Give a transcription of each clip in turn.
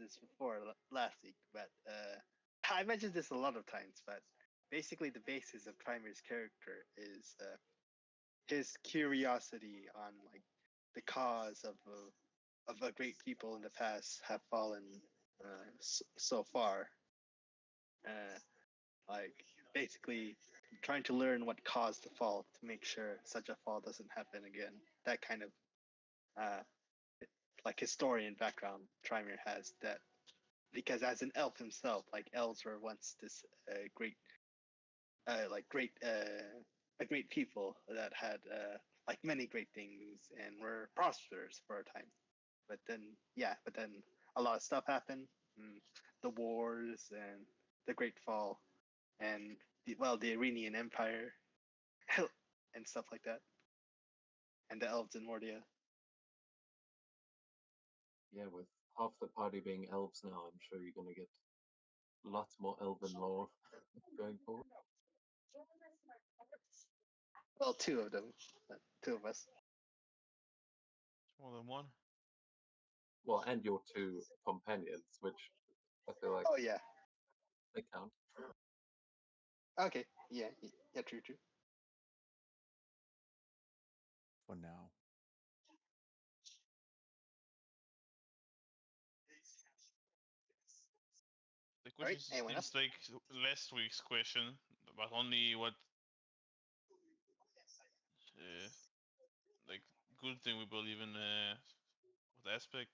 this before last week, but I mentioned this a lot of times. But basically, the basis of Trimer's character is his curiosity on like the cause of a great people in the past have fallen so far. Like basically trying to learn what caused the fall to make sure such a fall doesn't happen again. That kind of uh, like historian background Trimer has, that because as an elf himself, like elves were once this great a great people that had like many great things and were prosperous for a time. But then a lot of stuff happened. The wars and the Great Fall and the Iranian Empire and stuff like that, and the elves in Mordia. Yeah, with half the party being elves now, I'm sure you're gonna get lots more elven lore going forward. Well, two of them, two of us. More than one. Well, and your two companions, which I feel like Oh yeah. they count. Okay. Yeah. Yeah. True. True. For now. The All right, question anyone seems else? like last week's question, but only what like good thing we believe in what aspect?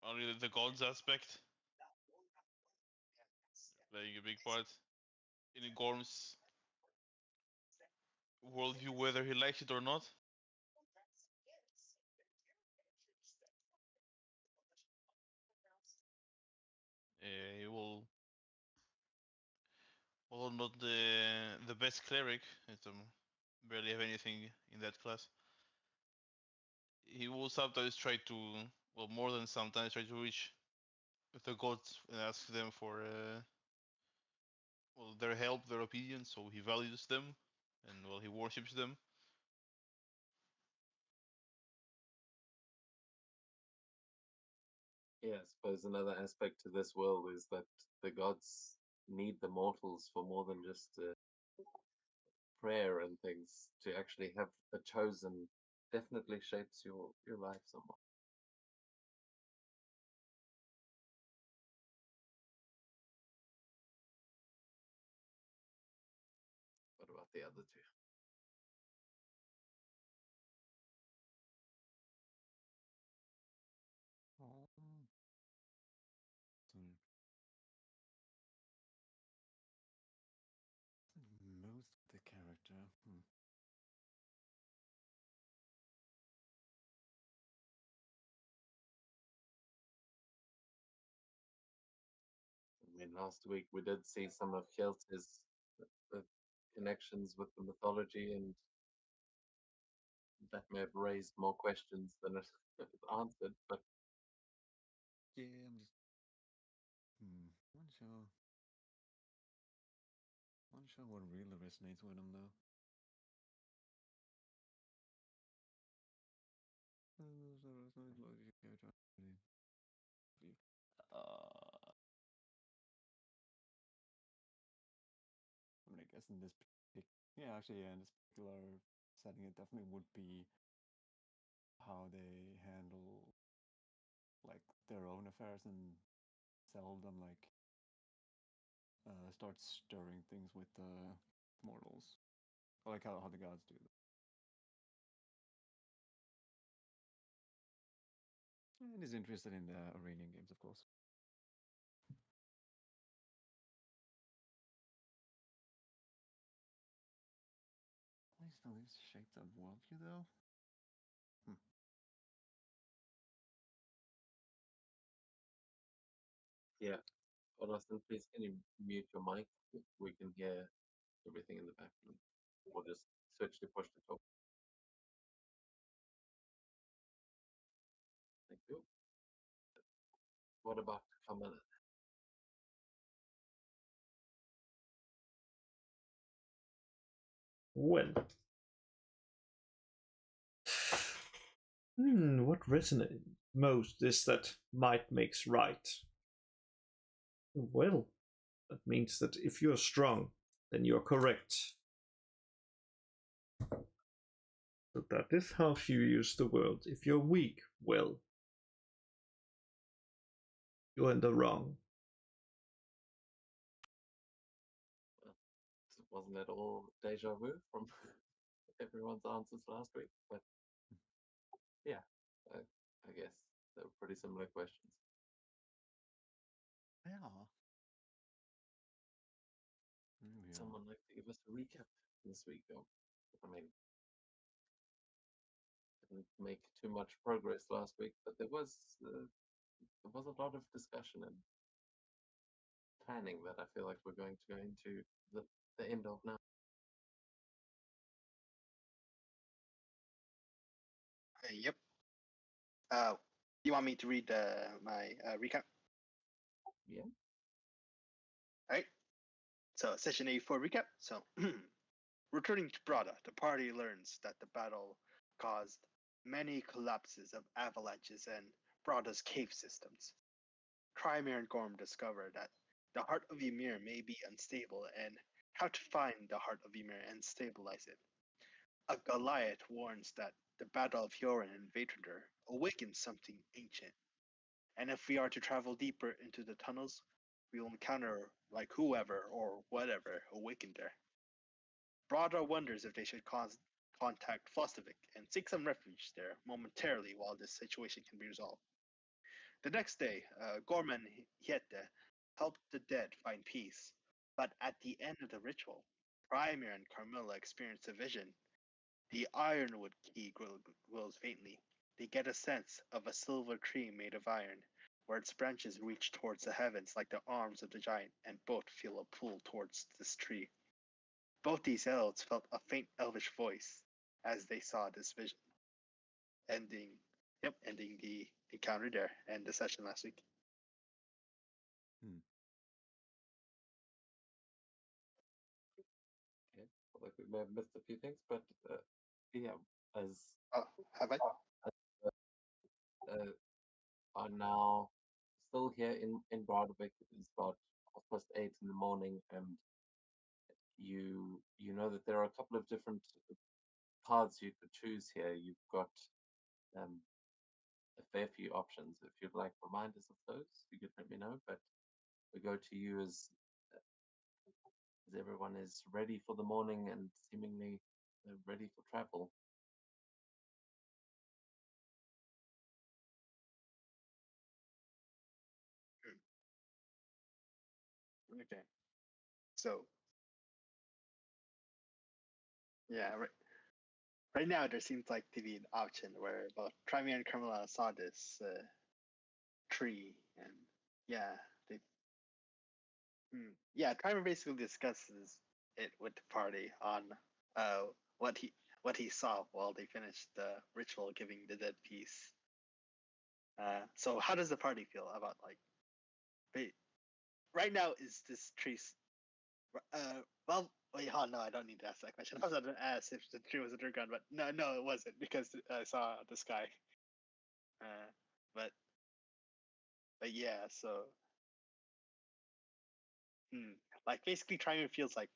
Only the gods aspect playing a big part in Gorm's worldview, whether he likes it or not. He will, although not the best cleric, it barely have anything in that class. He will sometimes try to, well, more than sometimes try to reach the gods and ask them for well, their help, their opinion. So he values them, and well, he worships them. Yeah, I suppose another aspect to this world is that the gods need the mortals for more than just prayer and things. To actually have a chosen definitely shapes your life somewhat. What about the other two? Most of the character. I mean, last week we did see some of Hjelte's connections with the mythology, and that may have raised more questions than it answered. But Yeah, I'm just. Unsure. Unsure what really resonates with him though. I mean, I guess in this in this particular setting, it definitely would be how they handle like their own affairs and seldom like start stirring things with the mortals, or like how the gods do. And is interested in the Iranian games, of course. I still this shaped up worldview though. yeah, Austin, please can you mute your mic? We can hear everything in the background. We'll just switch to push to talk. Thank you. What about Kamala? Well, what resonates most is that might makes right. Well, that means that if you're strong, then you're correct. So that is how you use the world. If you're weak, well, you're in the wrong. Wasn't it all deja vu from everyone's answers last week? But yeah, I guess they were pretty similar questions. Yeah. Yeah. Someone like to give us a recap this week, though. I mean, didn't make too much progress last week, but there was a lot of discussion and planning that I feel like we're going to go into the end of now. Yep. You want me to read my recap? Yeah. All right. So session 84 recap. So returning to Brada, the party learns that the battle caused many collapses of avalanches and Brada's cave systems. Trymere and Gorm discover that the heart of Ymir may be unstable and how to find the heart of Ymir and stabilize it. A Goliath warns that the Battle of Hyorin and Vatrender awakens something ancient, and if we are to travel deeper into the tunnels, we will encounter like whoever or whatever awakened there. Brada wonders if they should contact Flostovik and seek some refuge there momentarily while this situation can be resolved. The next day, Gorman Hiete helped the dead find peace, but at the end of the ritual, Primer and Carmilla experience a vision. The ironwood key glows faintly. They get a sense of a silver tree made of iron, where its branches reach towards the heavens like the arms of the giant, and both feel a pull towards this tree. Both these elves felt a faint elvish voice as they saw this vision. Ending the encounter there and the session last week. Okay. Well, like we may have missed a few things, but yeah, as Oh, have I? are now still here in Broadwick. It's about 8:30 in the morning, and you know that there are a couple of different paths you could choose here. You've got um, a fair few options. If you'd like reminders of those, you could let me know. But we go to you as everyone is ready for the morning and seemingly ready for travel. Okay. So, yeah, right now there seems like to be an option where both Trymere and Carmilla saw this tree, and yeah, Trymere basically discusses it with the party on uh what he what he saw while they finished the ritual giving the dead peace. So how does the party feel about right now is this tree? Well, wait, hold on, no, I don't need to ask that question. I was going to ask if the tree was a Durgon, but no, it wasn't because I saw the sky. Uh, but yeah, so like basically, Triumph feels like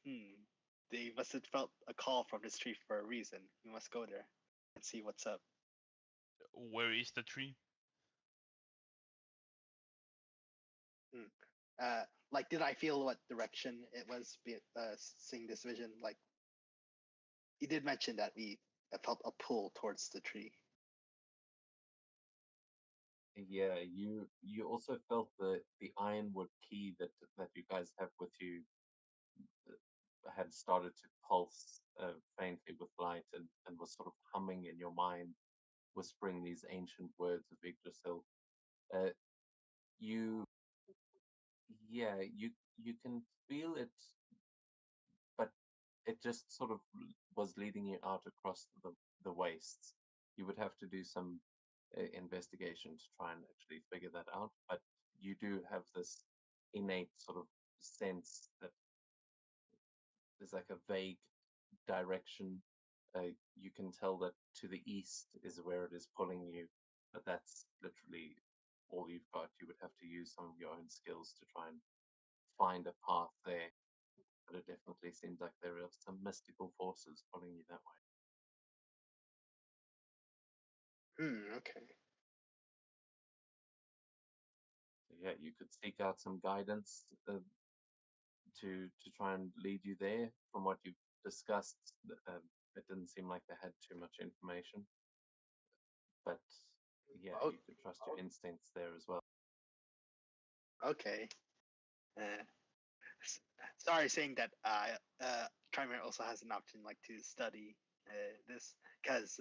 they must have felt a call from this tree for a reason. We must go there and see what's up. Where is the tree? Like, did I feel what direction it was seeing this vision? Like, he did mention that we felt a pull towards the tree. Yeah, you also felt the ironwood key that you guys have with you had started to pulse faintly with light and was sort of humming in your mind, whispering these ancient words of Yggdrasil. Uh, you, yeah, you can feel it, but it just sort of was leading you out across the wastes. You would have to do some investigation to try and actually figure that out, but you do have this innate sort of sense that there's like a vague direction. You can tell that to the east is where it is pulling you, but that's literally all you've got. You would have to use some of your own skills to try and find a path there. But it definitely seems like there are some mystical forces pulling you that way. Okay. So yeah, you could seek out some guidance to try and lead you there. From what you've discussed, it didn't seem like they had too much information. But yeah, Oh, you could trust your instincts there as well. okay. Sorry, saying that Trimer also has an option like to study this because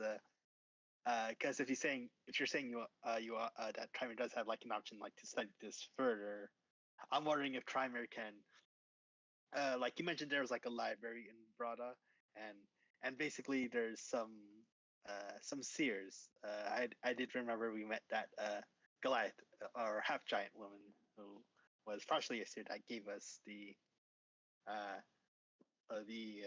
if you're saying that Trimer does have like an option like to study this further, I'm wondering if Trimer can like you mentioned there was like a library in Brada and basically there's some seers. I did remember we met that Goliath or half giant woman who was partially a seer that gave us uh, the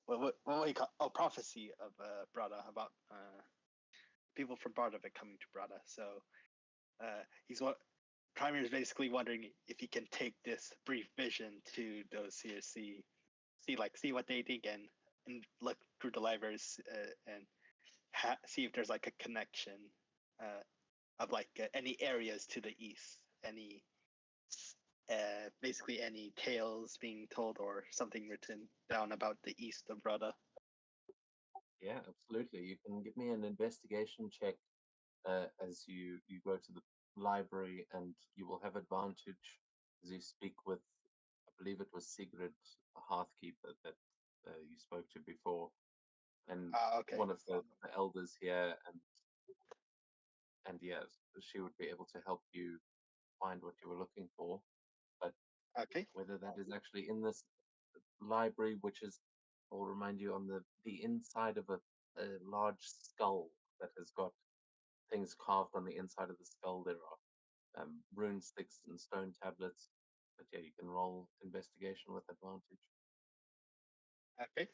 what we call prophecy of Brada about people from Bardovic coming to Brada. So he's what Primer is basically wondering if he can take this brief vision to those here, see what they think and look through the libraries and see if there's like a connection of like any areas to the east, any basically any tales being told or something written down about the east of Brada. Yeah, absolutely. You can give me an investigation check as you go to the library, and you will have advantage as you speak with, I believe it was Sigrid, a Hearthkeeper that you spoke to before, and Okay. one of the elders here, and yeah, she would be able to help you find what you were looking for. But Okay. whether that is actually in this library, which is, I'll remind you, on the inside of a large skull that has got things carved on the inside of the skull. There are rune sticks and stone tablets. But yeah, you can roll investigation with advantage. Okay.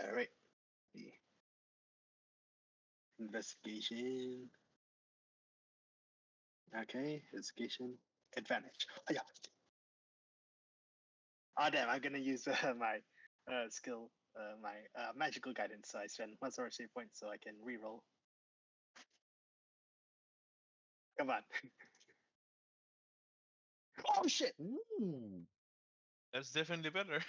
All right. The investigation. Okay, investigation advantage. Oh, yeah. Oh damn! I'm gonna use my skill, my magical guidance. So I spend one sorcery point so I can reroll. Come on. Oh shit! Ooh. That's definitely better.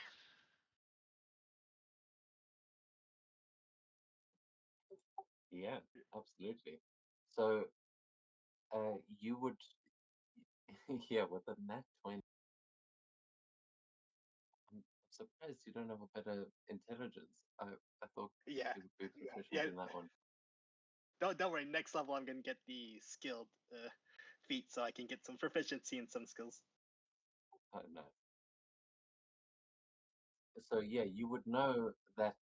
Yeah, absolutely. So you would, yeah, with a nat 20. I'm surprised you don't have a better intelligence. I thought Yeah. you would be proficient Yeah. in that one. Don't worry. Next level, I'm gonna get the skilled feat so I can get some proficiency in some skills. No. So yeah, you would know that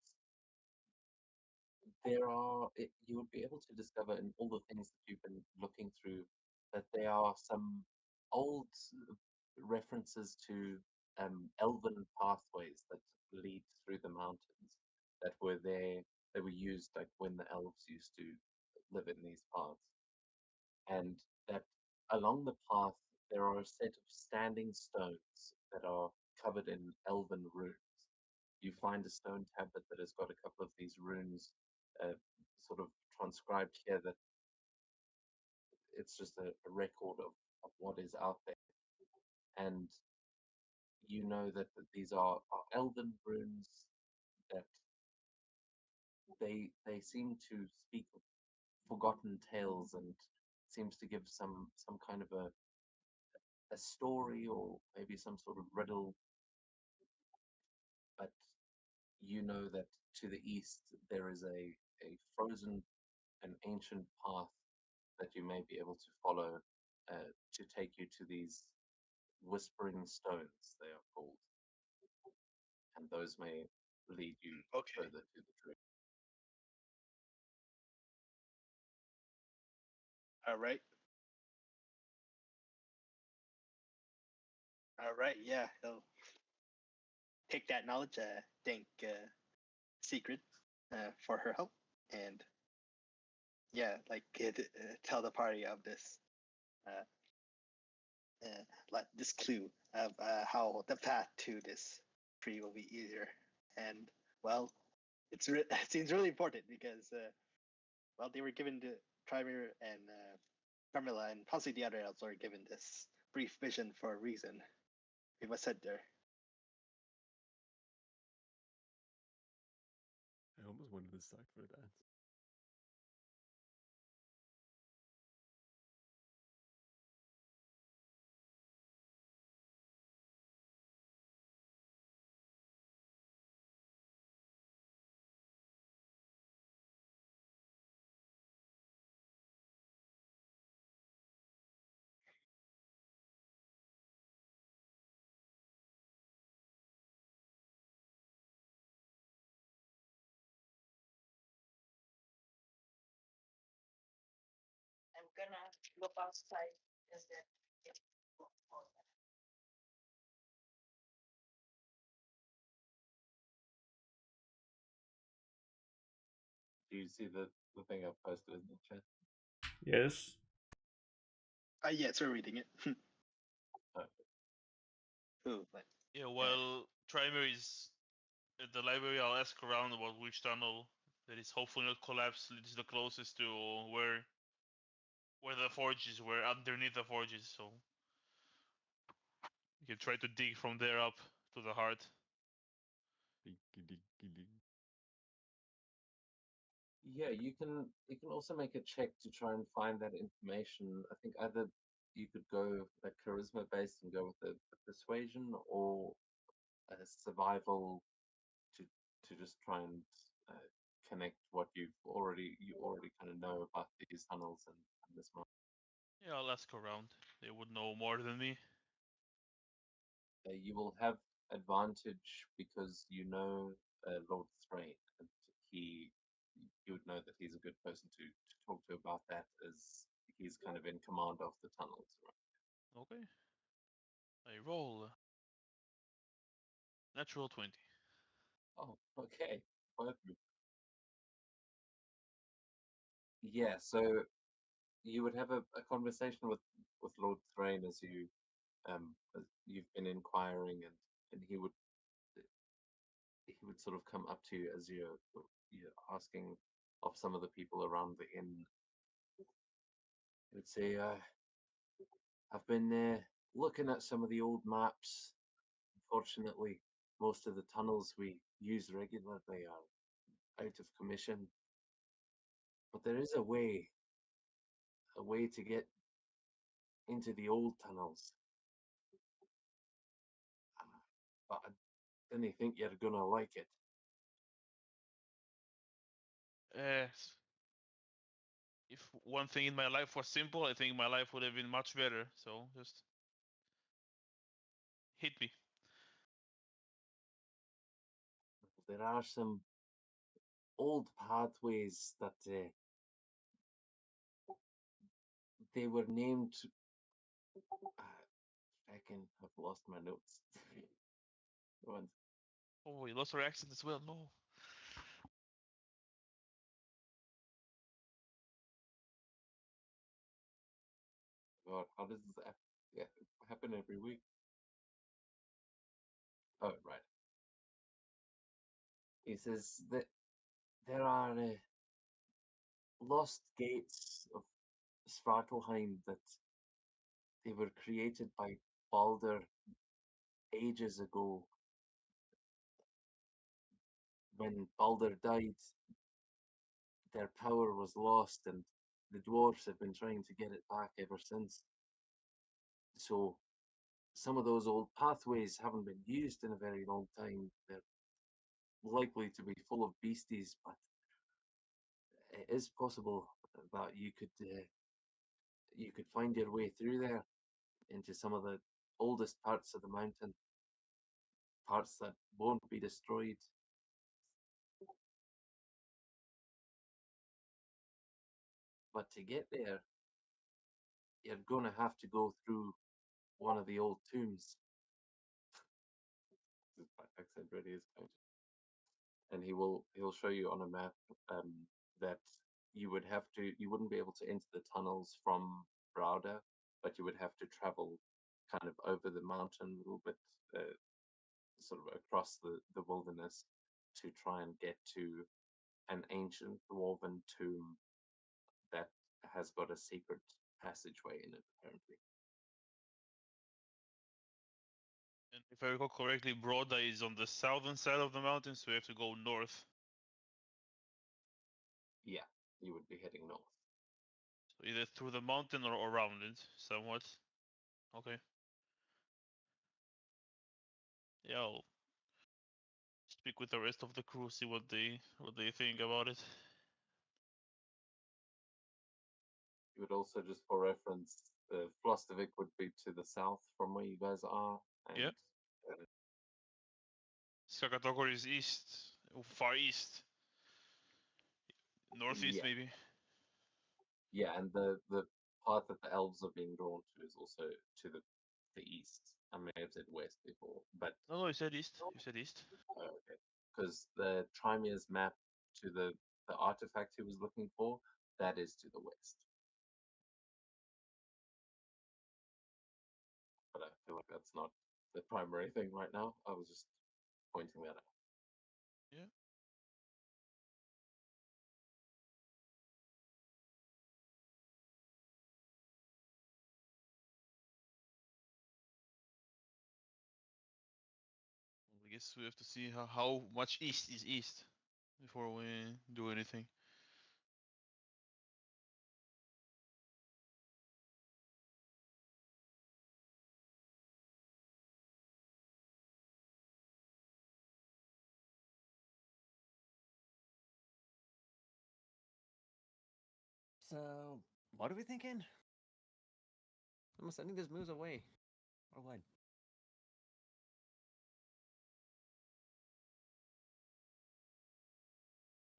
you would be able to discover in all the things that you've been looking through that there are some old references to elven pathways that lead through the mountains that were there. They were used like when the elves used to live in these paths, and that along the path there are a set of standing stones that are covered in elven runes. You find a stone tablet that has got a couple of these runes sort of transcribed here, that it's just a record of what is out there. And you know that these are elven runes, that they seem to speak of forgotten tales and seems to give some kind of a story or maybe some sort of riddle. But you know that to the east there is a frozen, an ancient path that you may be able to follow to take you to these whispering stones, they are called, and those may lead you Okay. further to the truth. All right. All right. Yeah. He'll take that knowledge. Thank Secret for her help, and yeah, like tell the party of this like this clue of how the path to this tree will be easier. And well, it seems really important because well, they were given to Trimer and Carmilla and possibly the other elves were given this brief vision for a reason. It was said there. I almost wanted to suck for that. I'm gonna look outside and then get Do you see the thing I posted in the chat? Yes. Yes, we're reading it. Ooh, but Yeah, while Trimer is at the library, I'll ask around about which tunnel that is hopefully not collapsed leads the closest to where the forges were, underneath the forges, so you can try to dig from there up to the heart. Diggy, diggy, dig. Yeah, you can also make a check to try and find that information. I think either you could go like charisma based and go with the persuasion, or a survival to just try and connect what you already kind of know about these tunnels and this one. Yeah, I'll ask around. They would know more than me. You will have advantage because you know Lord Thrain, and he you would know that he's a good person to talk to about that, as he's kind of in command of the tunnels. Right? Okay. I roll. Natural 20. Oh, okay. Perfect. Yeah, so you would have a conversation with Lord Thrain as you've been inquiring, and he would sort of come up to you as you're asking of some of the people around the inn. He would say, I've been looking at some of the old maps. Unfortunately, most of the tunnels we use regularly are out of commission. But there is a way to get into the old tunnels. But I didn't think you're gonna like it. If one thing in my life was simple, I think my life would have been much better. So just hit me. There are some old pathways that they were named. I can have lost my notes. One Oh, we lost our accent as well. No. God, how does this happen every week? Oh, right. He says that there are lost gates of Svartalheim that they were created by Balder ages ago. When Balder died, their power was lost, and the dwarves have been trying to get it back ever since. So some of those old pathways haven't been used in a very long time. They're likely to be full of beasties, but it is possible that you could find your way through there into some of the oldest parts of the mountain, parts that won't be destroyed. But to get there, you're gonna have to go through one of the old tombs. His accent really is kind of, and he'll show you on a map that you wouldn't be able to enter the tunnels from Brauda, but you would have to travel kind of over the mountain a little bit, sort of across the wilderness, to try and get to an ancient dwarven tomb that has got a secret passageway in it, apparently. And if I recall correctly, Broda is on the southern side of the mountain, so we have to go north. Yeah, you would be heading north. So either through the mountain or around it, somewhat. Okay. Yeah, I'll speak with the rest of the crew, see what they think about it. You would also, just for reference, Flostavik would be to the south from where you guys are. And Yeah. Skakatokor is east, far east. Northeast, Yeah. maybe. Yeah, and the path that the elves are being drawn to is also to the east. I may have said west before, but No, you said east. You said east. okay, because the Trimir's map to the artifact he was looking for, that is to the west. But I feel like that's not the primary thing right now. I was just pointing that out. Yeah. I guess we have to see how much east is east before we do anything. So, what are we thinking? I'm sending these moves away. Or what?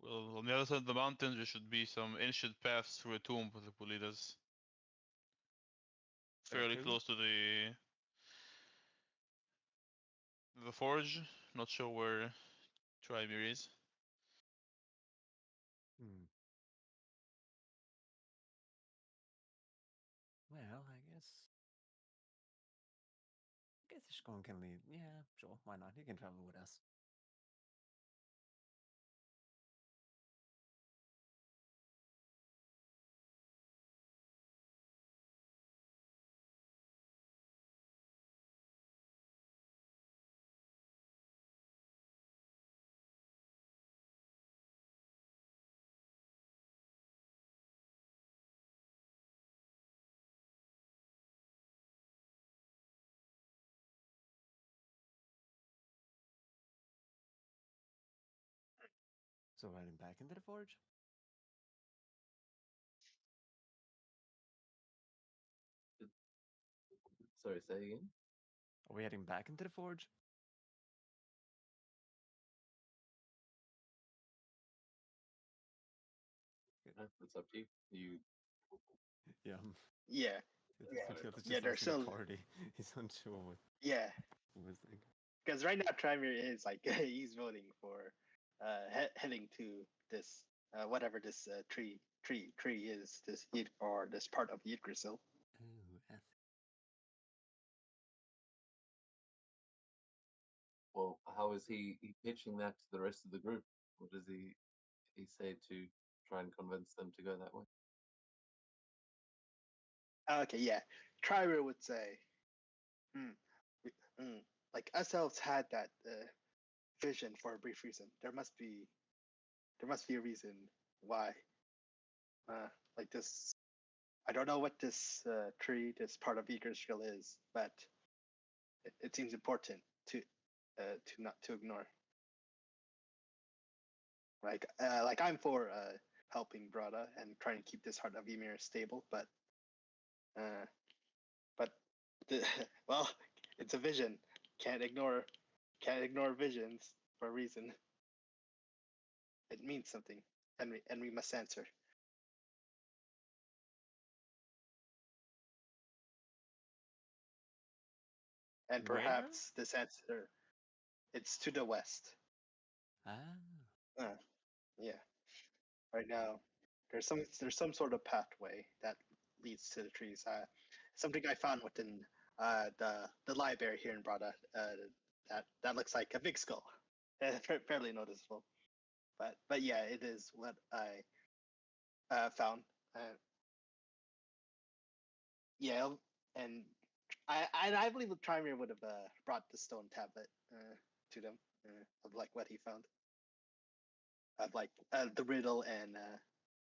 Well, on the other side of the mountain, there should be some ancient paths through a tomb that will lead us fairly tomb? close to the forge. Not sure where Trimir is. Hmm. Well, I guess Ishkon can lead. Yeah, sure. Why not? He can travel with us. So we're heading back into the forge? Sorry, say again? Are we heading back into the forge? It's up to you. You Yeah. Yeah, It's Yeah, they're asking the still- party. He's unsure what yeah. he was thinking. Because right now Trimir is like he's voting for heading to this whatever this tree is, this or this part of Yggdrasil. Oh, well, how is he pitching that to the rest of the group? What does he say to try and convince them to go that way? Okay, yeah. Trimir would say, like us elves had that vision for a brief reason. There must be a reason why. Like this, I don't know what this tree, this part of Yggdrasil is, but it seems important to not to ignore. Like I'm for helping Brada and trying to keep this heart of Ymir stable, but well, it's a vision. Can't ignore visions for a reason. It means something, and we must answer. And perhaps this answer, it's to the west. Ah. Yeah. Right now, there's some sort of pathway that leads to the trees. Something I found within the library here in Brada. That looks like a big skull, fairly noticeable. But yeah, it is what I found. Yeah, and I believe Trimir would have brought the stone tablet to them of like what he found of like the riddle and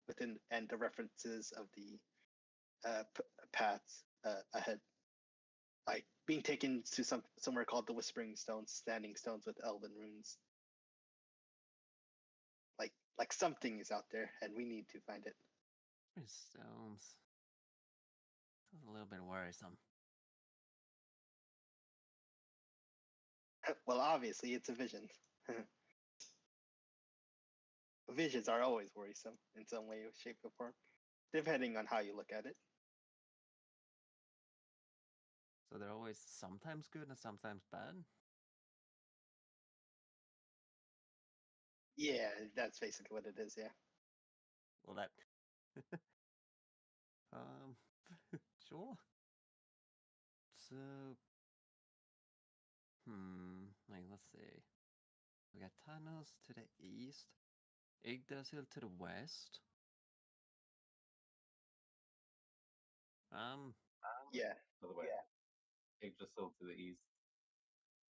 within and the references of the paths ahead, like being taken to somewhere called the Whispering Stones, standing stones with elven runes. Like something is out there, and we need to find it. Stones. Sounds a little bit worrisome. Well, obviously, it's a vision. Visions are always worrisome in some way, shape, or form, depending on how you look at it. So they're always sometimes good and sometimes bad. Yeah, that's basically what it is. Yeah. Well, that. um, sure. So, like let's see. We got Thanos to the east, Yggdrasil to the west. Yeah. By the way, Yggdrasil to the east.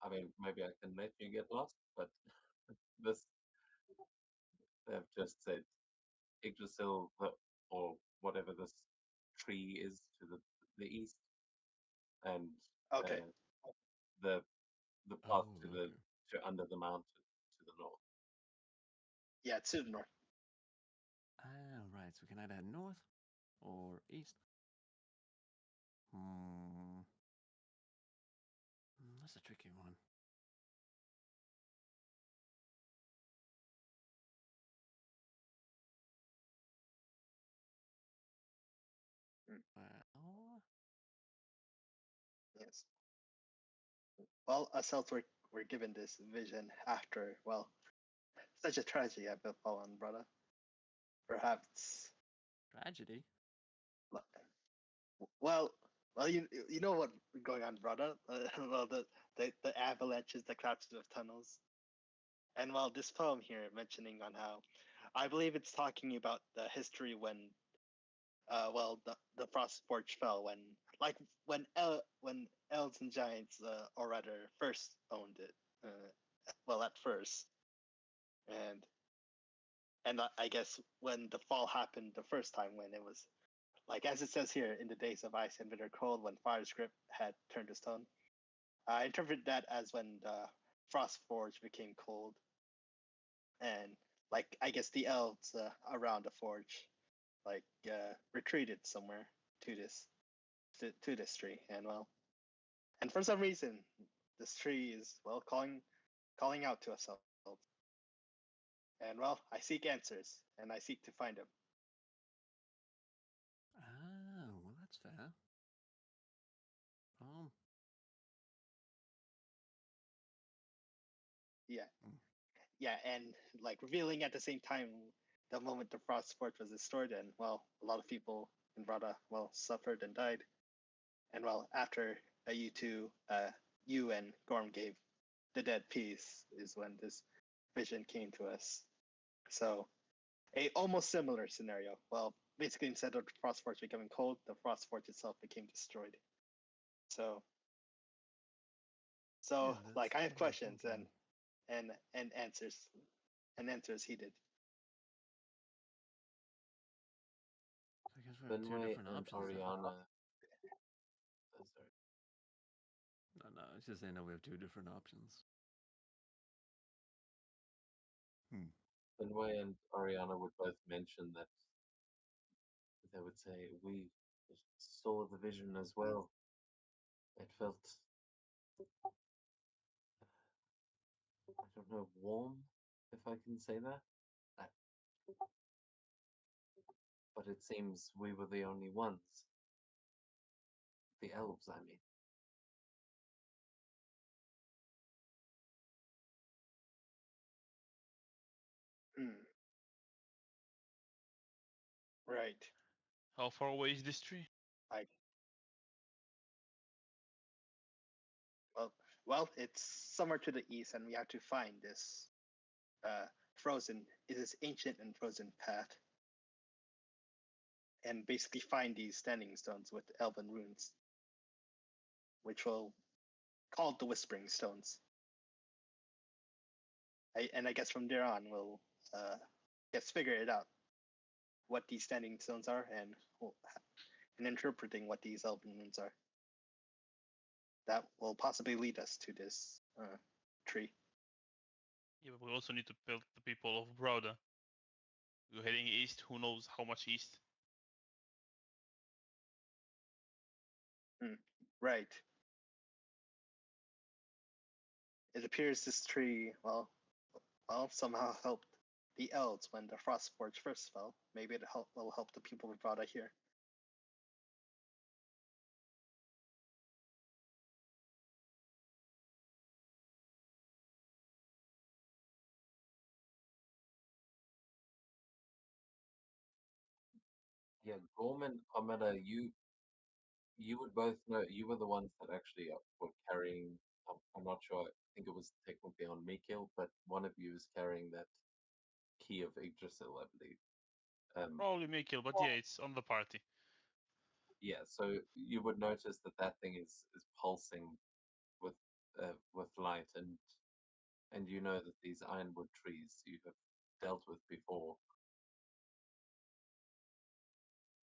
I mean, maybe I can let you get lost, but this they've just said Yggdrasil, or whatever this tree is to the east, and Okay. the path Oh, to okay. to under the mountain to the north. Yeah, it's to the north. Ah, right. So we can either head north or east. That's a tricky one. Well, Yes. Well, ourselves were given this vision after, well, such a tragedy had befallen, brother. Perhaps, tragedy. well, you know what going on, brother. Well, the avalanches, the collapses of tunnels, and well, this poem here mentioning on how, I believe it's talking about the history when, well, the frost forge fell when, like when elves and giants, or rather, first owned it. Well, at first, and I guess when the fall happened the first time, when it was like as it says here, in the days of ice and bitter cold, when fire's grip had turned to stone. I interpret that as when the frost forge became cold, and like I guess the elves around the forge like retreated somewhere to to this tree, and well, and for some reason this tree is well calling out to us all. And well, I seek answers, and I seek to find them. Oh, well, that's fair. Yeah. Mm. Yeah, and like revealing at the same time the moment the frost forge was destroyed, and well, a lot of people in Brada well suffered and died. And well, after you and Gorm gave the dead peace, is when this vision came to us. So a almost similar scenario. Well, basically instead of the frost forge becoming cold, the frost forge itself became destroyed. So Yeah, like I have that's questions thinking. and answers heeded. So I guess we have two Finway different and options then. Oriana. Oh, sorry. No, it's just saying that we have two different options. Finway and Oriana would both mention that they would say we saw the vision as well. It felt, I don't know, warm, if I can say that. But it seems we were the only ones. The elves, I mean. Right. How far away is this tree? I Well, it's somewhere to the east, and we have to find this this ancient and frozen path, and basically find these standing stones with elven runes, which will called the Whispering Stones. I guess from there on we'll figure it out what these standing stones are and interpreting what these elven runes are. That will possibly lead us to this tree. Yeah, but we also need to build the people of Browda. We're heading east. Who knows how much east? Right. It appears this tree, well, somehow helped the elves when the Frostforge first fell. Maybe will help the people of Brada here. Yeah, Gorman, Amada, you would both know. You were the ones that actually were carrying. I'm not sure. I think it was technically on Mikhail, but one of you is carrying that key of Yggdrasil, I believe. Probably Mikhail, but yeah, it's on the party. Yeah, so you would notice that that thing is pulsing with light, and you know that these ironwood trees you have dealt with before.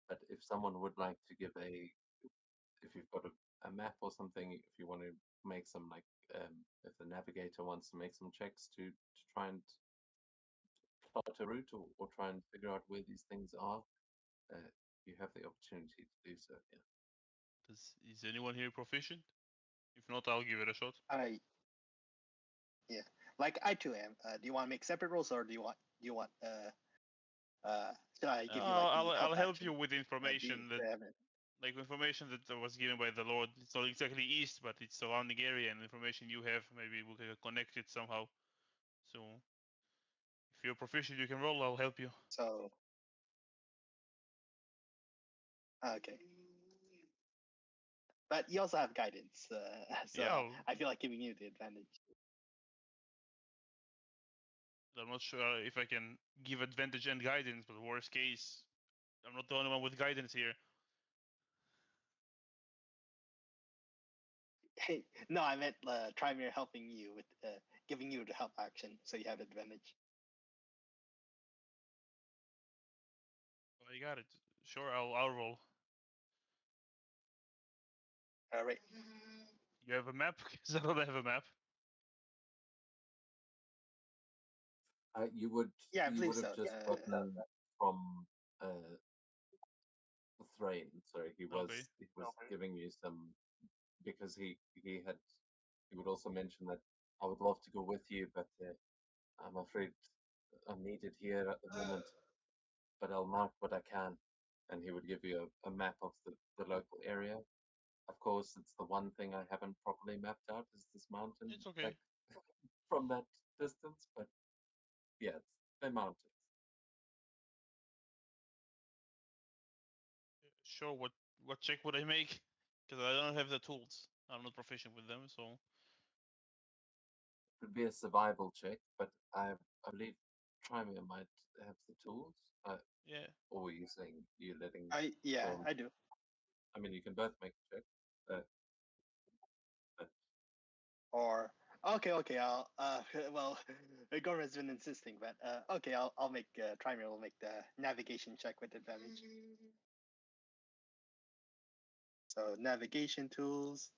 But if someone would like to give if you've got a map or something, if you want to make some if the navigator wants to make some checks to try and plot a route or try and figure out where these things are, you have the opportunity to do so. Yeah. Is anyone here proficient? If not, I'll give it a shot. Yeah, like I too am. Do you want to make separate rolls, or do you want should I give you like the I'll help action? you with information like information that was given by the Lord. It's not exactly east, but it's surrounding area and information you have. Maybe we can connect it somehow. So if you're proficient, you can roll. I'll help you. So okay. But you also have guidance, so Yeah, I feel like giving you the advantage. I'm not sure if I can give advantage and guidance, but worst case, I'm not the only one with guidance here. Hey, no, I meant Trymere helping you with giving you the help action, so you have advantage. I got it. Sure, I'll roll. All right. You have a map? Because I don't have a map. You would. Yeah, I you believe would have so. just gotten from Thrain. Sorry, he was giving you some because he would also mention that I would love to go with you, but I'm afraid I'm needed here at the moment. But I'll mark what I can, and he would give you a map of the local area. Of course, it's the one thing I haven't properly mapped out is this mountain. It's okay. Like, from that distance, but yeah, they're mountains. Sure, what check would I make? Because I don't have the tools. I'm not proficient with them, so. It would be a survival check, but I believe Trymere might have the tools. Yeah. Or were you saying you're letting? I do. I mean, you can both make a check. Or okay, I'll well, Gora's been insisting, but okay, I'll make Trymere will make the navigation check with advantage. So navigation tools,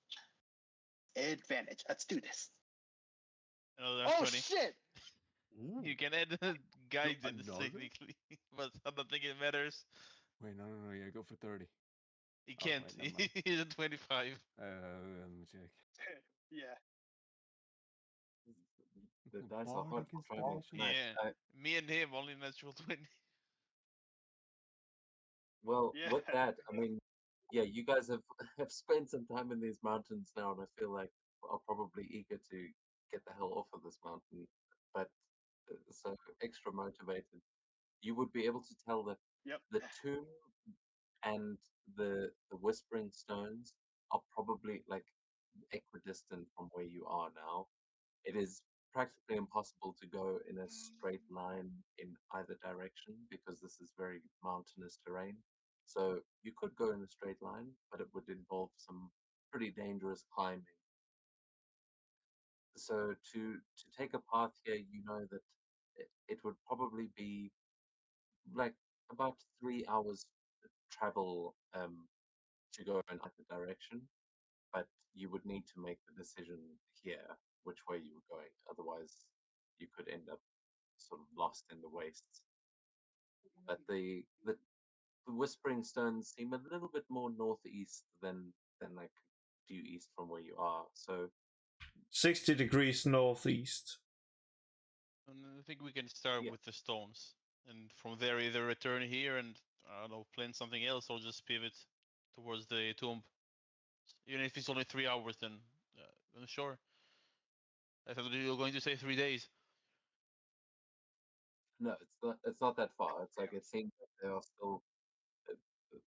advantage. Let's do this. Another Oh 20. shit! You can add guidance another? technically, but I don't think it matters. Wait, no, yeah, go for 30. He Oh, can't. wait, never mind. He's at 25. Let me check. Yeah. The dice are hard Bardic for Trymere inspiration? tonight. Yeah. Me and him only natural 20. Well, Yeah. with that, I mean, yeah, you guys have spent some time in these mountains now, and I feel like are probably eager to get the hell off of this mountain. But so extra motivated, you would be able to tell that Yep. the tomb and the whispering stones are probably like equidistant from where you are now. It is practically impossible to go in a straight line in either direction because this is very mountainous terrain. So you could go in a straight line, but it would involve some pretty dangerous climbing. So to take a path here, you know that it would probably be like about 3 hours travel to go in either direction, but you would need to make the decision here which way you were going. Otherwise, you could end up sort of lost in the wastes. But the Whispering Stones seem a little bit more northeast than like due east from where you are. So 60 degrees northeast. And I think we can start Yeah. with the stones, and from there either return here and I don't know, plan something else, or just pivot towards the tomb. Even if it's only 3 hours, then sure. I thought you were going to say 3 days. no, it's not that far. It's like it seems like they are still. uh, uh,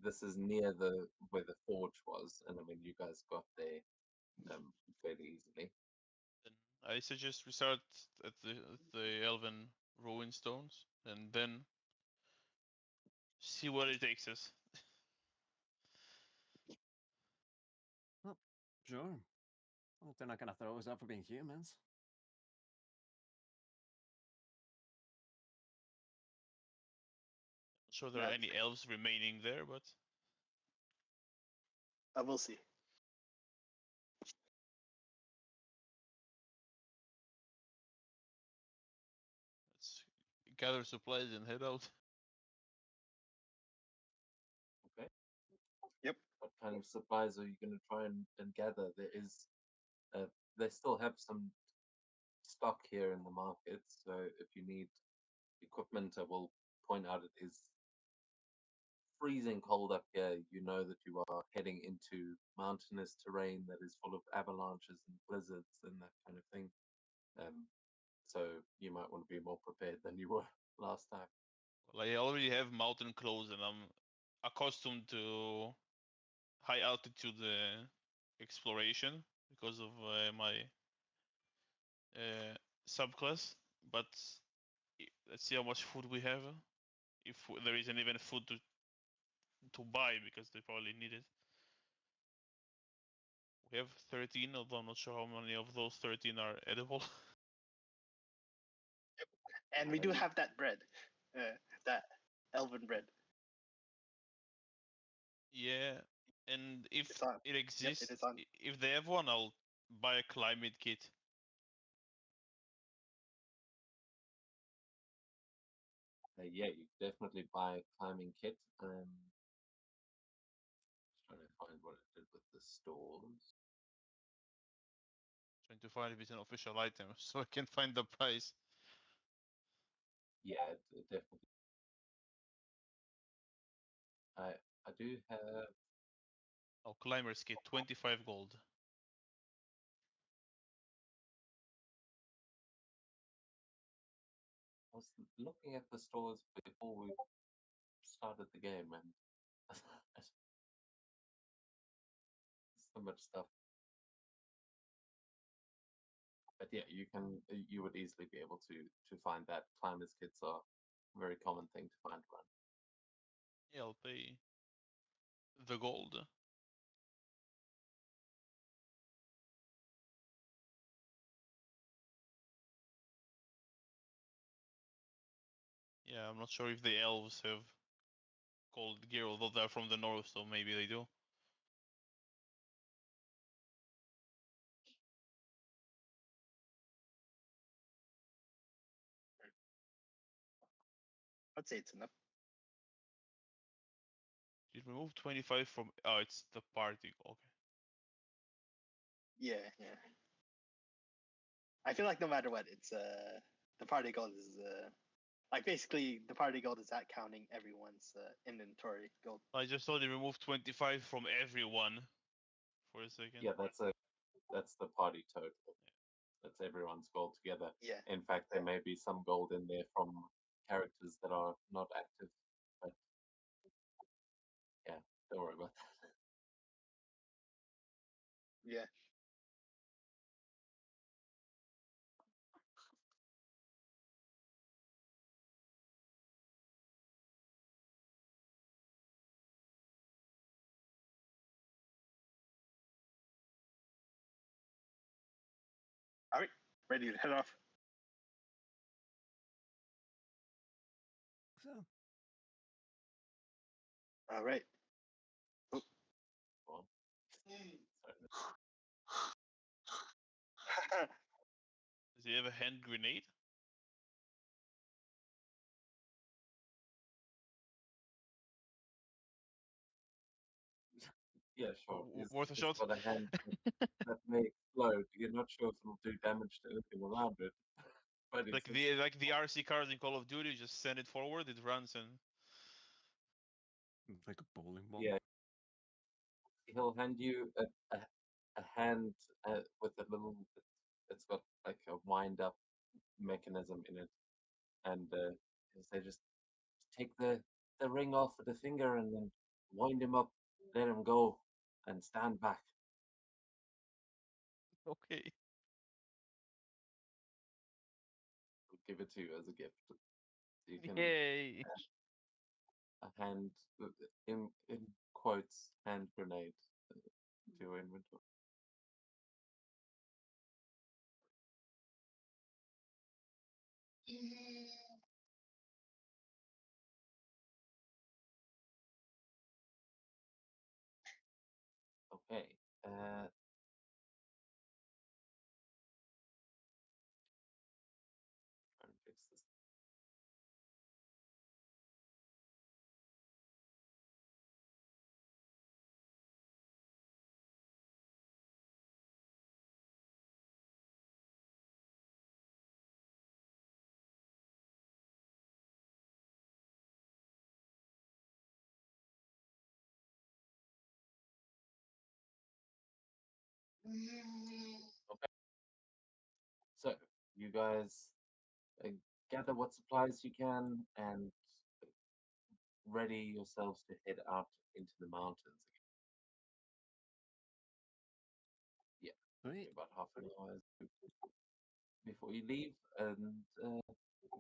This is near the where the forge was, and I mean you guys got there fairly easily. Then I suggest we start at the Elven ruin stones, and then see where it takes us. Sure. Well, they're not gonna throw us out for being humans. Not sure there are That's any elves remaining there, but we'll see. let's gather supplies and head out. Okay. Yep. What kind of supplies are you going to try and gather? They still have some stock here in the market, so if you need equipment, I will point out it is freezing cold up here. You know that you are heading into mountainous terrain that is full of avalanches and blizzards and that kind of thing. So you might want to be more prepared than you were last time. Well, I already have mountain clothes, and I'm accustomed to high altitude exploration because of my subclass. But let's see how much food we have. If there isn't even food to buy, because they probably need it. We have 13, although I'm not sure how many of those 13 are edible. And we do Alrighty. have that bread, that elven bread. Yeah, and if It's on. it exists, it is on. if they have one, I'll buy a climate kit. Yeah, you definitely buy a climbing kit. Just trying to find what it did with the stores. Trying to find if it's an official item so I can find the price. Yeah, it definitely. I do have. Oh, climber's kit, 25 gold. I was looking at the stores before we started the game, and so much stuff. But yeah, you would easily be able to find that. Climbers kits are a very common thing to find around. Yeah, I'll pay the gold. Yeah, I'm not sure if the elves have gold gear, although they're from the north, so maybe they do. I'd say it's enough. Did we move 25 from? Oh, it's the party. Okay. Yeah, yeah. I feel like no matter what, it's the party gold is like basically the party gold is not counting everyone's inventory gold. I just thought they removed 25 from everyone for a second. Yeah, that's the party total. That's everyone's gold together. Yeah. In fact, there may be some gold in there from characters that are not active, but yeah, don't worry about that. Yeah. All right, ready to head off. So, All right. Oh. Well, Does he have a hand grenade? yeah, sure. Worth a He's shot? got a hand that may explode. You're not sure if it'll do damage to anything around it. But it's Like the RC cars in Call of Duty, you just send it forward, it runs and like a bowling ball. yeah, he'll hand you a hand with a little. It's got like a wind up mechanism in it, and he'll say, just take the ring off with the finger and then wind him up, let him go, and stand back. okay. We'll give it to you as a gift. So you can Yay! a hand in quotes hand grenade to your inventory. Okay. Try and fix this. Okay. So you guys gather what supplies you can and ready yourselves to head out into the mountains again. Yeah, Sweet. about half an hour before you leave, and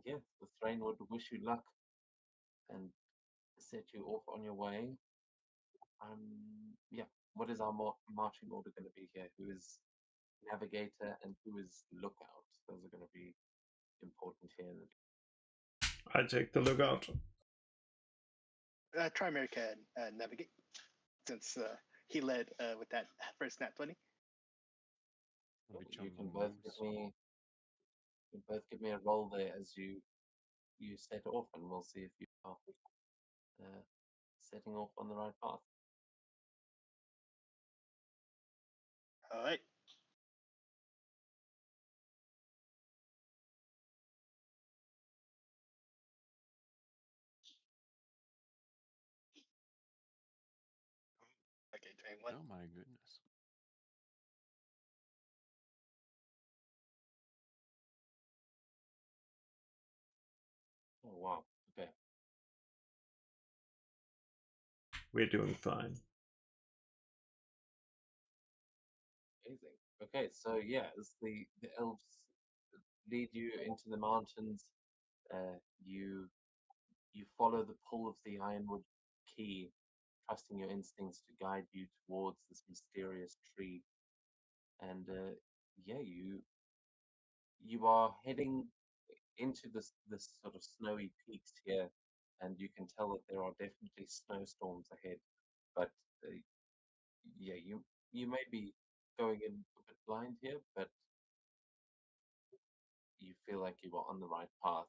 yeah, the train would wish you luck and set you off on your way. Yeah, what is our marching order going to be here? Who is navigator and who is lookout? Those are going to be important here. I take the lookout. Trimer can navigate since he led with that first nat 20. I'll be You jumping can on both moves. give me a roll there as you set off, and we'll see if you are setting off on the right path. All right. Okay, 21. Oh my goodness. Oh wow. Okay. We're doing fine. Amazing. Okay, so yeah, as the elves lead you into the mountains, you follow the pull of the ironwood key, trusting your instincts to guide you towards this mysterious tree. And yeah, you are heading into this sort of snowy peaks here, and you can tell that there are definitely snowstorms ahead. But yeah, you may be going in a bit blind here, but you feel like you are on the right path.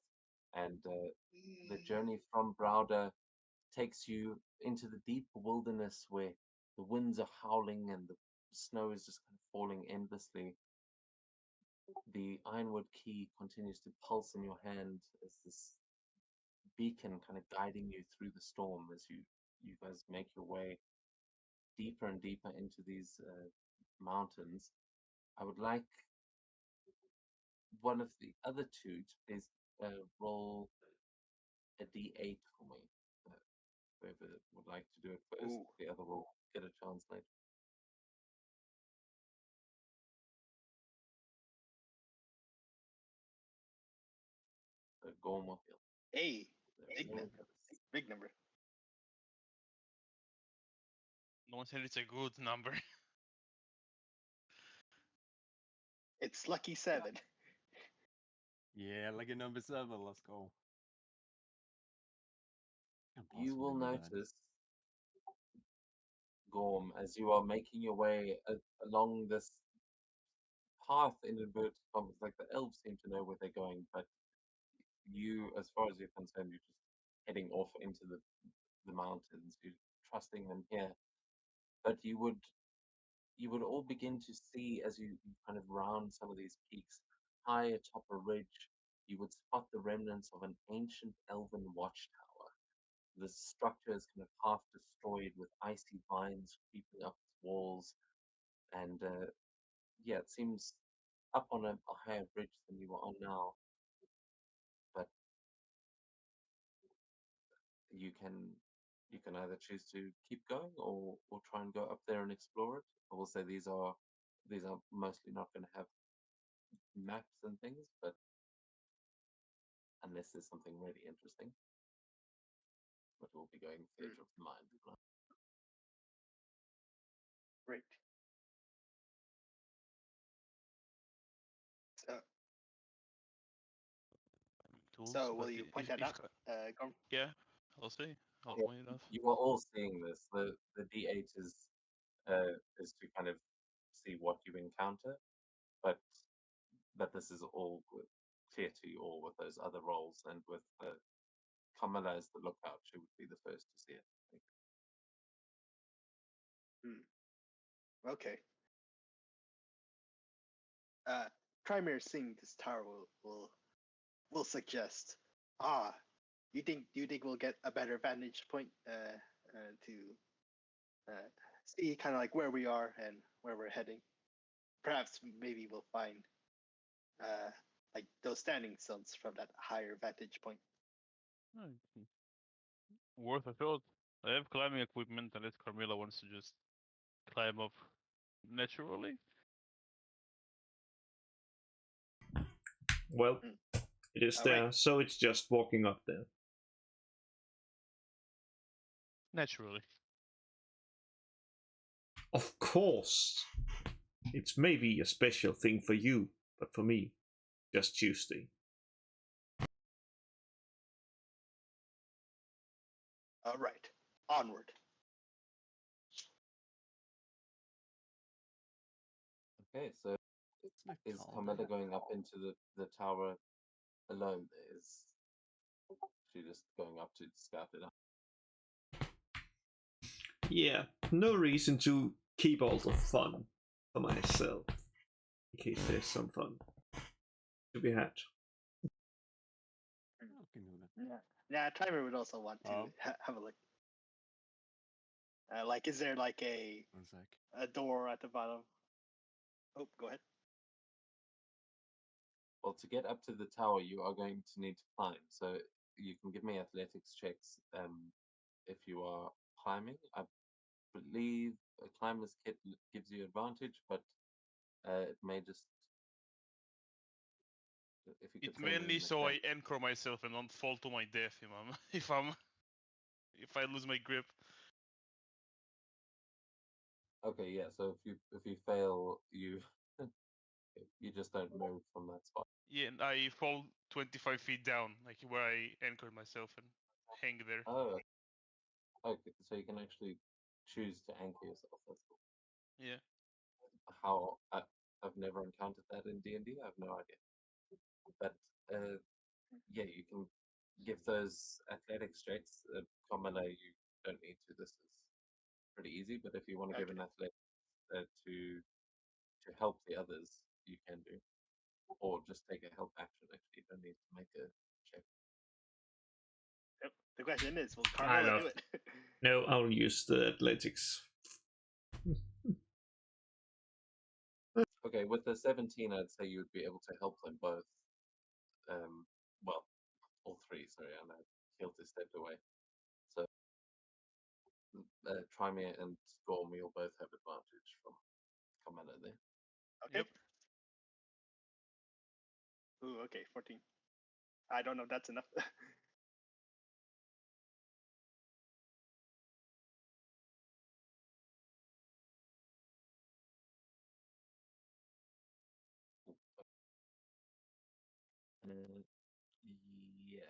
And the journey from Browder takes you into the deep wilderness where the winds are howling and the snow is just kind of falling endlessly. The ironwood key continues to pulse in your hand as this beacon kind of guiding you through the storm as you guys make your way deeper and deeper into these mountains. I would like one of the other two to please roll a d8 for me. Uh, whoever would like to do it first, Ooh. the other will get a chance later. Gorm will heal. Hey, There big we go. number. Big number. No one said it's a good number. It's lucky 7. Yeah, lucky number 7. Let's go. Can't You will possibly be bad. notice, Gorm, as you are making your way along this path in inverted commas. Like the elves seem to know where they're going, but you, as far as you're concerned, you're just heading off into the mountains. You're trusting them here, but you would all begin to see as you kind of round some of these peaks high atop a ridge. You would spot the remnants of an ancient elven watchtower. The structure is kind of half destroyed with icy vines creeping up its walls, and yeah, it seems up on a higher bridge than you are on now. But you can either choose to keep going or try and go up there and explore it. I will say these are mostly not going to have maps and things, but unless there's something really interesting, but we'll be going theater of the mind. Great. So, Tools, so will but you if- point that if- out, Gorm? Yeah, I'll see. I'll Yeah, point it out. You are all seeing this. The D8 is to kind of see what you encounter, but this is all clear to you all with those other roles, and with Kamala as the lookout, she would be the first to see it. Okay. Trymere seeing this tower will suggest, you think we'll get a better vantage point to see kind of like where we are and where we're heading. Perhaps maybe we'll find like those standing stones from that higher vantage point. Worth a shot. I have climbing equipment unless Carmilla wants to just climb up naturally. Well, it is All there, right. so it's just walking up there. Naturally. Of course. It's maybe a special thing for you, but for me, just Tuesday. All right. Onward. Okay, so It's not is called Carmela that. going up into the tower alone? Is she just going up to scout it out? Yeah, no reason to keep all the fun for myself. In case there's some fun to be had. I can do that. Yeah, Trymere would also want to have a look. Like, is there like 1 sec. a door at the bottom? Oh, go ahead. Well, to get up to the tower, you are going to need to climb. So you can give me athletics checks if you are climbing. I believe a climber's kit gives you advantage, but it may just. If you could It's say them in mainly the so I chat. anchor myself and don't fall to my death, if I lose my grip. Okay, yeah. So if you fail, you you just don't move from that spot. Yeah, and I fall 25 feet down, like where I anchored myself and hang there. Oh, okay. So you can actually choose to anchor yourself. That's cool. Yeah. How I've never encountered that in D&D. I have no idea. But yeah, you can give those athletics checks. Commonly, you don't need to. This is pretty easy. But if you want to give an athlete to help the others, you can do, or just take a help action. Actually, you don't need to make a check. Yep. The question is, will I Carmilla love- do it? No, I'll use the athletics. Okay, with the 17, I'd say you would be able to help them both. Well, all three. Sorry, and I Kilty stepped away. So Trymere and Gorm, you'll both have advantage from Commander there. Okay. Yep. Ooh, okay, 14. I don't know if that's enough. Uh, yeah.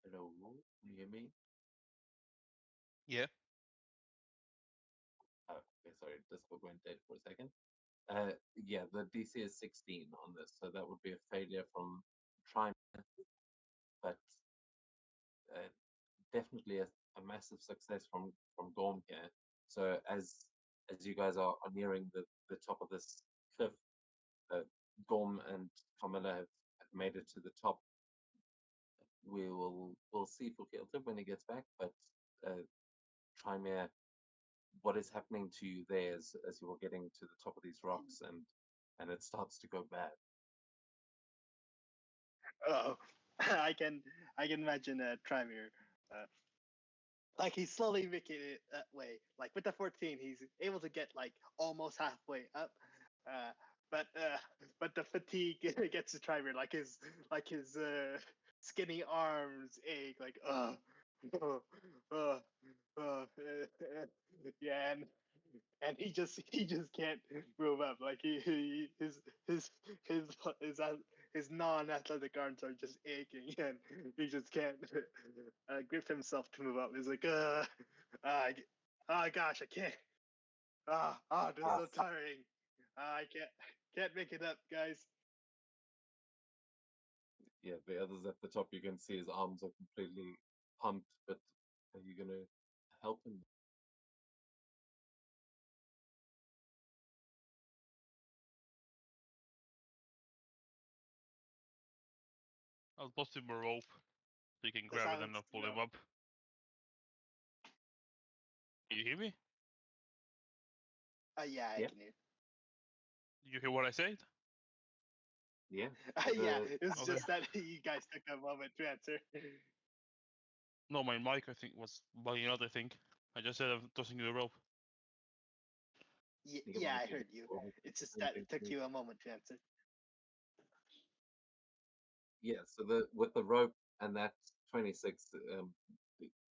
Hello, can you hear me? Yeah. Oh, okay, sorry, Discord went dead for a second. Yeah, the DC is 16 on this, so that would be a failure from trying, but definitely a massive success from Gorm here. So as you guys are nearing the top of this cliff, Gorm and Camilla have made it to the top. We'll see for Hilton when he gets back, but Trymere, what is happening to you there as you are getting to the top of these rocks and it starts to go bad? Oh, I can imagine Trymere. Like he's slowly making it that way. Like with the 14, he's able to get like almost halfway up. But the fatigue gets to Trymere. Like his skinny arms ache. Like uh, uh, yeah, and he just can't move up. Like his non-athletic arms are just aching, and he just can't grip himself to move up. He's like, oh gosh, I can't. This is so tiring. I can't make it up, guys. Yeah, the others at the top, you can see his arms are completely pumped, but are you gonna help him? I'll toss him a rope so you can The grab it and silence, pull him no. up. Can you hear me? Yeah, I Yeah. can hear. Did you hear what I said? Yeah. Yeah, The- it's Okay. just that you guys took a moment to answer. No, my mic I think was bugging out. I think I just said I'm tossing you a rope. You Yeah, might I be heard you. able to It's just same that thing it took to me. you a moment to answer. Yeah, so with the rope and that 26,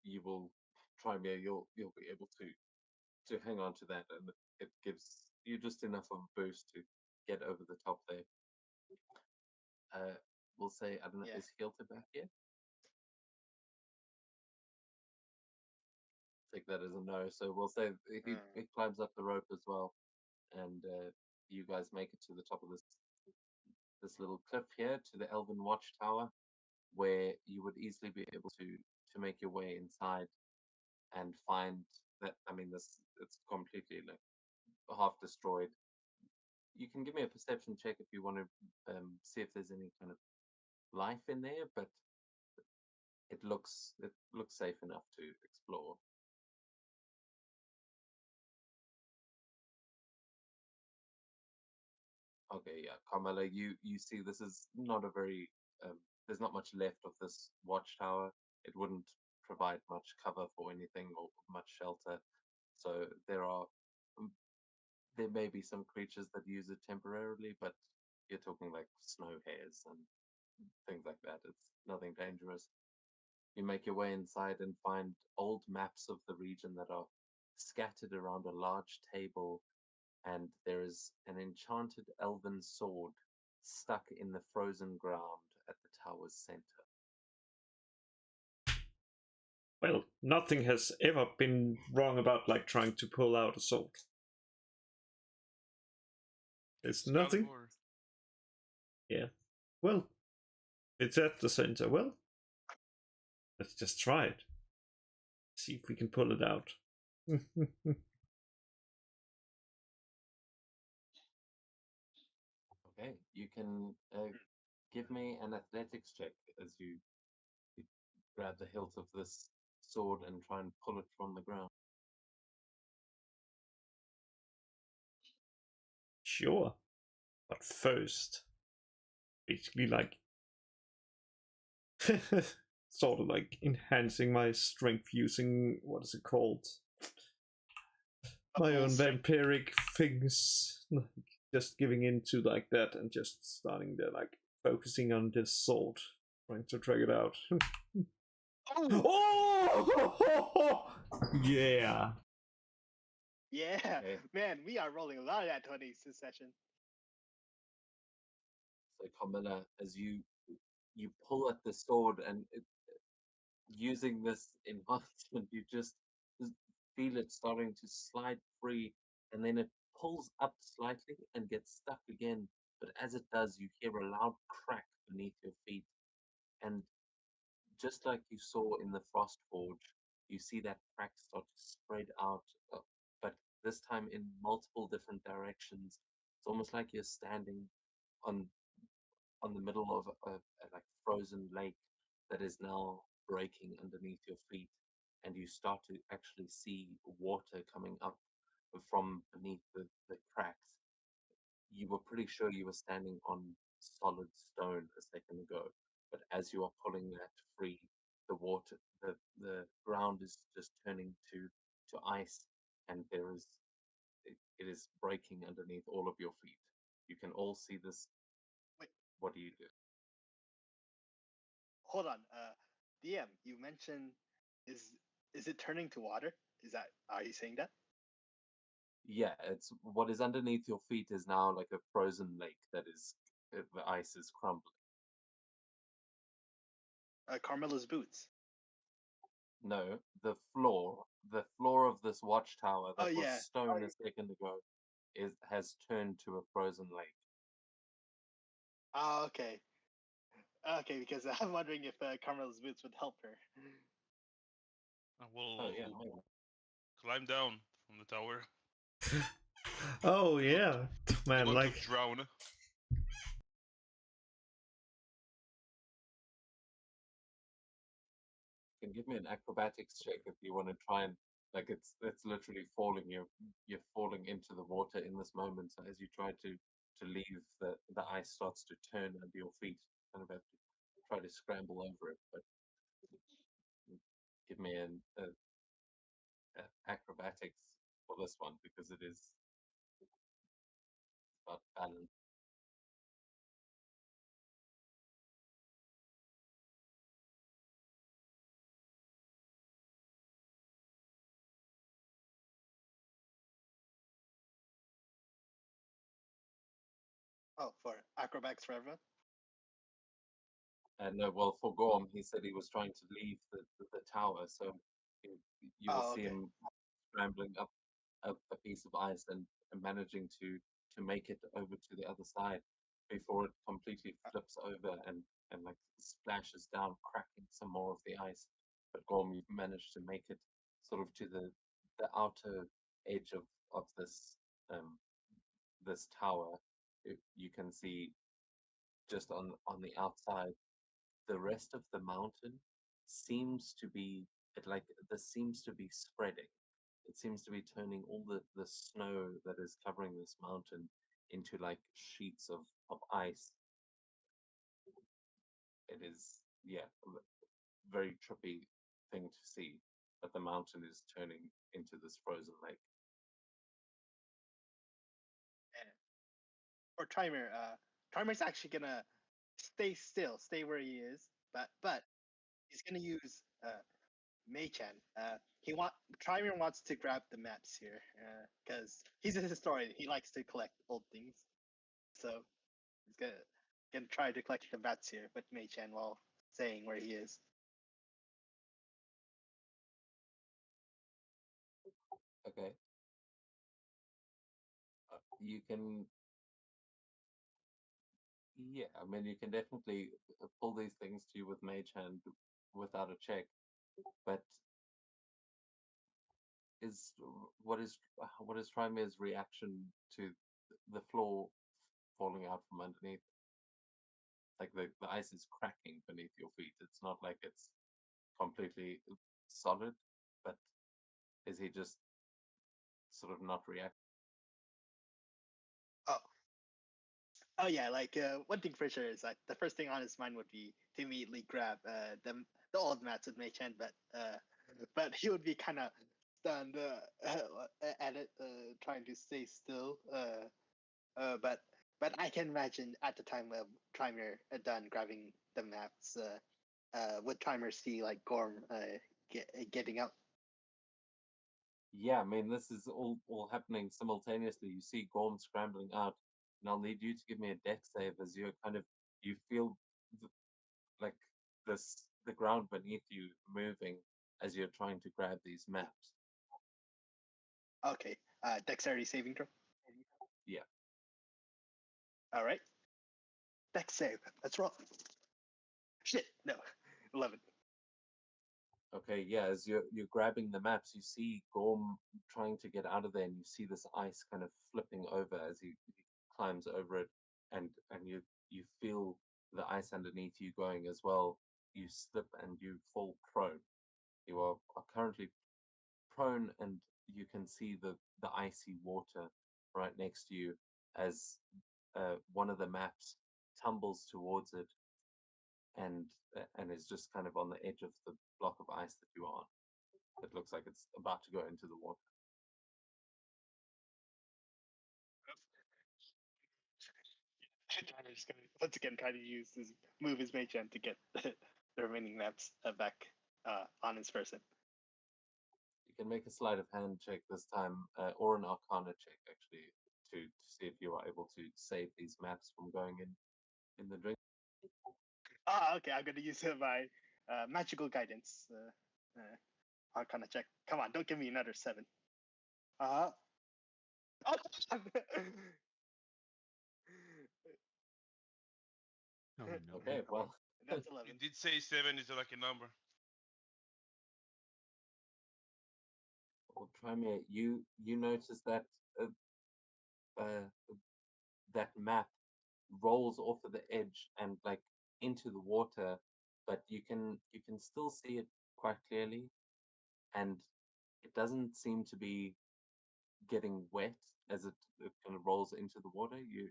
you will try me. You'll be able to hang on to that, and it gives you just enough of a boost to get over the top there. We'll say, I don't know, Yeah. is Hilton back yet? Take that as a no. So we'll say he climbs up the rope as well, and you guys make it to the top of this little cliff here to the Elven Watchtower, where you would easily be able to make your way inside and find that. I mean, it's completely like half destroyed. You can give me a perception check if you want to see if there's any kind of life in there, but it looks safe enough to explore. Okay, yeah, Carmela, you see this is not a very there's not much left of this watchtower. It wouldn't provide much cover for anything or much shelter. So um, there may be some creatures that use it temporarily, but you're talking like snow hares and things like that. It's nothing dangerous. You make your way inside and find old maps of the region that are scattered around a large table, and there is an enchanted elven sword stuck in the frozen ground at the tower's center. Well, nothing has ever been wrong about like trying to pull out a sword. There's nothing. Excalibur. Yeah. Well, it's at the center. Well, let's just try it. See if we can pull it out. Okay, you can give me an athletics check as you grab the hilt of this sword and try and pull it from the ground. Sure. But first, basically like sort of like enhancing my strength using what is it called? My full own strength. vampiric things. Like just giving into like that and just starting to like focusing on this sword, trying to drag it out. Oh! Yeah. Yeah, Okay. man, we are rolling a lot of that 20s this session. So Carmilla, as you pull at the sword and using this enhancement, you just feel it starting to slide free, and then it pulls up slightly and gets stuck again. But as it does, you hear a loud crack beneath your feet, and just like you saw in the Frost Forge, you see that crack start to spread out, but this time in multiple different directions. It's almost like you're standing on the middle of a like frozen lake that is now breaking underneath your feet, and you start to actually see water coming up from beneath the cracks. You were pretty sure you were standing on solid stone a second ago, but as you are pulling that free, the water, the ground is just turning to ice, and it is breaking underneath all of your feet. You can all see this. Wait. What do you do? Hold on, DM, you mentioned is it turning to water? Are you saying that? Yeah, it's what is underneath your feet is now like a frozen lake that is the ice is crumbling. Carmella's boots. No, the floor of this watchtower that Oh, was yeah. stone a second ago has turned to a frozen lake. Oh, okay. Okay, because I'm wondering if Carmella's boots would help her. I will Oh yeah, maybe. climb down from the tower. Oh yeah, man, Want like to drown. You can give me an acrobatics check if you want to try and like it's literally falling. You're falling into the water in this moment. So as you try to leave, the ice starts to turn under your feet. Kind of have to try to scramble over it, but give me an acrobatics for this one because it is about balance. Oh, for acrobatics for everyone. And well, for Gorm, he said he was trying to leave the tower, so you will Oh, see okay. him scrambling up a piece of ice and managing to make it over to the other side before it completely flips over and like splashes down, cracking some more of the ice. But Gorm, you've managed to make it sort of to the outer edge of um, this tower. You can see just on the outside the rest of the mountain seems to be this seems to be spreading. It seems to be turning all the snow that is covering this mountain into like sheets of ice. It is, yeah, a very trippy thing to see that the mountain is turning into this frozen lake. And for Trimer, Trimer's actually gonna stay still, stay where he is, but he's gonna use Mei-chan. Trimer wants to grab the maps here because he's a historian. He likes to collect old things, so he's gonna try to collect the maps here with Mei-chan while saying where he is. Okay. You can, yeah, I mean, you can definitely pull these things to you with Mage Hand without a check, but is what is Trimer's reaction to the floor falling out from underneath? Like the ice is cracking beneath your feet. It's not like it's completely solid, but is he just sort of not reacting? Oh, Oh yeah, like one thing for sure is like the first thing on his mind would be to immediately grab the old mats with Mei Chen, but he would be kind of stunned at it, trying to stay still. But I can imagine at the time of Trimer done grabbing the maps, would Trimer see like Gorm getting out? Yeah, I mean, this is all happening simultaneously. You see Gorm scrambling out, and I'll need you to give me a deck save as you feel like the ground beneath you moving as you're trying to grab these maps. Okay, dexterity saving throw. Yeah. All right, dex save. Let's roll. Shit, no, 11. Okay, yeah, as you're grabbing the maps, you see Gorm trying to get out of there, and you see this ice kind of flipping over as he climbs over it, and you feel the ice underneath you going as well. You slip and you fall prone. You are currently prone, and you can see the icy water right next to you as one of the maps tumbles towards it and is just kind of on the edge of the block of ice that you are on. It looks like it's about to go into the water. Tyler's gonna once again try to move his mage hand to get the remaining maps back on his person. You can make a sleight of hand check this time, or an arcana check actually, to see if you are able to save these maps from going in the drink. Okay, I'm gonna use my magical guidance arcana check. Come on, don't give me another 7. Oh, Oh no. Okay, well, that's 11. It did say 7 is a lucky number. well, Trymere, you notice that that map rolls off of the edge and like into the water, but you can still see it quite clearly, and it doesn't seem to be getting wet as it kind of rolls into the water. You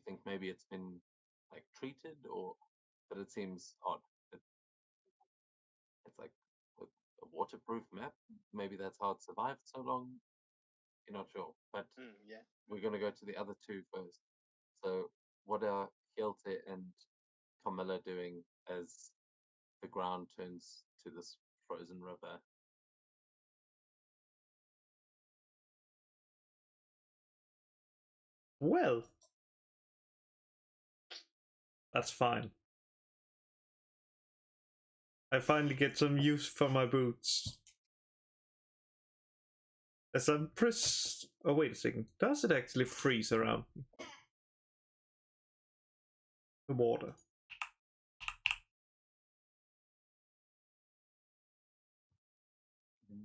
think maybe it's been like treated, or but it seems odd. It's like a waterproof map. Maybe that's how it survived so long. You're not sure, but Yeah. we're gonna go to the other two first. So, what are Hielte and Camilla doing as the ground turns to this frozen river? Well, that's fine. I finally get some use for my boots. As I'm oh wait a second, does it actually freeze around me? The water.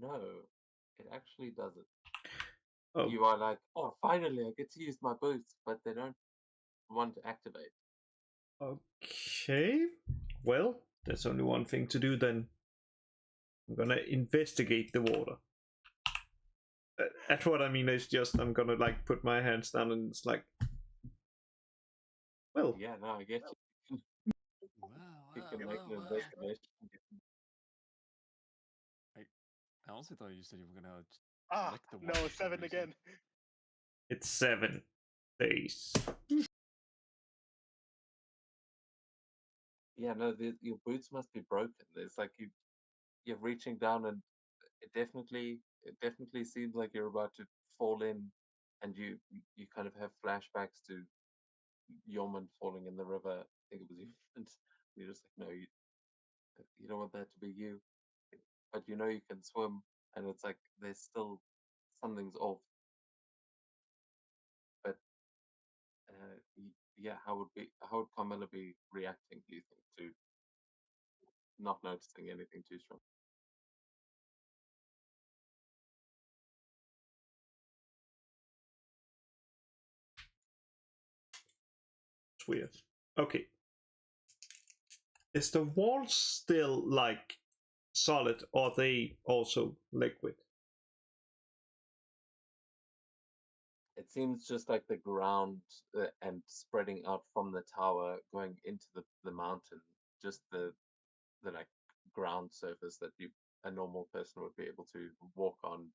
No, it actually doesn't. Oh, You are like, oh, finally, I get to use my boots, but they don't want to activate. okay. Well, there's only one thing to do then. I'm gonna investigate the water. And what I mean is just I'm gonna like put my hands down and it's like, well, Yeah, no, I get you. Wow, You wow, can make wow, an wow. investigation. I honestly thought you said you were gonna Ah, lick the no, water for some 7 reason. again. it's 7 days. Yeah, no, your boots must be broken. It's like you're reaching down, and it definitely seems like you're about to fall in, and you kind of have flashbacks to Yeoman falling in the river. I think it was you, and you're just like, no, you don't want that to be you, but you know you can swim, and it's like there's still something's off. But yeah, how would Carmilla be reacting? Do you think to not noticing anything too strong? It's weird. Okay. Is the wall still like solid or are they also liquid? it seems just like the ground and spreading out from the tower going into the mountain, just the like ground surface that a normal person would be able to walk on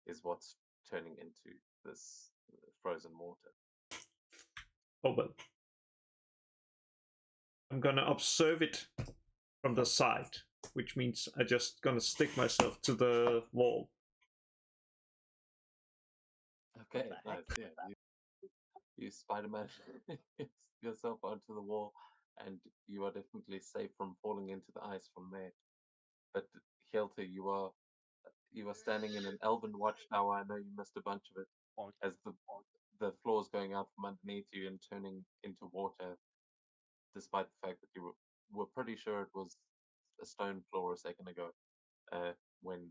is what's turning into this frozen water. Oh well. I'm gonna observe it from the side, which means I just gonna stick myself to the wall. Okay, nice. Yeah, you Spider-Man yourself onto the wall, and you are definitely safe from falling into the ice from there. But Hjelter, you are standing in an elven watchtower. I know you missed a bunch of it as the floor's going out from underneath you and turning into water, despite the fact that you were pretty sure it was a stone floor a second ago. When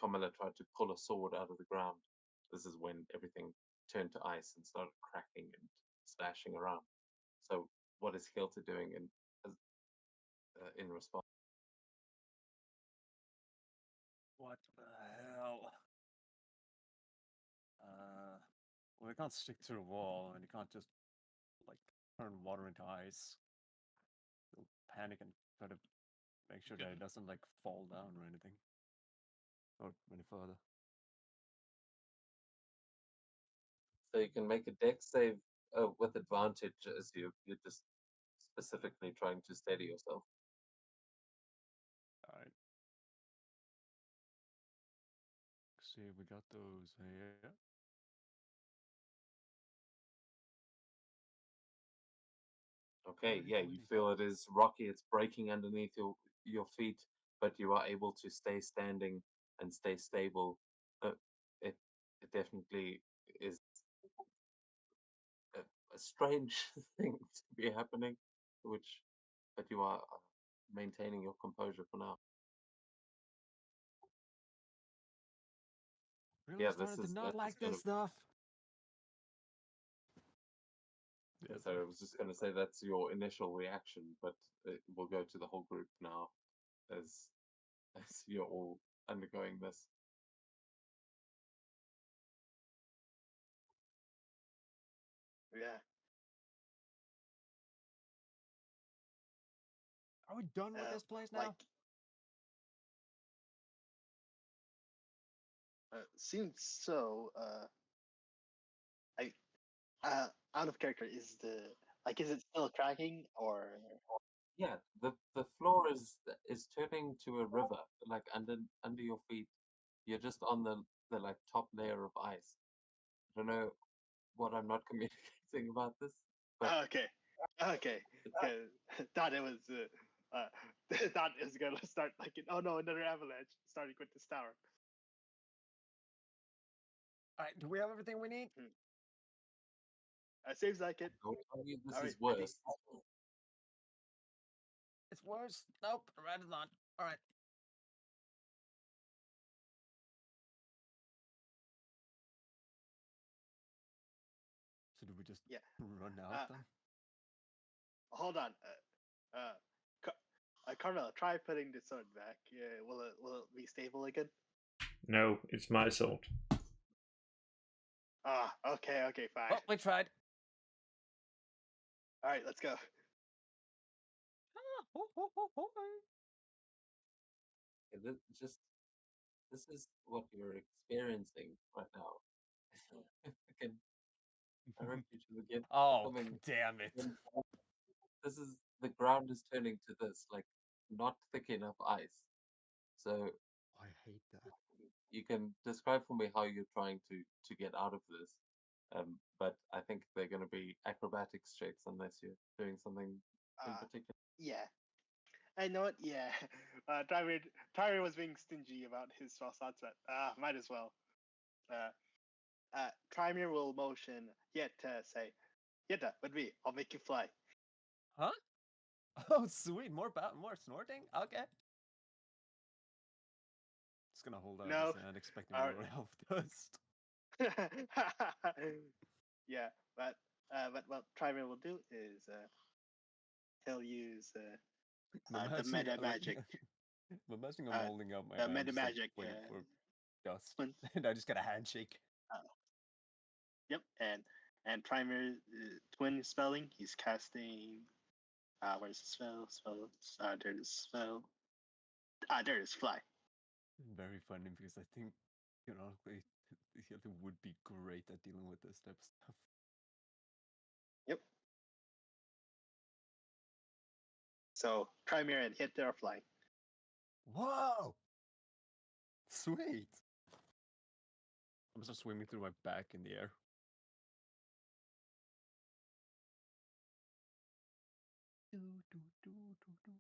Camilla tried to pull a sword out of the ground, this is when everything turned to ice and started cracking and splashing around. So, what is Hjelter doing in response? What the hell? Well, we can't stick to the wall, and you can't just like turn water into ice. You'll panic and try to make sure that it doesn't like fall down or anything, or any further. So you can make a dex save with advantage as you're just specifically trying to steady yourself. All right. See if we got those here. Okay, Dirty yeah, 20. you feel it is rocky, it's breaking underneath your feet, but you are able to stay standing and stay stable. It definitely is a strange thing to be happening, but you are maintaining your composure for now. Really Yeah, started to not that's like gonna this stuff. Yeah, so I was just going to say that's your initial reaction, but we'll go to the whole group now as you're all undergoing this. Yeah. Are we done with this place now? Like, seems so. Out of character, is it still cracking or? Yeah, the floor is turning to a river, like under your feet. You're just on the like top layer of ice. I don't know what I'm not communicating about this, but Okay, because thought it was thought it was gonna start like oh no, another avalanche starting with this tower. All right, do we have everything we need? Seems like it. I will tell you this All is right, worse. It's worse. Nope, red is not. All right. So do we just Yeah. run out then? Hold on. Carmel, try putting the sword back. Yeah, will it be stable again? No, it's my sword. Ah, okay, fine. Well, we tried. All right, let's go. This is what you're experiencing right now. I can direct you to the gift Oh, coming. damn it. This is the ground is turning to this, like not thick enough ice. So I hate that. you can describe for me how you're trying to get out of this. But I think they're going to be acrobatics checks unless you're doing something in particular. Yeah. I know it. Yeah. Tyrion was being stingy about his spell slots, but might as well. Trymir will motion Yetta say, Yetta, with me, I'll make you fly. Huh? Oh, sweet. More snorting? Okay. Just gonna hold out No. his hand, expecting Alright. more health dust. Yeah, but what Trymir will do is he'll use the meta magic. I'm imagining I'm holding out my the hand, meta just, like, magic. waiting for dust, When- and I just got a handshake. Yep, and Trimer twin spelling. He's casting. Where's the spell? There's the spell. There it is. Fly. Very funny because I think, honestly, Hilton would be great at dealing with this type of stuff. Yep. So Trimer and Hit are flying. Wow! Sweet! I'm just swimming through my back in the air. Do, do, do, do, do.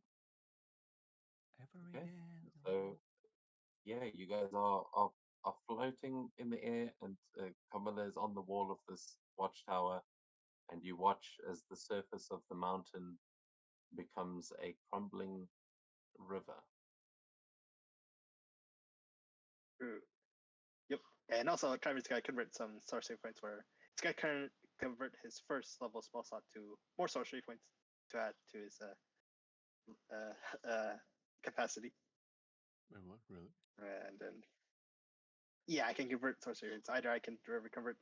Every Okay, dance. so yeah, you guys are floating in the air, and Kamala is on the wall of this watchtower, and you watch as the surface of the mountain becomes a crumbling river. True. Yep. And also, Trimer's got to convert some sorcery points where he's got to convert his first level spell slot to more sorcery points to add to his capacity. Wait, what? Really? And then, yeah, I can convert sorcery points. Either I can convert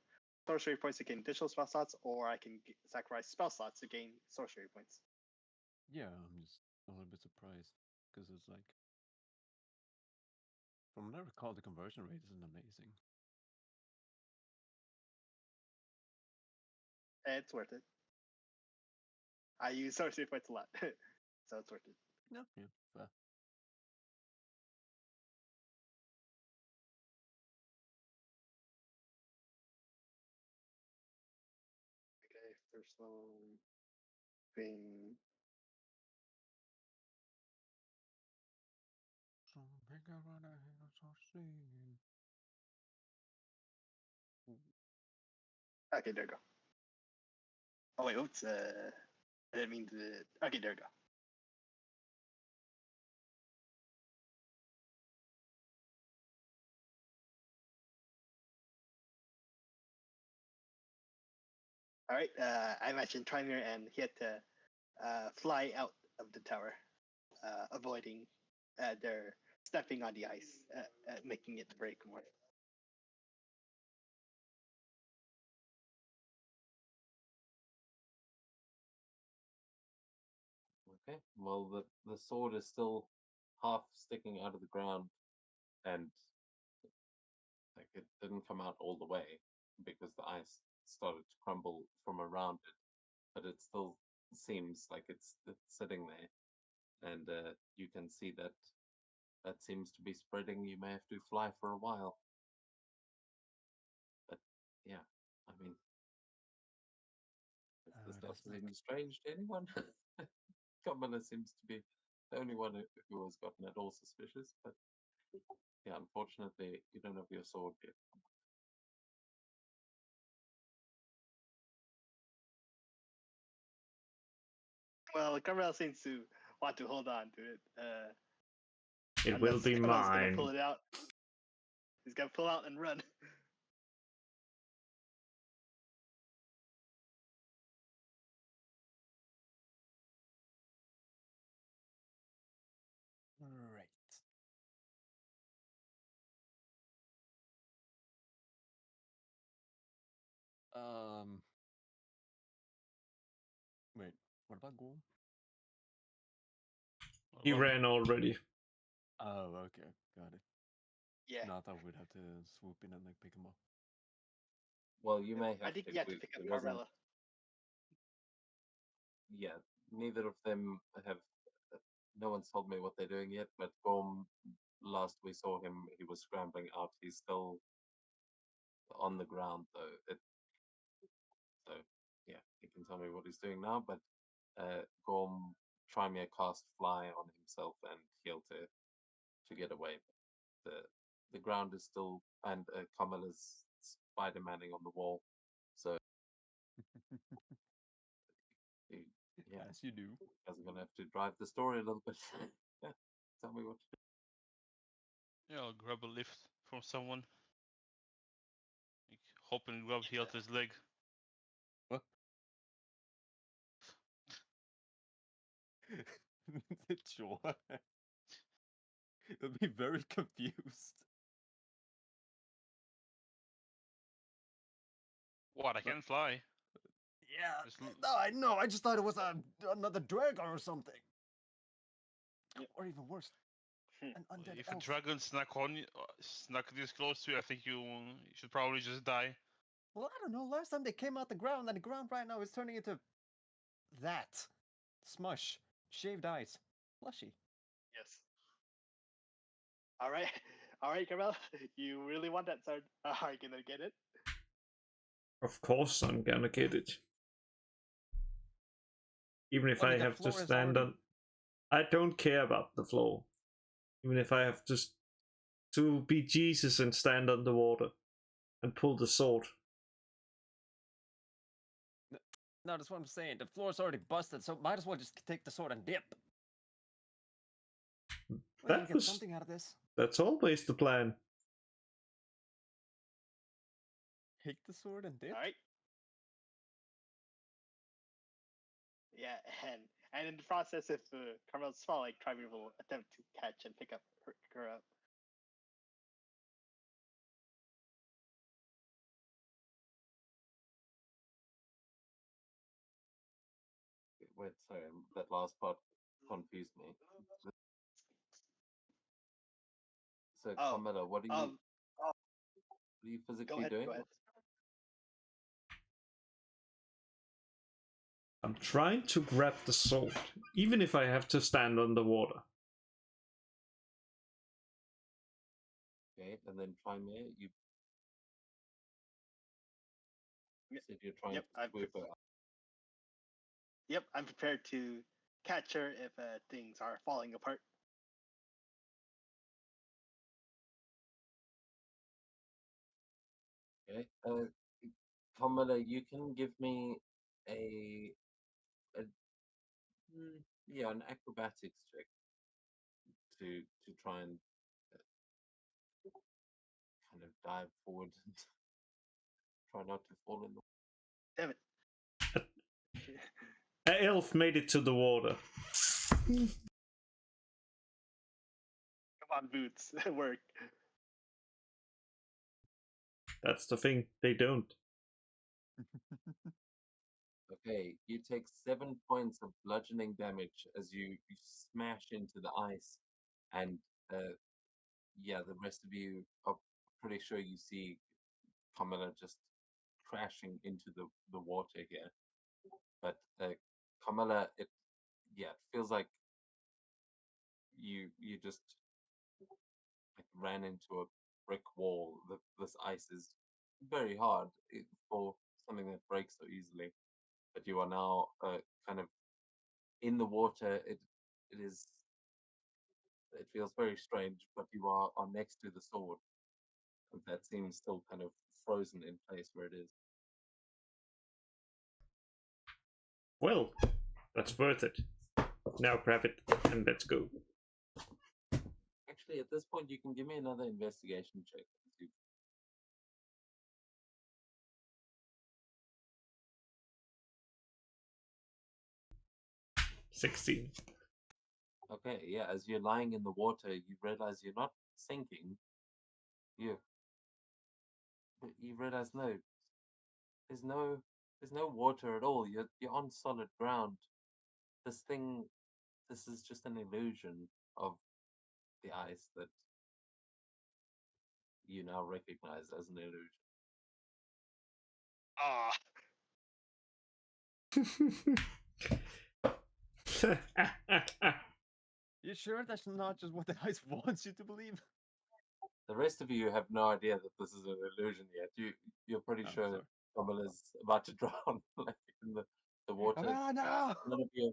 sorcery points to gain additional spell slots, or I can sacrifice spell slots to gain sorcery points. Yeah, I'm just a little bit surprised because it's like, from what I recall, the conversion rate isn't amazing. It's worth it. I use sorcery points a lot, so it's worth it. No, yeah, fair. Okay, first one being okay. There we go. Oh wait, oops. I didn't mean to. Okay, there we go. All right. I mentioned Trimer, and he had to fly out of the tower, avoiding their stepping on the ice, making it break more. Okay, well, the sword is still half sticking out of the ground, and like it didn't come out all the way because the ice started to crumble from around it, but it still seems like it's sitting there, and you can see that that seems to be spreading. You may have to fly for a while, but yeah, I mean, does this stuff That's seem strange to anyone? Kamala seems to be the only one who has gotten at all suspicious, but yeah, unfortunately, you don't have your sword yet. Well, Carmel seems to want to hold on to it. It will Unless be Camel's gonna pull mine. it out. He's gonna pull out and run. right. Wait, what about Gorm? He ran already. Oh, okay, got it. Yeah. No, I thought we'd have to swoop in and like pick him up. Well, you may have I think to. you have to pick up it wasn't- Carmela. Yeah, neither of them have. No one's told me what they're doing yet, but Gorm, last we saw him, he was scrambling out. He's still on the ground, though. So, yeah, he can tell me what he's doing now, but Gorm, try me a cast fly on himself and heal to get away. The ground is still, and Kamala's Spider-Manning on the wall. So, yeah, As you do. you guys are going to have to drive the story a little bit. Yeah, tell me what to do. Yeah, I'll grab a lift from someone. Like, hop and grab Hilter's leg. What? Sure. He'll be very confused. What? I can fly. Yeah, Just l- no, I know. I just thought it was another dragon or something. Yep. Or even worse, Hmm. an undead If a elf. dragon snuck this close to you, I think you should probably just die. Well, I don't know. Last time they came out the ground, and the ground right now is turning into that. Smush. Shaved ice. Plushy. Yes. All right, all right, Carmel. You really want that sword? Are you gonna get it? Of course, I'm gonna get it. Even if Well, I the have to floor is stand already- on. I don't care about the floor. Even if I have to be Jesus and stand underwater and pull the sword. No, that's what I'm saying. The floor is already busted, so might as well just take the sword and dip. We're gonna That get was something out of this. that's always the plan. Take the sword and dip. All right. Yeah, and in the process, if Carmel's falling, Tribe will attempt to catch and pick up her up. Wait, sorry, that last part confused me. So, Oh, Carmela, what are you Go physically ahead. doing? Go ahead. I'm trying to grab the sword, even if I have to stand underwater. Okay, and then Trymere, you Yep. said you're trying Yep, to swoop her up. Yep, I'm prepared to catch her if things are falling apart. Okay, Carmela, you can give me a yeah, an acrobatics check to try and kind of dive forward and try not to fall in the. Damn it! An elf made it to the water. Come on, boots, work. That's the thing, they don't. Okay, you take 7 points of bludgeoning damage as you smash into the ice, and yeah, the rest of you are pretty sure you see Kamala just crashing into the water here. But Kamala, it feels like you just like ran into a brick wall. This ice is very hard for something that breaks so easily. But you are now kind of in the water. It is. It feels very strange, but you are next to the sword. And that seems still kind of frozen in place where it is. Well, that's worth it. Now grab it and let's go. Actually, at this point, you can give me another investigation check. 16. Okay, yeah. As you're lying in the water, you realize you're not sinking. You realize there's no water at all. You're on solid ground. This is just an illusion of the ice that you now recognize as an illusion. Ah, You sure that's not just what the ice wants you to believe? The rest of you have no idea that this is an illusion yet. You're pretty Oh, sure sorry. Kamala's about to drown, like in the water. Ah, no! None of you.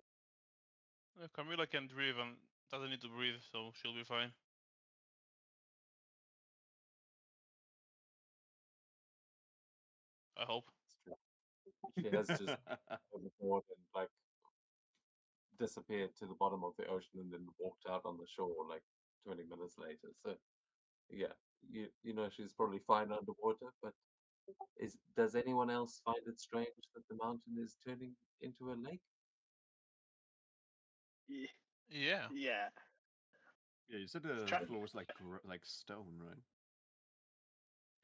Camila can breathe and doesn't need to breathe, so she'll be fine. I hope. She has just overboard and like disappeared to the bottom of the ocean and then walked out on the shore like 20 minutes later. So yeah, you know she's probably fine underwater, but does anyone else find it strange that the mountain is turning into a lake? Yeah. yeah. Yeah, you said the Try- floor was like stone, right?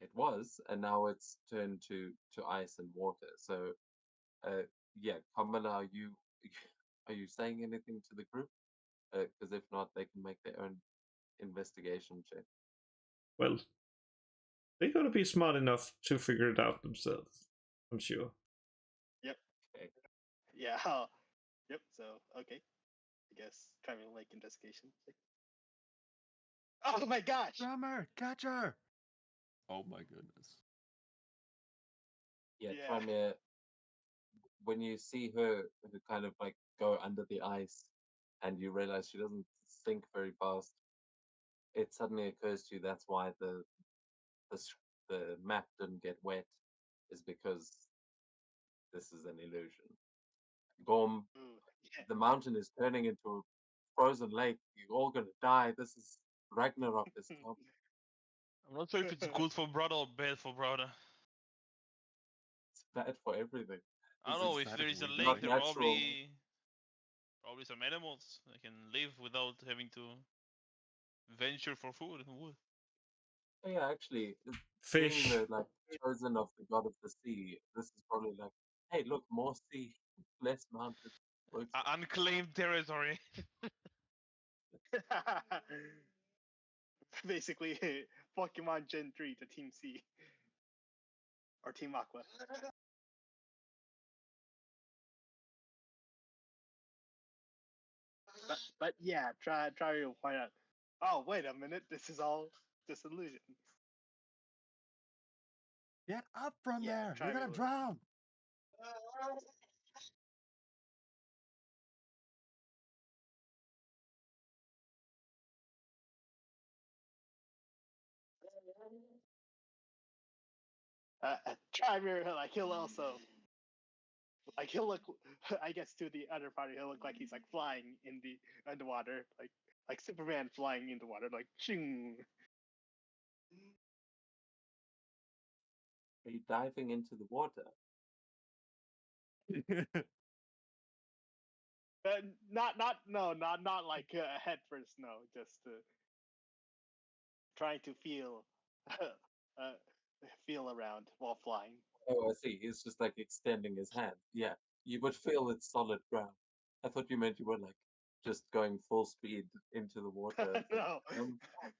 It was, and now it's turned to ice and water. So, yeah, Kamala, are you saying anything to the group? Because if not, they can make their own investigation check. Well, they gotta be smart enough to figure it out themselves. I'm sure. Okay. Yeah. Yep. So okay, I guess trying to make investigation. Oh my gosh! Drummer, catch her! Oh my goodness. Yeah, Yeah. Trymere, when you see her kind of like go under the ice and you realize she doesn't sink very fast, it suddenly occurs to you that's why the map didn't get wet, is because this is an illusion. Gorm, Ooh, yeah. the mountain is turning into a frozen lake. You're all gonna die. This is Ragnarok is coming. I'm not sure if it's good for brother or bad for brother. It's bad for everything. I don't This know, is if bad there if is a we lake, not there natural. probably some animals that can live without having to venture for food and wood. Oh, yeah, actually, Fish. being the like chosen of the god of the sea, this is probably like, hey, look, more sea, less mountain. Works. Unclaimed territory. Basically, Pokemon Gen 3 to Team C or Team Aqua. But yeah, try to find out. Oh, wait a minute, this is all just illusion. Get up from Yeah, there! try You're gonna to- drown! Trivia, like he'll also, like he'll look, I guess to the other party, he'll look like he's like flying in the underwater, like Superman flying in the water, like shing. Are you diving into the water? Not like head first, no, just trying to feel, feel around while flying. Oh, I see. He's just like extending his hand. Yeah, you would feel it's solid ground. I thought you meant you were like just going full speed into the water. No,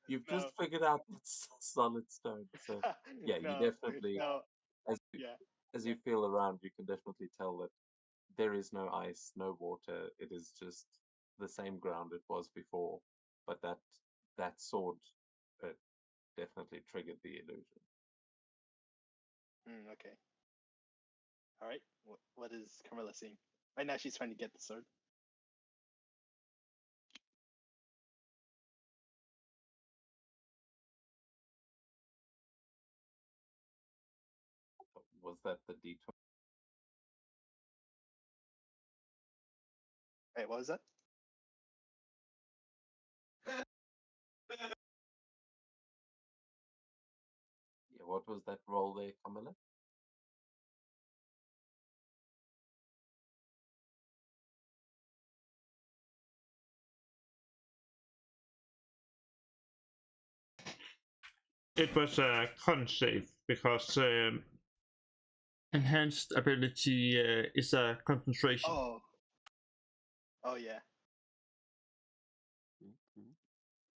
You've no. just figured out it's solid stone. So yeah, you No, definitely, no, as yeah. you feel around, you can definitely tell that there is no ice, no water. It is just the same ground it was before. But that sword definitely triggered the illusion. Okay. All right. What is Carmilla seeing? Right now, she's trying to get the sword. Was that the D20? Wait, what was that? Yeah, what was that roll there, Camilla? It was a con save because enhanced ability is a concentration. Oh. Oh yeah.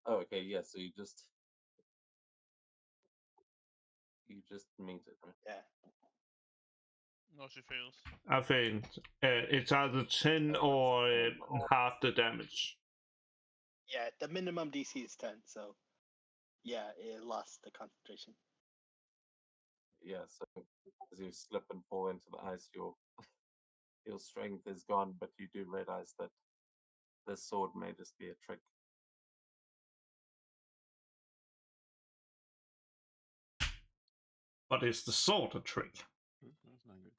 Oh, okay, yeah. So you just meet it, right? Yeah. No, she fails. I think it's either 10 or half the damage. Yeah. The minimum DC is 10, so yeah, it lost the concentration. Yeah. So as you slip and fall into the ice, your strength is gone, but you do realize that this sword may just be a trick. But is the sword a trick? That's not good.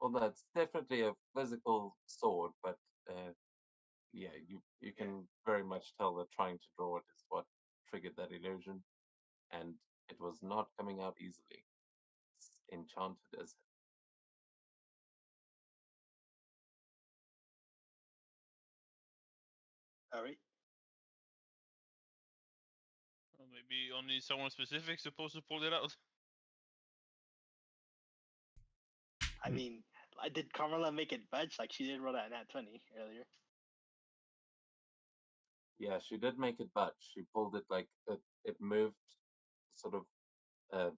Well, that's definitely a physical sword, but yeah, you can very much tell that trying to draw it is what triggered that illusion, and it was not coming out easily. It's enchanted as All right. Well, Maybe only someone specific supposed to pull it out. I mean, did Carmela make it budge? Like she did roll that nat 20 earlier. Yeah, she did make it budge. She pulled it like it moved, sort of,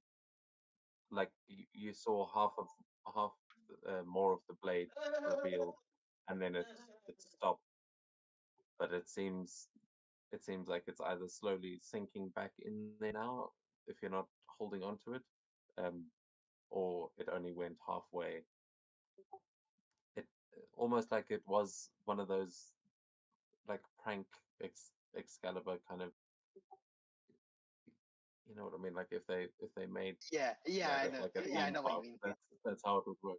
like you saw half more of the blade revealed, and then it stopped. But it seems like it's either slowly sinking back in there now, if you're not holding on to it, or it only went halfway. It almost like it was one of those like prank Excalibur kind of, you know what I mean? Like if they made Yeah, I that know. like a Yeah, I theme know what you park, mean. Yeah. that's how it would work.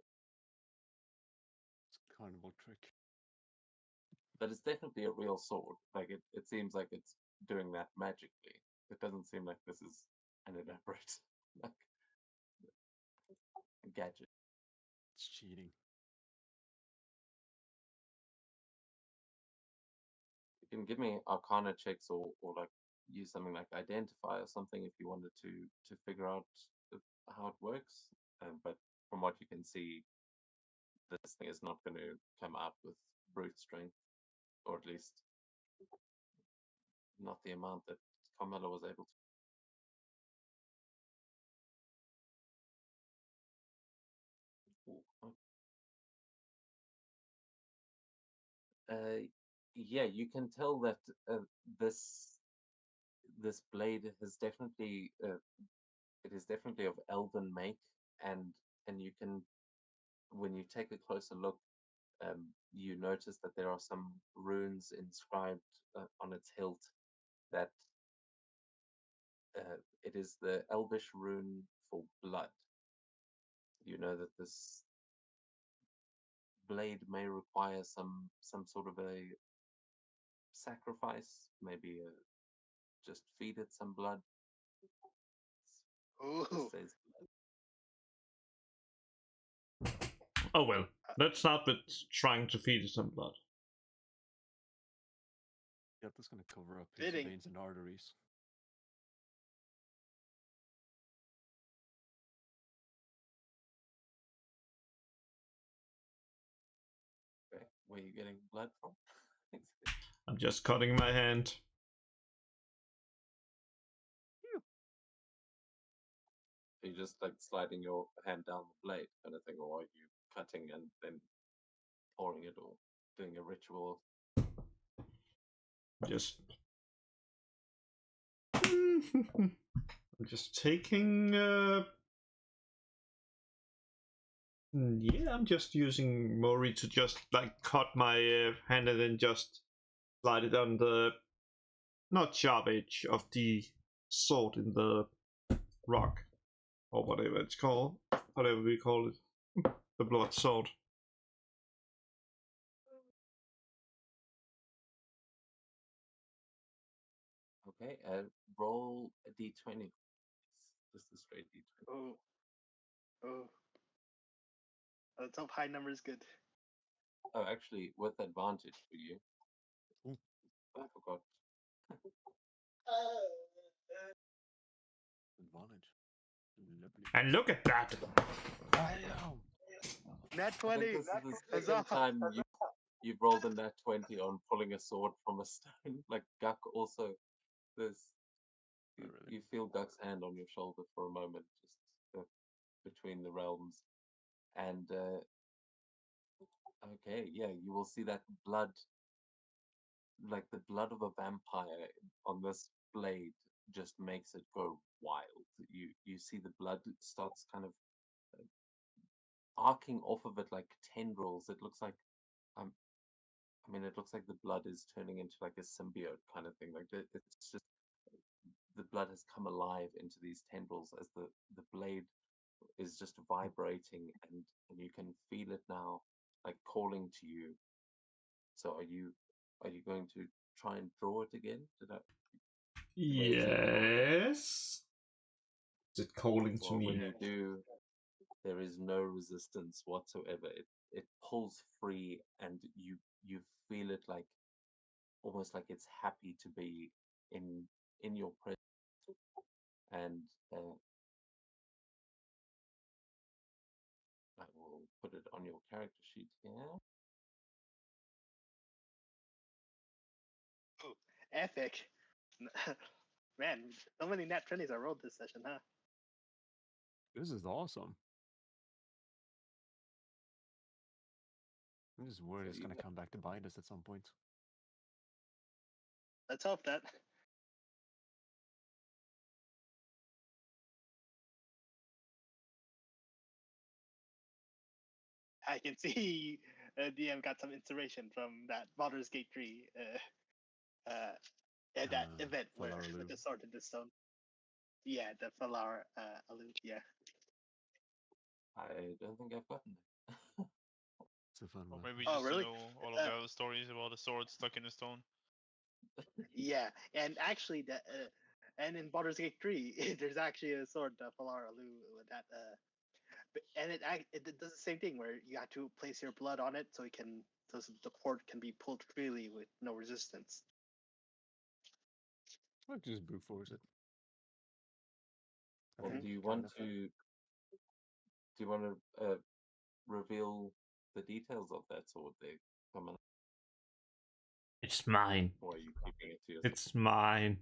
It's a carnival trick. But it's definitely a real sword. Like it seems like it's doing that magically. It doesn't seem like this is an elaborate like gadget. It's cheating. You can give me arcana checks or like use something like identify or something if you wanted to figure out how it works. But from what you can see, this thing is not going to come up with brute strength, or at least not the amount that Carmela was able to. Ooh, yeah, you can tell that this blade has definitely it is definitely of elven make, and you can, when you take a closer look, you notice that there are some runes inscribed on its hilt that it is the Elvish rune for blood. You know that this blade may require some sort of a sacrifice, maybe just feed it some blood. Ooh. Just says blood. Oh well, let's start with trying to feed it some blood. Yeah, that's gonna cover up his Fitting. veins and arteries. Okay, where are you getting blood from? I'm just cutting my hand. Are you just like sliding your hand down the blade kind of thing, or are you cutting and then pouring it, or doing a ritual? Just. I'm just taking. Yeah, I'm just using Mori to just like cut my hand and then just slide it on the not sharp edge of the sword in the rock, or whatever it's called, whatever we call it, the blood sword. Okay, roll a d20. Just a straight d20. Oh. Oh. Let's hope high number is good. Oh, actually, with advantage for you. Ooh. I forgot. Advantage. Lovely. And look at that! Nat I 20. think this is the Huzzah. second time you've rolled a nat 20 on pulling a sword from a stone. Like Guck also, there's you, Oh, really? you feel Guck's hand on your shoulder for a moment, just between the realms, and okay, yeah, you will see that blood, like the blood of a vampire on this blade, just makes it go wild. You see the blood starts kind of arcing off of it like tendrils. It looks like um, I mean, it looks like the blood is turning into like a symbiote kind of thing. Like it's just the blood has come alive into these tendrils as the blade is just vibrating, and you can feel it now, like calling to you. So are you going to try and draw it again? Did I? Yes. Is it calling to Well, when me? you do, there is no resistance whatsoever. It pulls free, and you feel it like almost like it's happy to be in your presence. And I will put it on your character sheet here. Ooh, epic. Man, so many nat 20s I rolled this session, huh? This is awesome. I'm just worried So it's you gonna got- come back to bite us at some point. Let's hope that. I can see DM got some inspiration from that Baldur's Gate 3 at that event where Falar with Allu. the sword in the stone. Yeah, the Falar allude. Yeah. I don't think I've gotten it. It's a fun Or one. maybe Oh, just really? to know all of the other stories about the sword stuck in the stone. Yeah, and actually, and in Baldur's Gate 3, there's actually a sword, the Falar Alu, with that. And it does the same thing where you have to place your blood on it so the port can be pulled freely with no resistance. I could just brute force it. I Well, think do you kind want of. to reveal the details of that sword there, Kamala? It's mine. Or are you keeping it to yourself? It's mine.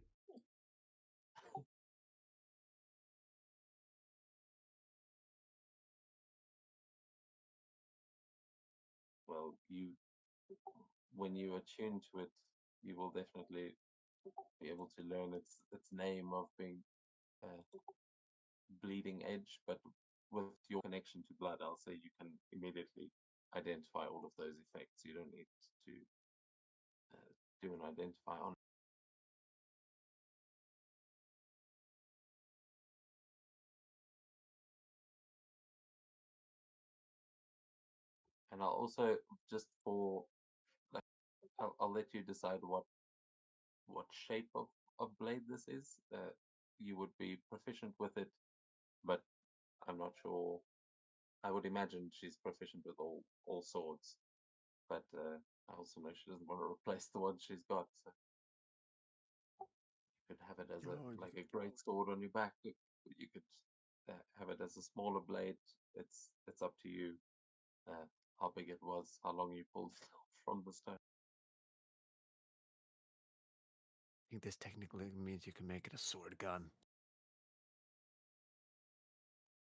Well, when you attune to it, you will definitely be able to learn its name of being bleeding edge, but with your connection to blood, I'll say you can immediately identify all of those effects. You don't need to do an identify on. And I'll also just for like I'll let you decide what shape of blade this is. You would be proficient with it, but I'm not sure. I would imagine she's proficient with all swords, but I also know she doesn't want to replace the one she's got. So you could have it as Oh, you like could- a great sword on your back. You could have it as a smaller blade. It's up to you. How big it was, how long you pulled it from the stone. I think this technically means you can make it a sword gun.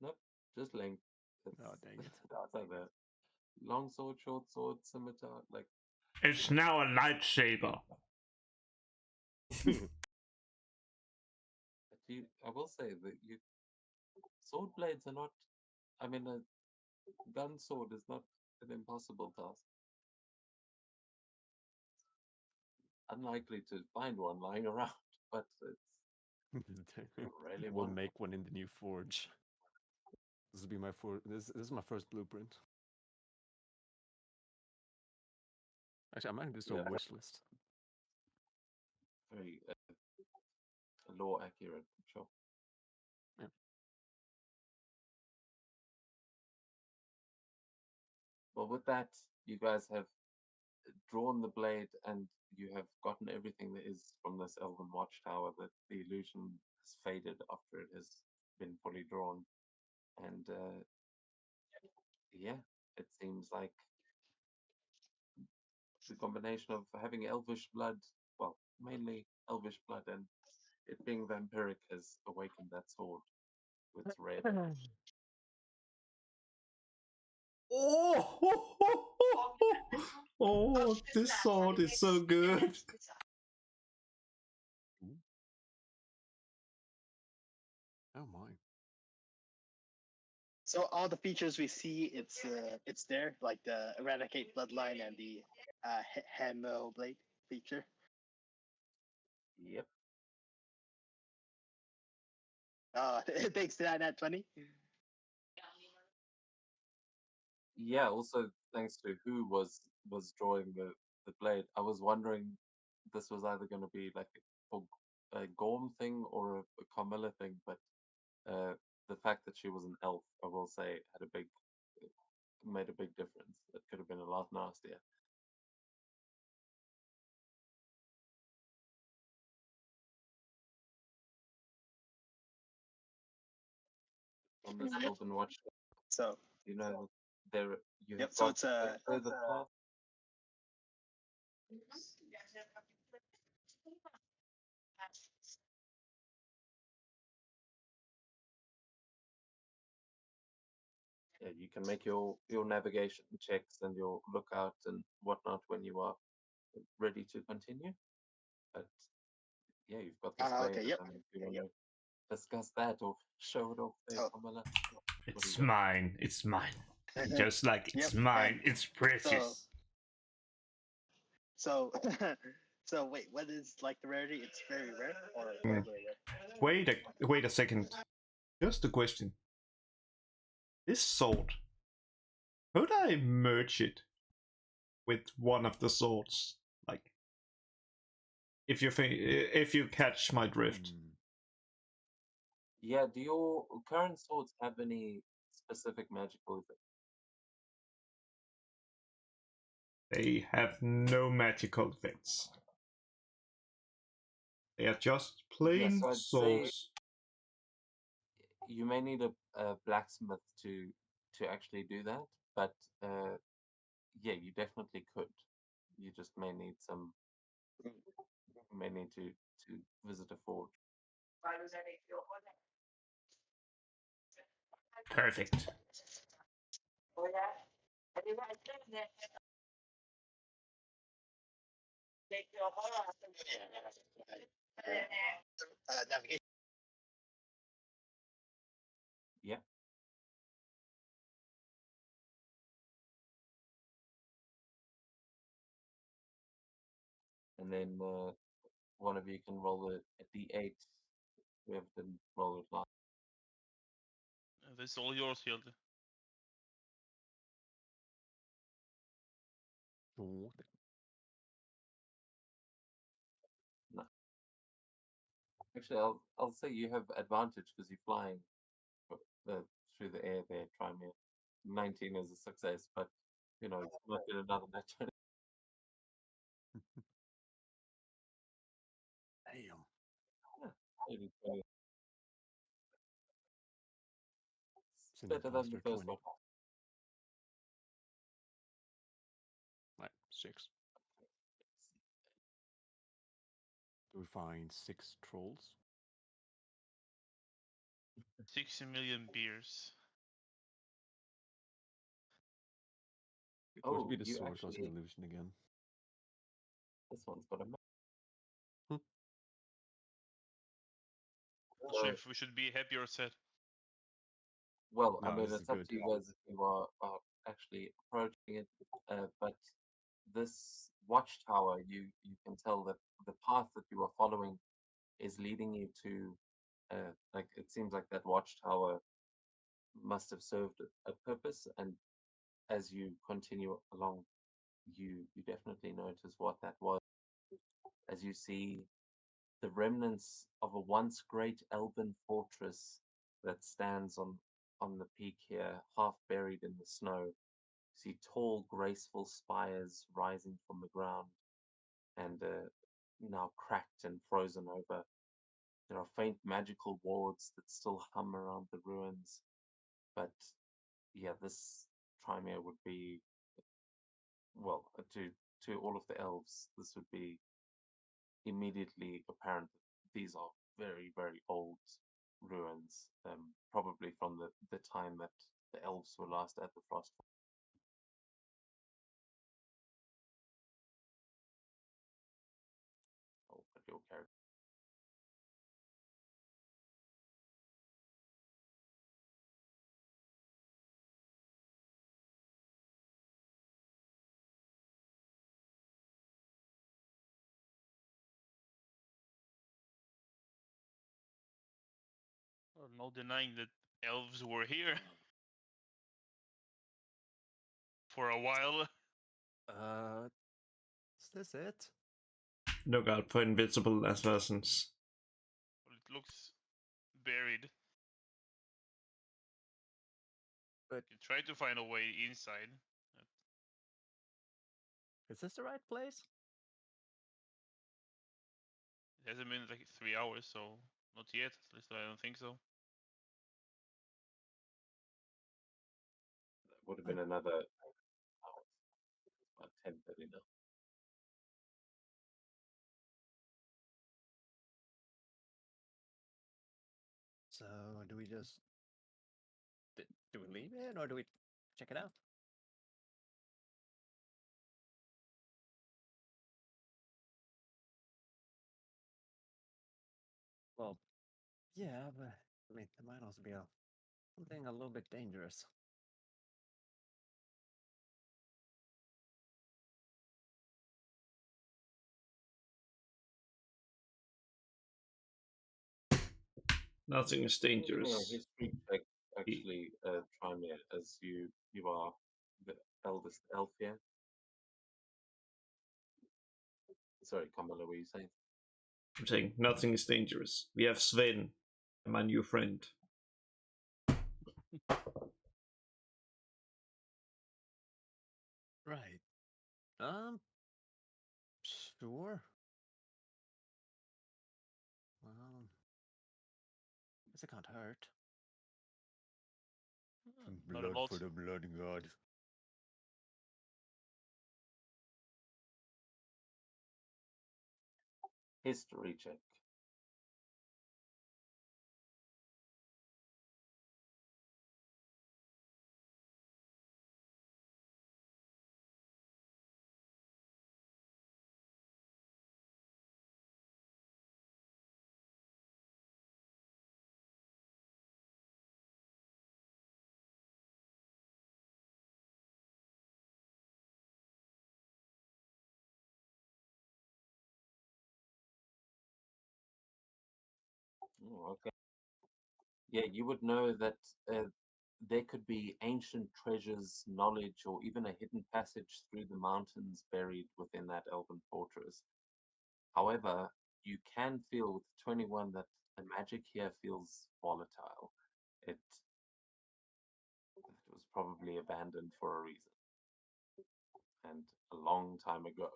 Nope, just length. Oh, dang it. That's like a long sword, short sword, scimitar. Like It's now a lightsaber. I will say that sword blades are not. I mean, a gun sword is not an impossible task. Unlikely to find one lying around, but it's really We'll one. make one in the new forge. This will be my this is my first blueprint. Actually, I might do this on Yeah. a wish list. Very law accurate, sure. Yeah. Well, with that, you guys have drawn the blade and you have gotten everything that is from this elven watchtower. That the illusion has faded after it has been fully drawn, and yeah, it seems like the combination of having elvish blood, well, mainly elvish blood, and it being vampiric has awakened that sword with red. Oh, this sword is so good. Oh my. So all the features we see, it's there, like the eradicate bloodline and the hammer blade feature. Yep. Thanks to that nat 20. Yeah. Also, thanks to who was drawing the blade, I was wondering this was either going to be like a Gorm thing or a Carmilla thing, but the fact that she was an elf, I will say, made a big difference. It could have been a lot nastier. on this Elven Watch. So You know, there you Yep, have so got it's a further path. Yeah, you can make your navigation checks and your lookout and whatnot when you are ready to continue. But yeah, you've got this way. okay, yep. If you want to discuss that or show it off there, Oh. Pamela. It's got? mine. It's mine. Just like it's Yep, mine. and It's precious. So so wait, what is like the rarity? It's very rare or Mm. regular rare? Wait a second. Just a question. This sword. Could I merge it with one of the swords? Like, if you catch my drift. Hmm. Yeah, do your current swords have any specific magical effects? They have no magical effects. They are just plain so I'd say- swords. You may need a blacksmith to actually do that, but yeah, you definitely could. You just may need to visit a forge. Perfect. Navigation. Yeah. And then one of you can roll a d8. Whoever didn't roll it last. This is all yours, Hilde. Oh, Actually, I'll say you have advantage because you're flying through the air there. Try me. 19 is a success, but you know it's not in another net 20. damn. Maybe 20. It's Isn't it better than the faster first 20? one. Like 6. Do we find 6 trolls? 60 million beers. It must Oh, be the you sword causing actually. illusion again. This one's got a map. Chef, we should be happy or sad. Well, I No, mean, this is it's up good. to you guys if you are actually approaching it. But this watchtower, you can tell that the path that you are following is leading you to, like, it seems like that watchtower must have served a purpose. And as you continue along, you definitely notice what that was. As you see the remnants of a once great elven fortress that stands on the peak here, half buried in the snow. You see tall, graceful spires rising from the ground and now cracked and frozen over. There are faint magical wards that still hum around the ruins. But yeah, this Trymere would be, well, to all of the elves, this would be immediately apparent that these are very, very old ruins, probably from the time that the elves were last at the Frost. Oh, but your character. Well, no denying that elves were here for a while. Is this it? Look out for invisible assassins. Well, it looks buried. But You try to find a way inside. is this the right place? It hasn't been like 3 hours, so not yet. At least I don't think so. would have been another 8 hours. It's about 10:30 now. So do we just do we leave it or do we check it out? Well, yeah, but I mean, it might also be something a little bit dangerous. Nothing is Give me a dangerous. history check, actually, Trymere, as you are the eldest elf here. Sorry, Kamala, were you saying? I'm saying nothing is dangerous. We have Sven, my new friend. Right. Sure. Well, guess it can't hurt. Not a lot. for the blood god. History check. Oh, okay. Yeah, you would know that there could be ancient treasures, knowledge, or even a hidden passage through the mountains buried within that elven fortress. However, you can feel with 21 that the magic here feels volatile. It was probably abandoned for a reason, and a long time ago.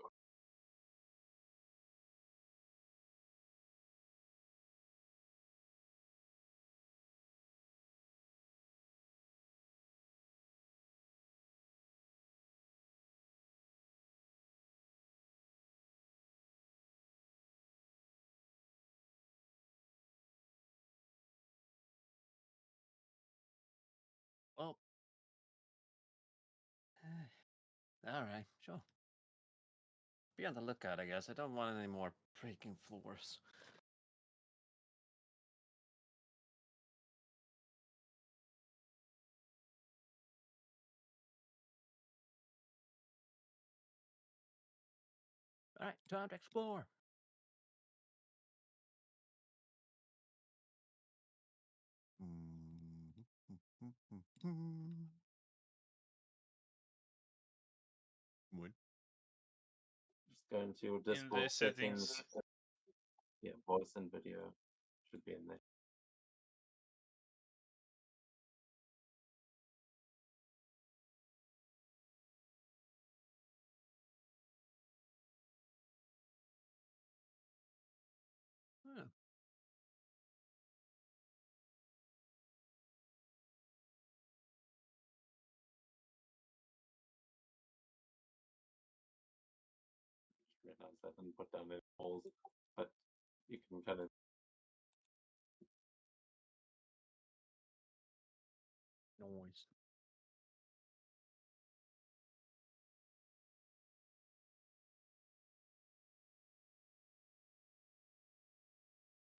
Well, all right, sure. Be on the lookout, I guess. I don't want any more breaking floors. All right, time to explore. What? Just go into your In the Discord settings. settings. Yeah, voice and video should be in there. Huh. Realize that and put down the walls, but you can kind of Noise.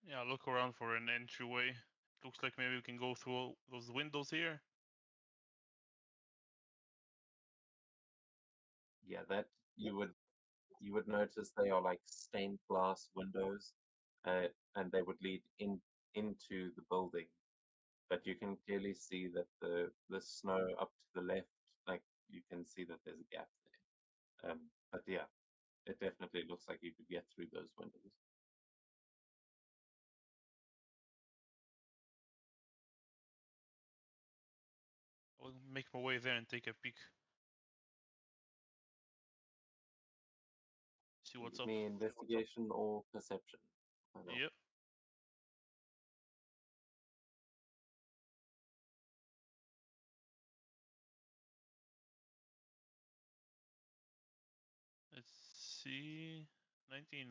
Yeah, look around for an entryway. Looks like maybe we can go through those windows here. yeah, that you would notice they are like stained glass windows, and they would lead into the building. But you can clearly see that the snow up to the left, like you can see that there's a gap there. But yeah, it definitely looks like you could get through those windows. I'll make my way there and take a peek. See what's Give up. me investigation or perception. I don't know. Yep. see, 19.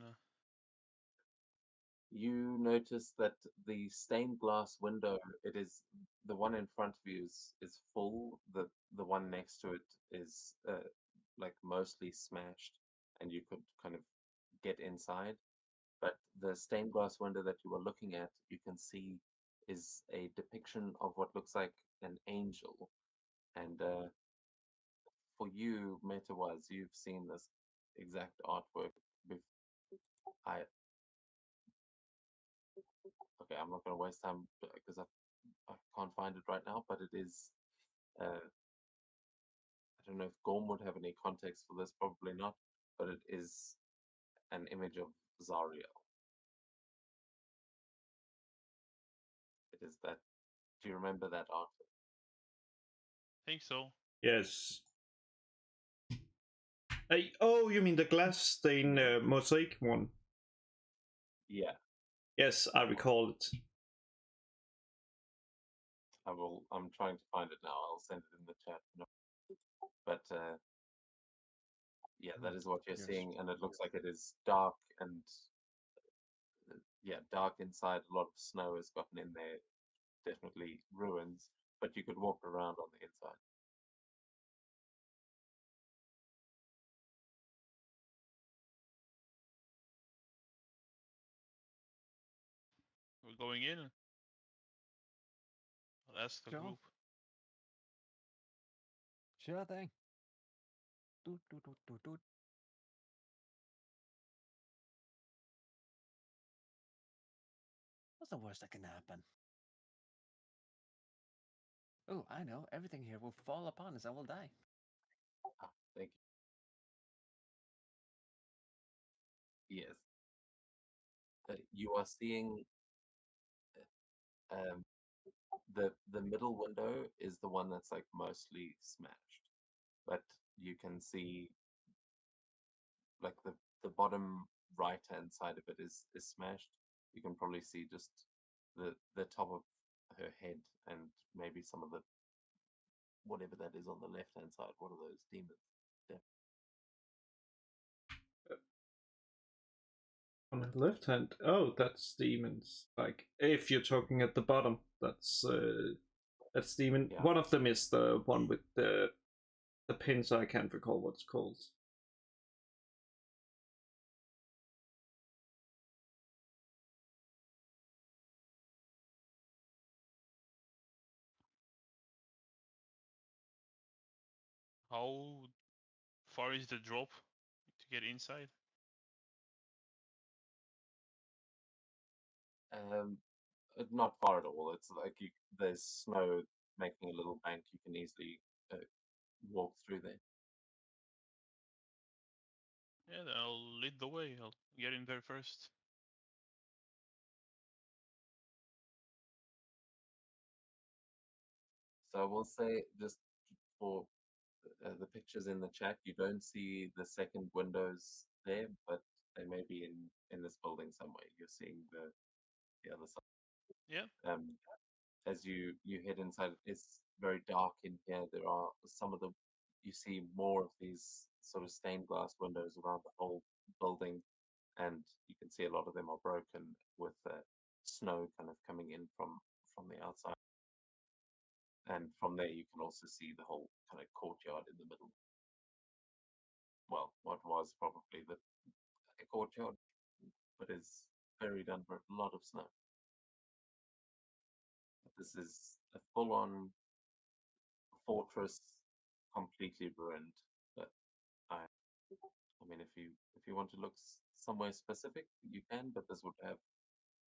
You notice that the stained glass window, it is the one in front of you is full. The one next to it is like mostly smashed, and you could kind of get inside. But the stained glass window that you were looking at, you can see is a depiction of what looks like an angel. And for you, MetaWise, you've seen this exact artwork. I Okay, I'm not going to waste time because I can't find it right now, but it is. I don't know if Gorm would have any context for this, probably not, but it is an image of Zariel. It is that. Do you remember that art? Think so. Yes. Oh, you mean the glass stain mosaic one? Yeah, Yes, I recall it. I will. I'm trying to find it now. I'll send it in the chat. No. But yeah, that is what you're Yes. seeing, and it looks like it is dark and yeah, dark inside. A lot of snow has gotten in there. Definitely ruins, but you could walk around on the inside. We're going in. I'll ask the Sure. group. Sure thing. Doot, doot, doot, doot, doot. What's the worst that can happen? Oh, I know. Everything here will fall upon us and we'll die. Ah, thank you. Yes. You are seeing um, the middle window is the one that's like mostly smashed, but you can see like the bottom right hand side of it is smashed. You can probably see just the top of her head and maybe some of the whatever that is on the left hand side. What are those demons? Yeah. On the left hand, oh, that's demons. Like if you're talking at the bottom, that's demon. Yeah. One of them is the one with the pins. I can't recall what it's called. How far is the drop to get inside? Not far at all. It's like there's snow making a little bank. You can easily walk through there. Yeah, then I'll lead the way. I'll get in there first. So I will say, just for the pictures in the chat, you don't see the second windows there, but they may be in this building somewhere. You're seeing the other side. Yeah. As you head inside, it's very dark in here. There are some of the you see more of these sort of stained glass windows around the whole building, and you can see a lot of them are broken with snow kind of coming in from the outside. And from there, you can also see the whole kind of courtyard in the middle. Well, what was probably the courtyard, but is buried under a lot of snow. This is a full-on fortress, completely ruined. But I mean, if you want to look somewhere specific, you can. But this would have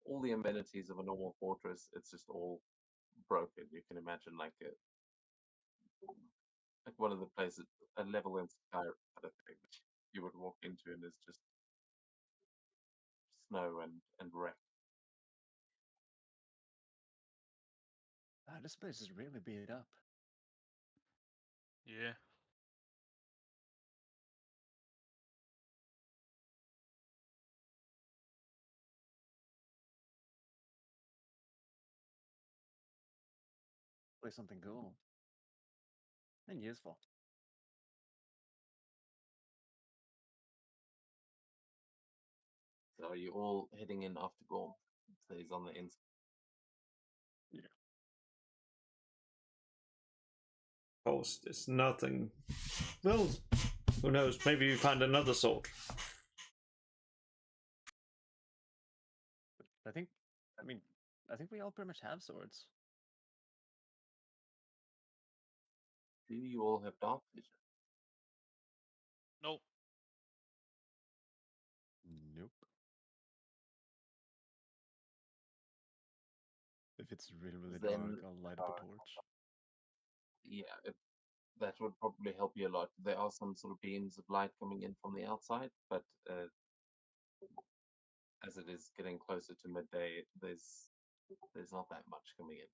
all the amenities of a normal fortress. It's just all broken. You can imagine like one of the places, a level in Skyrim kind of thing that you would walk into, and it's just snow and wreck. Ah, this place is really beat up. Yeah. Play something cool. And useful. are you all heading in after Gorm? So he's on the inside. Of course, there's nothing. Well, who knows? Maybe we find another sword. I think we all pretty much have swords. Do you all have dark vision? No. Nope. If it's really, really dark, Then, I'll light up a torch. Yeah, that would probably help you a lot. There are some sort of beams of light coming in from the outside, but as it is getting closer to midday, there's not that much coming in.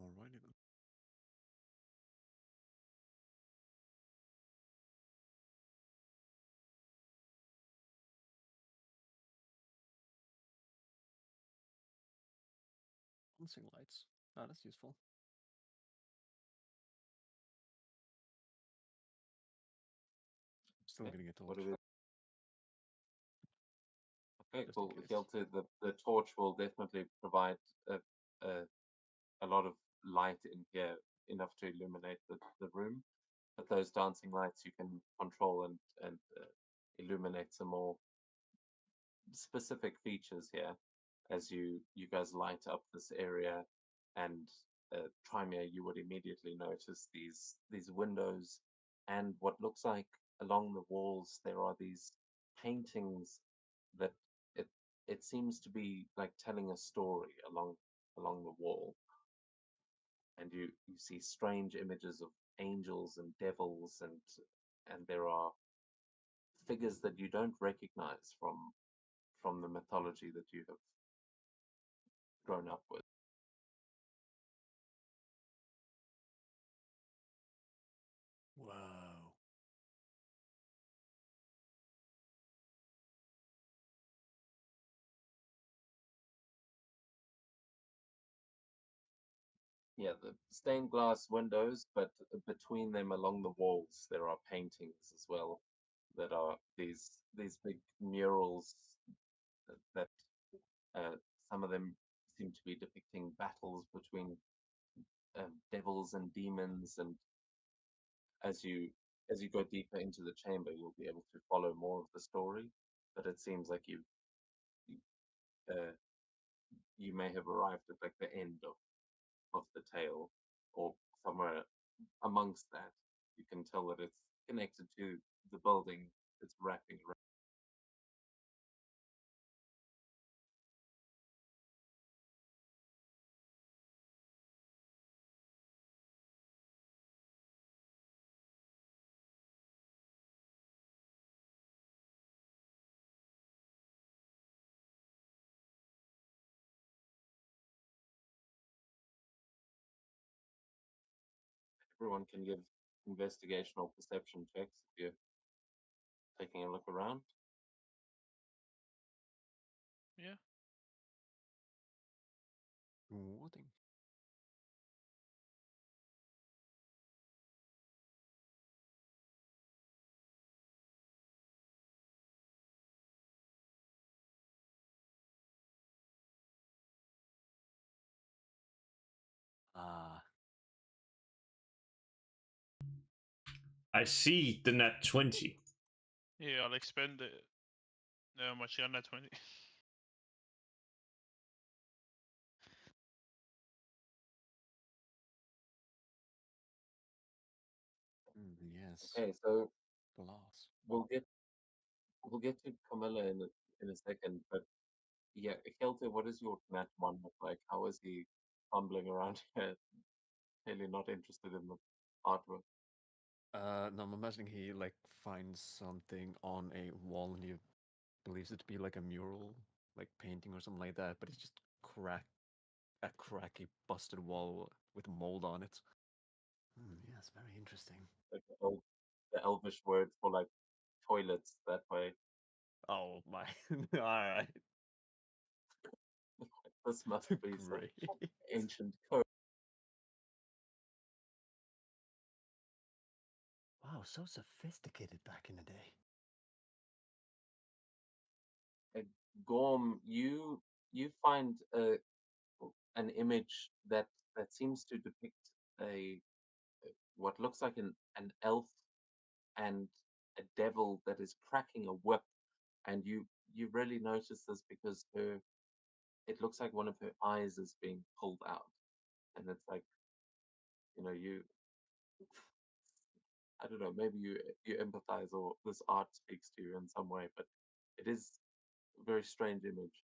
Alrighty then. Dancing lights. Oh, that's useful. Still Okay, getting a what torch. do we? Okay, Just in cool. case. Hjalte, the torch will definitely provide a lot of light in here, enough to illuminate the room. But those dancing lights you can control and illuminate some more specific features here as you guys light up this area. And Trymere, you would immediately notice these windows and what looks like along the walls there are these paintings that it seems to be like telling a story along the wall. And you see strange images of angels and devils, and there are figures that you don't recognize from the mythology that you have grown up with. Wow. Yeah, the stained glass windows, but between them along the walls there are paintings as well that are these big murals that uh, some of them seem to be depicting battles between devils and demons. And as you go deeper into the chamber, you'll be able to follow more of the story. But it seems like uh, you may have arrived at like the end of the tale, or somewhere amongst that. You can tell that it's connected to the building it's wrapping around. Everyone can give investigation or perception checks if you're taking a look around. Yeah. Wooting. Ah. I see the nat 20. Yeah, I'll expend the machine gun at 20. Yes. Okay, so Glass. we'll get to Camilla in a second, but yeah, Hjalte, what does your nat one look like? How is he fumbling around here? Clearly not interested in the artwork. No, I'm imagining he like finds something on a wall and he believes it to be like a mural, like painting or something like that, but it's just a cracky, busted wall with mold on it. Yes, very interesting. Like the Elvish word for like toilets that way. Oh my! All right, This must be some great. ancient code. Wow, Wow, so sophisticated back in the day. Gorm, you find an image that seems to depict a what looks like an elf and a devil that is cracking a whip, and you really notice this because it looks like one of her eyes is being pulled out, and it's like, you know, I don't know, maybe you empathize or this art speaks to you in some way, but it is a very strange image.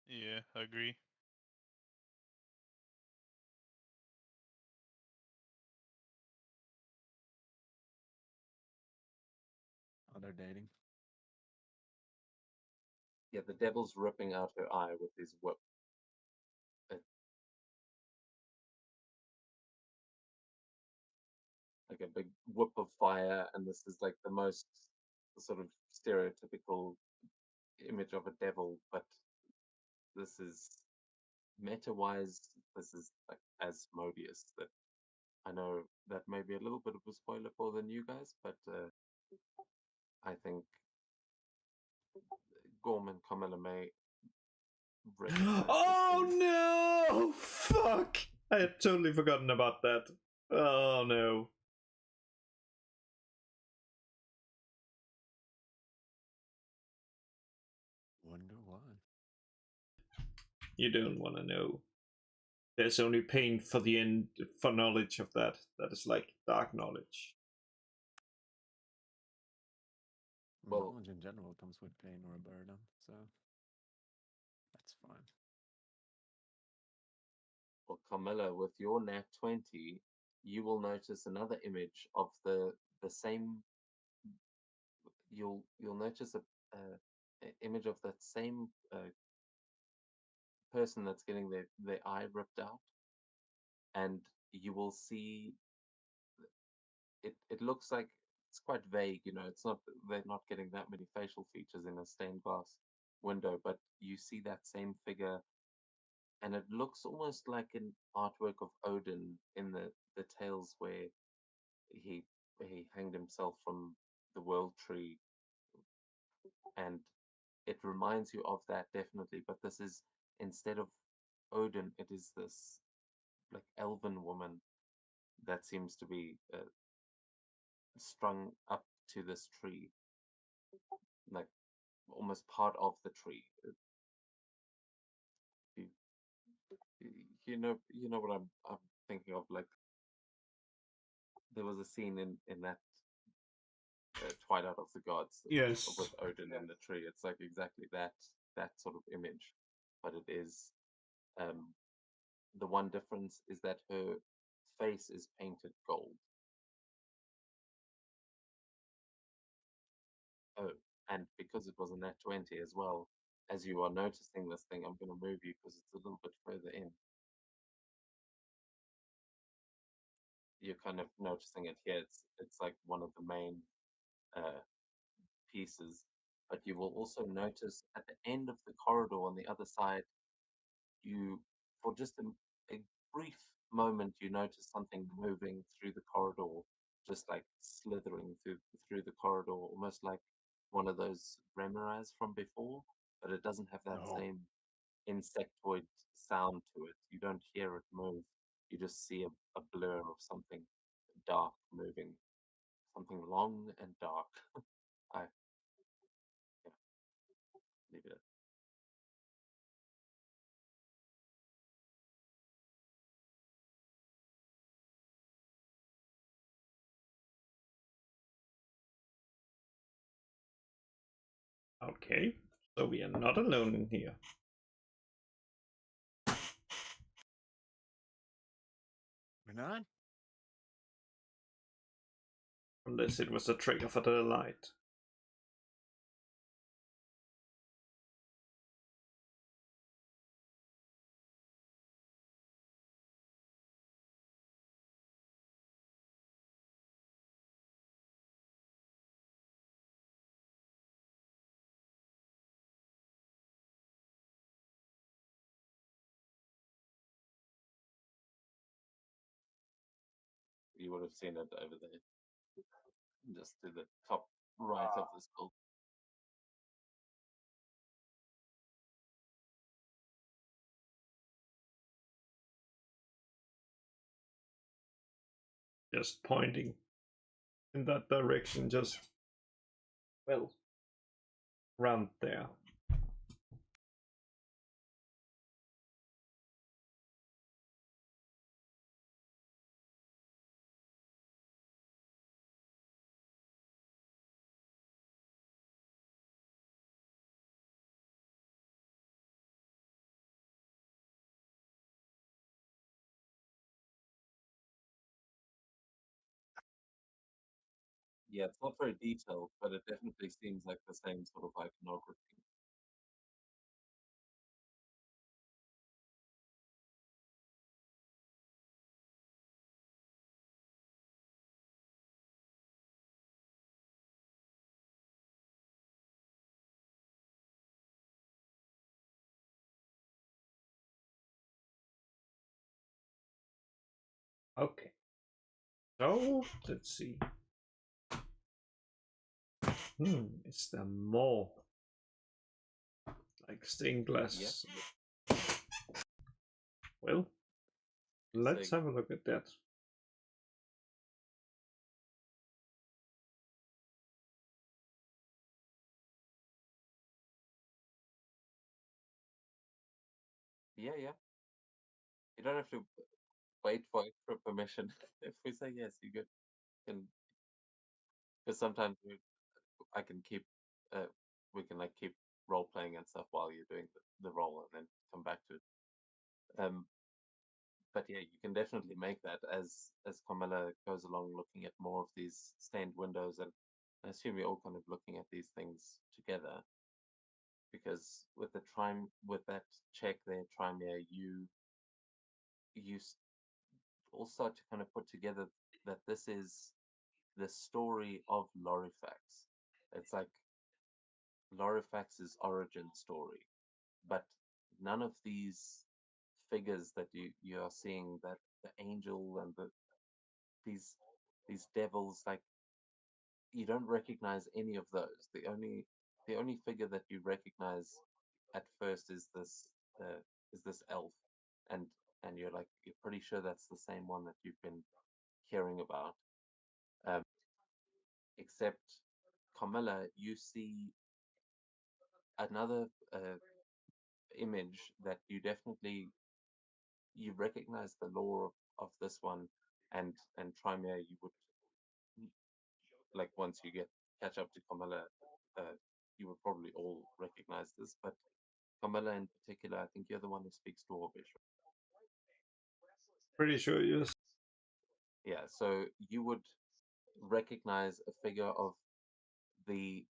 Yeah, I agree. Oh, they're dating. Yeah, the devil's ripping out her eye with his whip. Like a big whip of fire, and this is like the most sort of stereotypical image of a devil, but this is meta-wise, this is like Asmodeus. That I know that may be a little bit of a spoiler for the new guys, but I think Gorm and Camilla may recognize. Oh no! Fuck! I had totally forgotten about that. Oh no. Wonder why. You don't want to know. There's only pain for the end for knowledge of that. That is like dark knowledge. Well- Knowledge in general comes with pain or a burden, so that's fine. Well, Carmilla, with your nat 20, you will notice another image of the same. You'll notice a image of that same person that's getting their eye ripped out, and you will see it looks like it's quite vague, you know, it's not, they're not getting that many facial features in a stained glass window, but you see that same figure, and it looks almost like an artwork of Odin in the tales where he hanged himself from the world tree, and it reminds you of that definitely, but this is, instead of Odin, it is this like elven woman that seems to be strung up to this tree, like almost part of the tree. You, you know what I'm thinking of. Like there was a scene in that Twilight of the Gods Yes. with Odin in the tree. It's like exactly that sort of image, but it is the one difference is that her face is painted gold. Oh, and because it was a nat 20 as well, as you are noticing this thing, I'm going to move you because it's a little bit further in. You're kind of noticing it here. It's like one of the main uh, pieces, but you will also notice at the end of the corridor on the other side, you, for just a brief moment, you notice something moving through the corridor, just like slithering through the corridor, almost like one of those remoras from before, but it doesn't have that No. same insectoid sound to it. You don't hear it move. You just see a blur of something dark moving, something long and dark. I yeah, leave it. Okay, so we are not alone in here. We're not? Unless it was a trigger for the light. You would have seen it over there. just to the top right of this build. Just pointing in that direction, just well, around there. Yeah, it's not very detailed, but it definitely seems like the same sort of iconography. Okay. So let's see. Is there more like stained glass? Well, let's So, have a look at that. yeah, yeah. You don't have to wait for extra permission. If we say yes, you can. Because sometimes I can keep, we can like keep role playing and stuff while you're doing the role, and then come back to it. But yeah, you can definitely make that as Carmela goes along, looking at more of these stained windows, and I assume you're all kind of looking at these things together, because with the with that check there, Trimere, you all start to kind of put together that this is the story of Lorifax. It's like Lorifax's origin story, but none of these figures that you are seeing, that the angel and these these devils, like, you don't recognize any of those. The only figure that you recognize at first is this elf, and you're pretty sure that's the same one that you've been hearing about. Um, except Carmilla, you see another image that you recognize the lore of this one, and Trimere, you would, like, once you catch up to Carmilla, you would probably all recognize this, but Carmilla in particular, I think you're the one who speaks Dwarvish. Pretty sure, yes. Yeah, so you would recognize a figure of the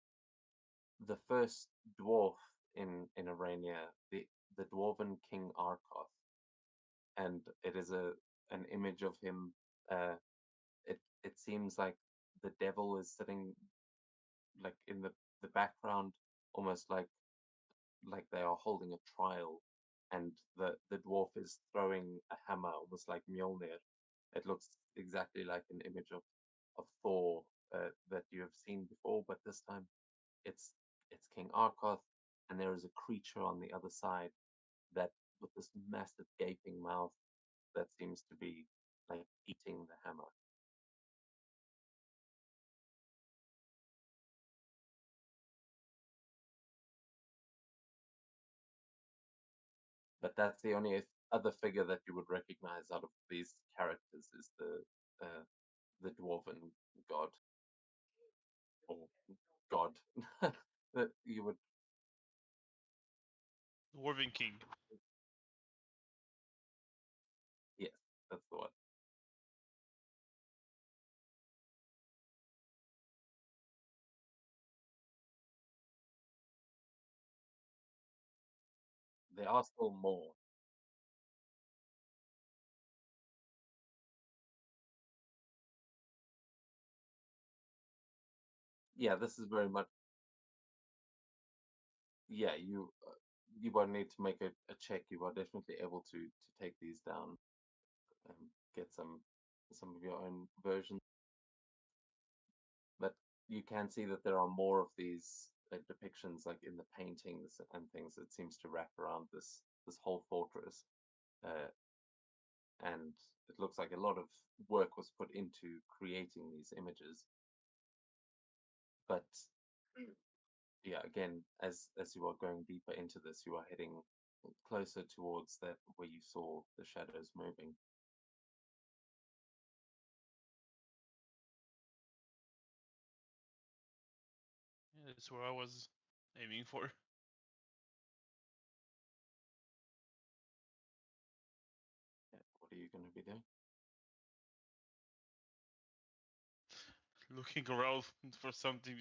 the first dwarf in Arania, the dwarven King Arkoth, and it is an image of him. It seems like the devil is sitting like in the background, almost like they are holding a trial, and the dwarf is throwing a hammer, almost like Mjolnir. It looks exactly like an image of Thor that you have seen before, but this time it's King Arkoth, and there is a creature on the other side that with this massive gaping mouth that seems to be like eating the hammer. But that's the only other figure that you would recognize out of these characters is the dwarven god, or god that you would. Dwarven King. Yes, that's the one. There are still more. Yeah, this is very much. Yeah, you won't need to make a check. You are definitely able to take these down and get some of your own versions. but you can see that there are more of these depictions, like in the paintings and things. That seems to wrap around this whole fortress, and it looks like a lot of work was put into creating these images. But yeah, again, as you are going deeper into this, you are heading closer towards that where you saw the shadows moving. Yeah, that's where I was aiming for. Yeah, what are you going to be doing? Looking around for something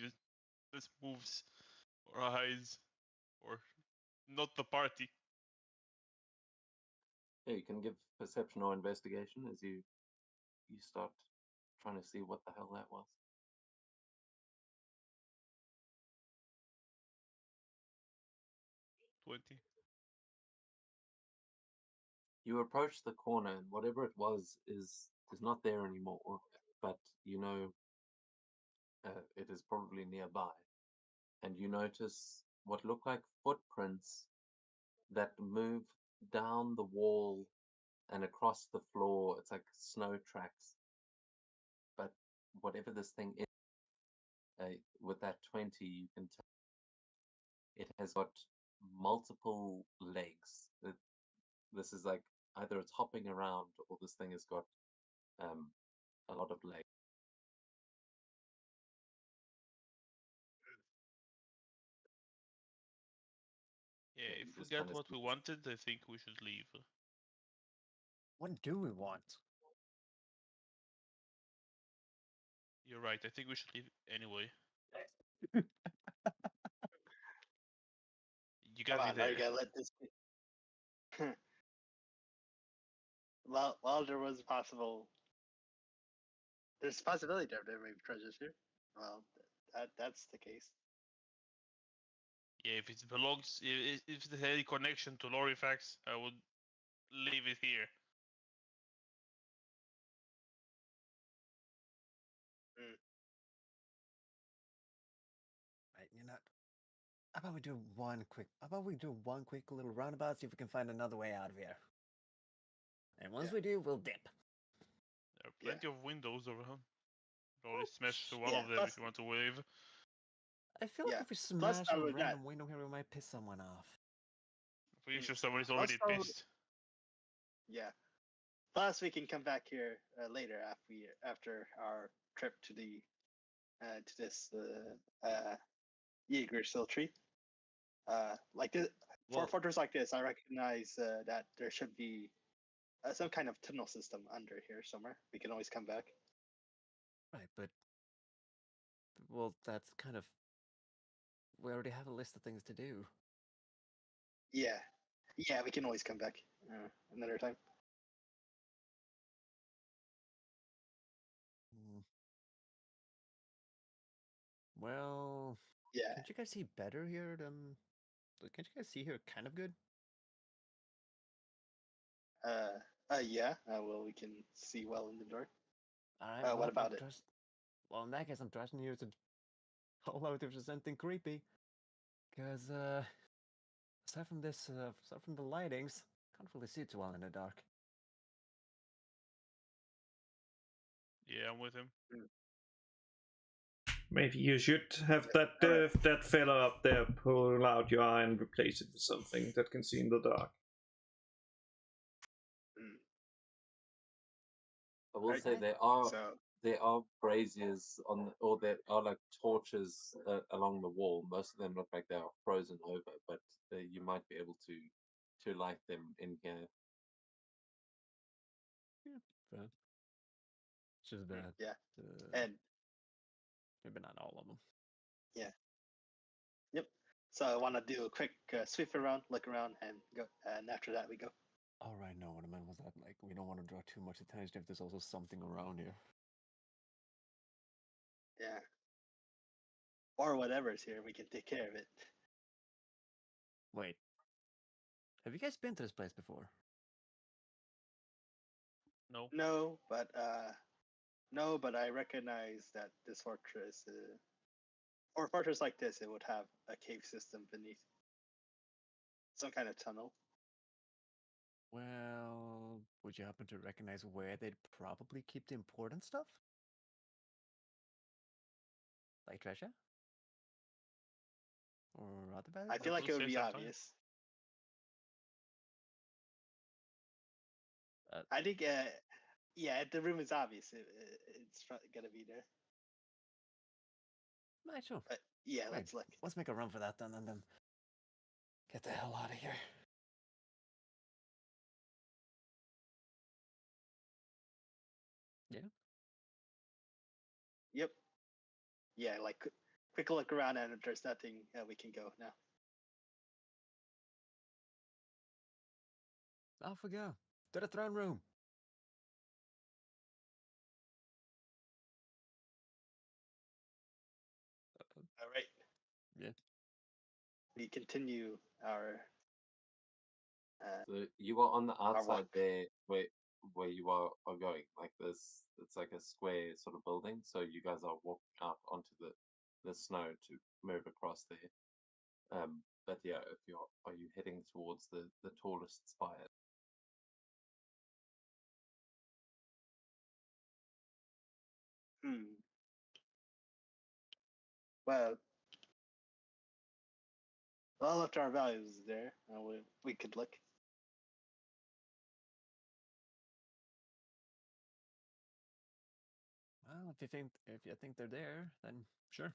that moves or hides or not the party. Yeah, you can give perception or investigation as you start trying to see what the hell that was. 20. You approach the corner, and whatever it was is not there anymore. But you know it is probably nearby, and you notice what look like footprints that move down the wall and across the floor. It's like snow tracks. But whatever this thing is, with that 20, you can tell it has got multiple legs. This is like either it's hopping around or this thing has got a lot of legs. Yeah, Yeah, you if we just get kinda what see we this. wanted, I think we should leave. What do we want? You're right. I think we should leave anyway. You Come gotta on, be are there. you gonna let this? Well, there was a possible. There's a possibility there may be treasures here. Well, that's the case. Yeah, if it belongs, if it had a connection to Lorifax, I would leave it here. Right, you know, how about we do one quick little roundabout, see if we can find another way out of here. And once Yeah. we do, we'll dip. There are plenty of windows around. Probably Oh, smash through one yeah, of them plus- if you want to wave. I feel like Yeah, if we plus smash not a only that- random window here, we might piss someone off. Pretty sure someone is Plus already not only- pissed. Yeah. Plus, we can come back here later after our trip to the to this Jaeger Still tree. Like this, for Well- a fortress like this, I recognize that there should be some kind of tunnel system under here somewhere. We can always come back. Right, but well, that's kind of we already have a list of things to do. Yeah, yeah, we can always come back another time. Hmm. Well, Yeah. can't you guys see better here than? Can't you guys see here kind of good? Yeah. Well, we can see well in the dark. All right. What about it? Well, in that case, I'm trusting you to call out if there's something creepy, because aside from this, aside from the lightings, can't really see too well in the dark. Yeah, I'm with him. Maybe you should have that fella up there pull out your eye and replace it with something that can see in the dark. I will Right. say there are braziers or there are like torches along the wall. Most of them look like they are frozen over, but you might be able to light them in here. Fair. It's just that. Yeah. And maybe not all of them. yeah. Yep. So I want to do a quick sweep around, look around, and go. And after that, we go. All right, no, what I meant was that like we don't want to draw too much attention if there's also something around here. Yeah. Or whatever's here, we can take care of it. Wait, have you guys been to this place before? No. No, but No, but I recognize that this fortress, or a fortress like this, it would have a cave system beneath, some kind of tunnel. Well, would you happen to recognize where they'd probably keep the important stuff? Like treasure? Or other I valuables? feel like it would Say be sometime. obvious. Uh, I think, yeah, the room is obvious. It's gonna be there. Right, sure. But yeah, Fine. let's look. Let's make a run for that then, and then get the hell out of here. Yeah. Yep. Yeah, like quick look around, and if there's nothing, we can go now. Off we go. To the throne room. All right. Yeah. We continue our. So you are on the outside walk. there where you are going. Like this, it's like a square sort of building. So you guys are walking out onto the snow to move across there. But yeah, if are you heading towards the tallest spire? Hmm. Well, if our values is there, we could look. Well, if you think they're there, then sure.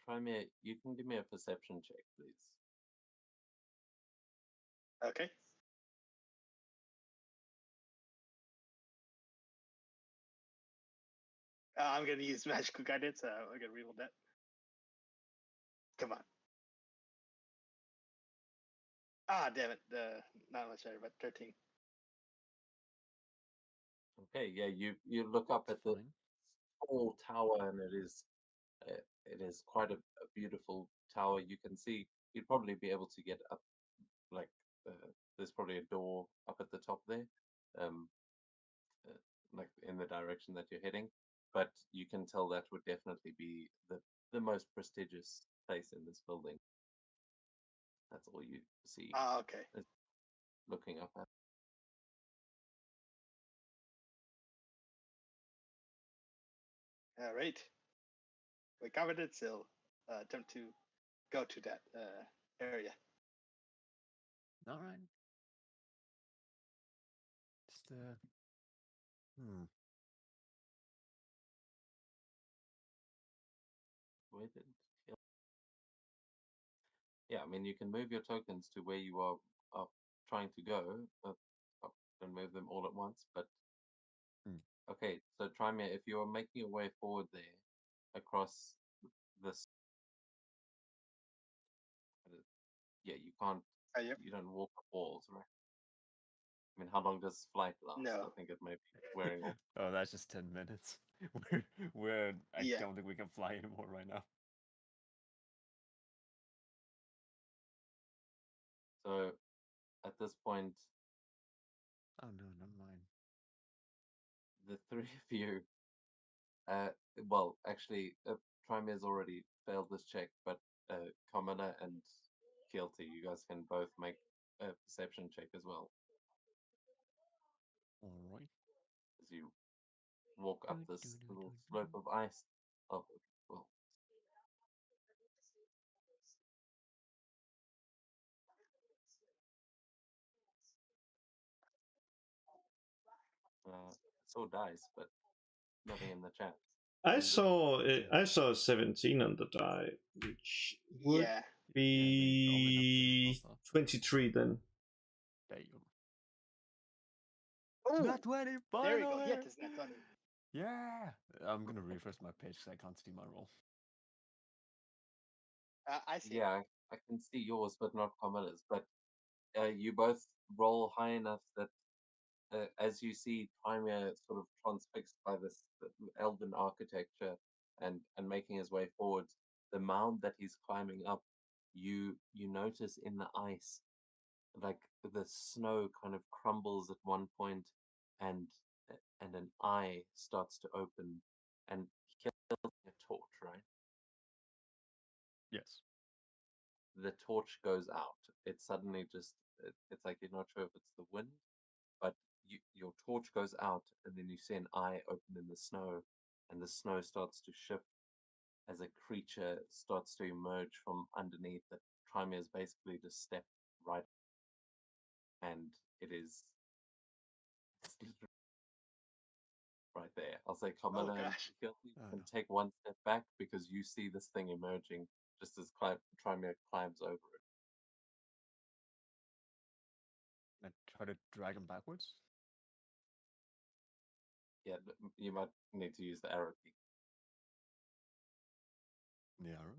Try me. You can give me a perception check, please. Okay. I'm gonna use magical guidance. I'm gonna reroll that. Come on. Ah, damn it. Not much better, but 13. Okay, yeah, you look up That's at the fine. tall tower, and it is quite a beautiful tower. You can see you'd probably be able to get up, like there's probably a door up at the top there, um, uh, like in the direction that you're heading. But you can tell that would definitely be the most prestigious place in this building. That's all you see Ah, okay. is looking up at. All right. We covered it, so attempt to go to that area. All right. Just Where did yeah, I mean, you can move your tokens to where you are trying to go, and move them all at once. But okay, so Trymir, if you are making your way forward there across this, yeah, you can't, Yep. you don't walk up walls, right? I mean, how long does flight last? No. I think it may be wearing off. Oh, that's just 10 minutes. I Yeah. don't think we can fly anymore right now. So at this point, Oh no, never mind. the three of you, uh, well, actually, Trimir's already failed this check, but Kamala and Keelty, you guys can both make a perception check as well All right. as you walk up this little slope of ice. Oh, well, saw dice, but nothing in the chat. I saw 17 on the die, which would Yeah. be 23 then. Damn. Oh, Nat 20, there we go. finally! Yeah, it's not funny. Yeah! I'm gonna refresh my page because I can't see my roll. I see. Yeah, I can see yours, but not Kamila's. But you both roll high enough that as you see Trymir sort of transfixed by this elven architecture and making his way forward, the mound that he's climbing up, you notice in the ice, like the snow kind of crumbles at one point, and an eye starts to open, and Hilda's a torch, right? Yes. The torch goes out. It suddenly just, it's like you're not sure if it's the wind, but your torch goes out, and then you see an eye open in the snow, and the snow starts to shift as a creature starts to emerge from underneath that Trimir's basically just stepped right, and it is right there. I'll say, Carmilla and gosh. Hildy, you Oh, can no. take one step back because you see this thing emerging just as Trimir climbs over it. I try to drag him backwards. Yeah, you might need to use the arrow key. The arrow.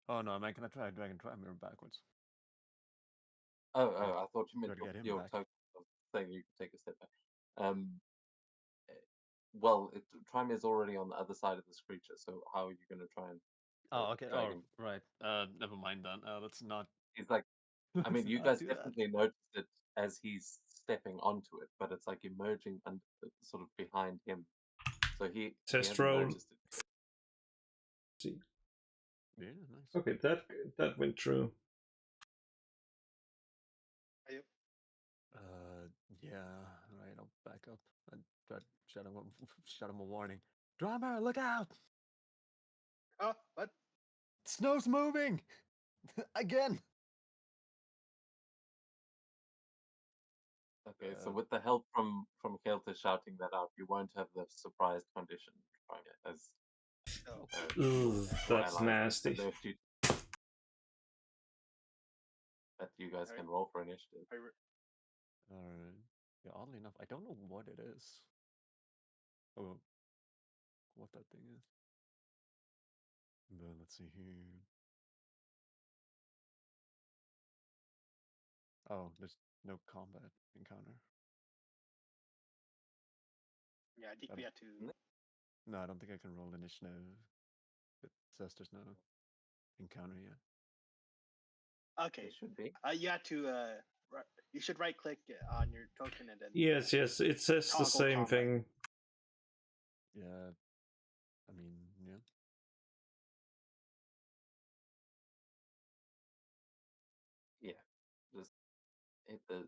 Oh no, am I gonna try dragging Trimir backwards? Oh, Like, I thought you meant try to get him your back. token of saying you could take a step back. Well, Trimir's already on the other side of this creature, so how are you going to try and Oh, okay. drag Oh, him? right. Never mind then. Let's not. He's like, I let's mean, you not guys do that. definitely noticed it as he's stepping onto it, but it's like emerging and sort of behind him. So he Test hasn't roll. noticed it. See. Yeah, nice. Okay, that went through. Yeah. Right. I'll back up and try to shout him. Shout him a warning. Drummer, look out! Oh, what? Snow's moving again. Okay, so with the help from Kelta shouting that out, you won't have the surprised condition as Oh. Ugh, that's allies nasty. alert you that you guys Alright. can roll for initiative. Alright. Yeah, oddly enough, I don't know what it is. Oh, what that thing is. But let's see here. Oh, there's no combat encounter. Yeah, I think we had to. No, I don't think I can roll initiative. It says there's no encounter yet. Okay. It should be. You had to. You should right click on your token and then. Yes, it says the Toggle same combat. thing. Yeah. I mean, yeah. Yeah. Just hit the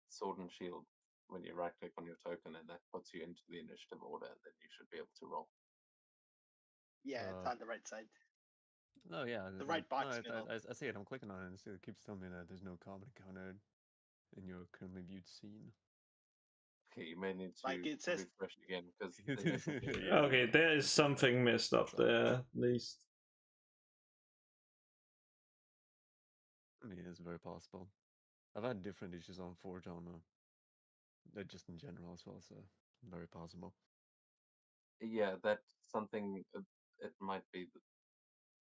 sword and shield when you right click on your token, and that puts you into the initiative order, and then you should be able to roll. Yeah, it's on the right side. No, yeah. The right box no, middle. I see it. I'm clicking on it, and it keeps telling me that there's no combat encounter in your currently viewed scene. Okay, you may need to Like it says- refresh again because Yeah. Okay, there is something messed up there, at least. I mean, it's very possible. I've had different issues on Forge on just in general as well, so very possible. yeah, that's something. It might be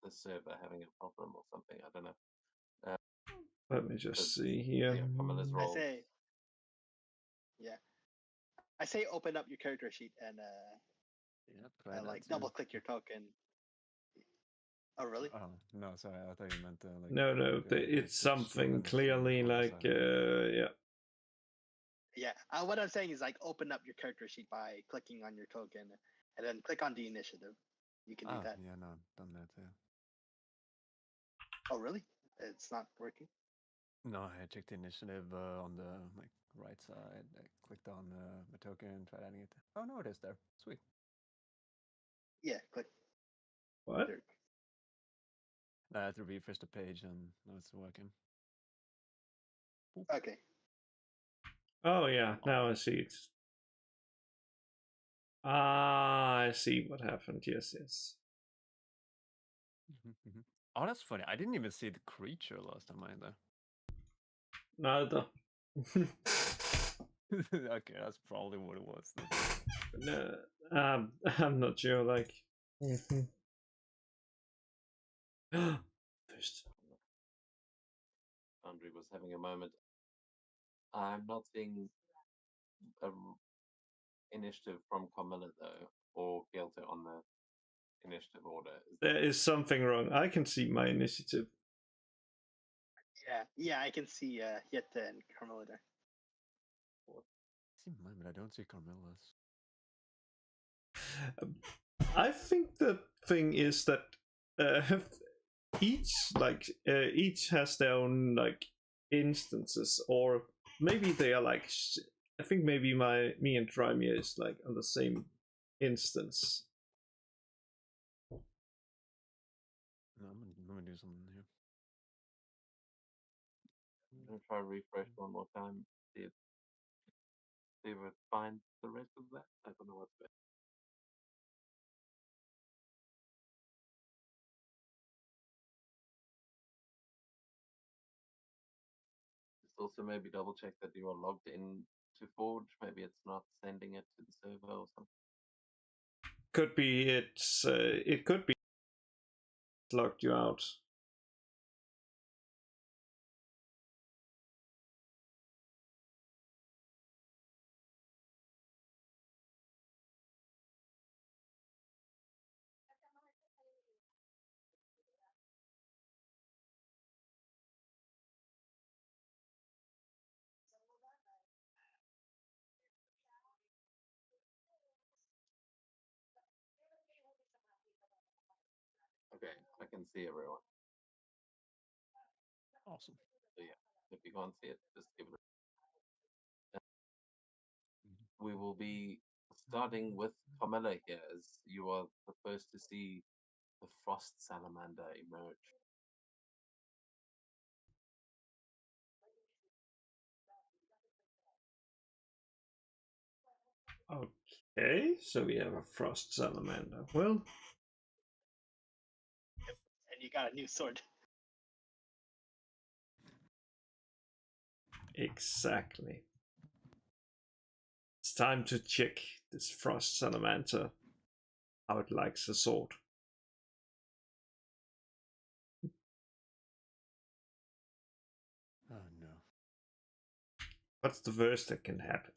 the server having a problem or something. I don't know. Let me just see Yeah, here. Camilla's I roll. say. Yeah. I say open up your character sheet and Yeah, try that like too. double click your token. Oh really? Oh no, sorry. I thought you meant like. No, it's something clearly like yeah. Yeah. What I'm saying is like open up your character sheet by clicking on your token and then click on the initiative. You can do Oh, that. yeah, no, I've done that too. Oh really? It's not working. No, I checked the initiative on the like right side. I clicked on my token, tried adding it. Oh no, it is there. Sweet. Yeah, click. What? There. I had to refresh the page and now it's working. Okay. Oh yeah, now I see it. Ah, I see what happened. Yes, yes. Oh, that's funny. I didn't even see the creature last time either. Neither. Okay, that's probably what it was. No, I'm not sure. Like, first. Foundry was having a moment. I'm not seeing a initiative from Camilla though, or Gelter on the initiative order. There is something wrong. I can see my initiative. Yeah, I can see Yetta and Carmela there. forth. I see mine, but I don't see Carmella's. I think the thing is that each has their own like instances, or maybe they are like. I think maybe me and Drymir is like on the same instance. No, I'm gonna do something here. I'm gonna try refresh one more time. See if it finds the rest of that. I don't know what's there. Just also maybe double check that you are logged in to Forge. Maybe it's not sending it to the server or something. Could be it could be locked you out. Okay, I can see everyone. Awesome. So yeah, if you can't see it, just give it. We will be starting with Carmella here, as you are the first to see the frost salamander emerge. Okay, so we have a frost salamander. Well, And you got a new sword. exactly. It's time to check this frost salamander how it likes a sword. Oh no. What's the worst that can happen?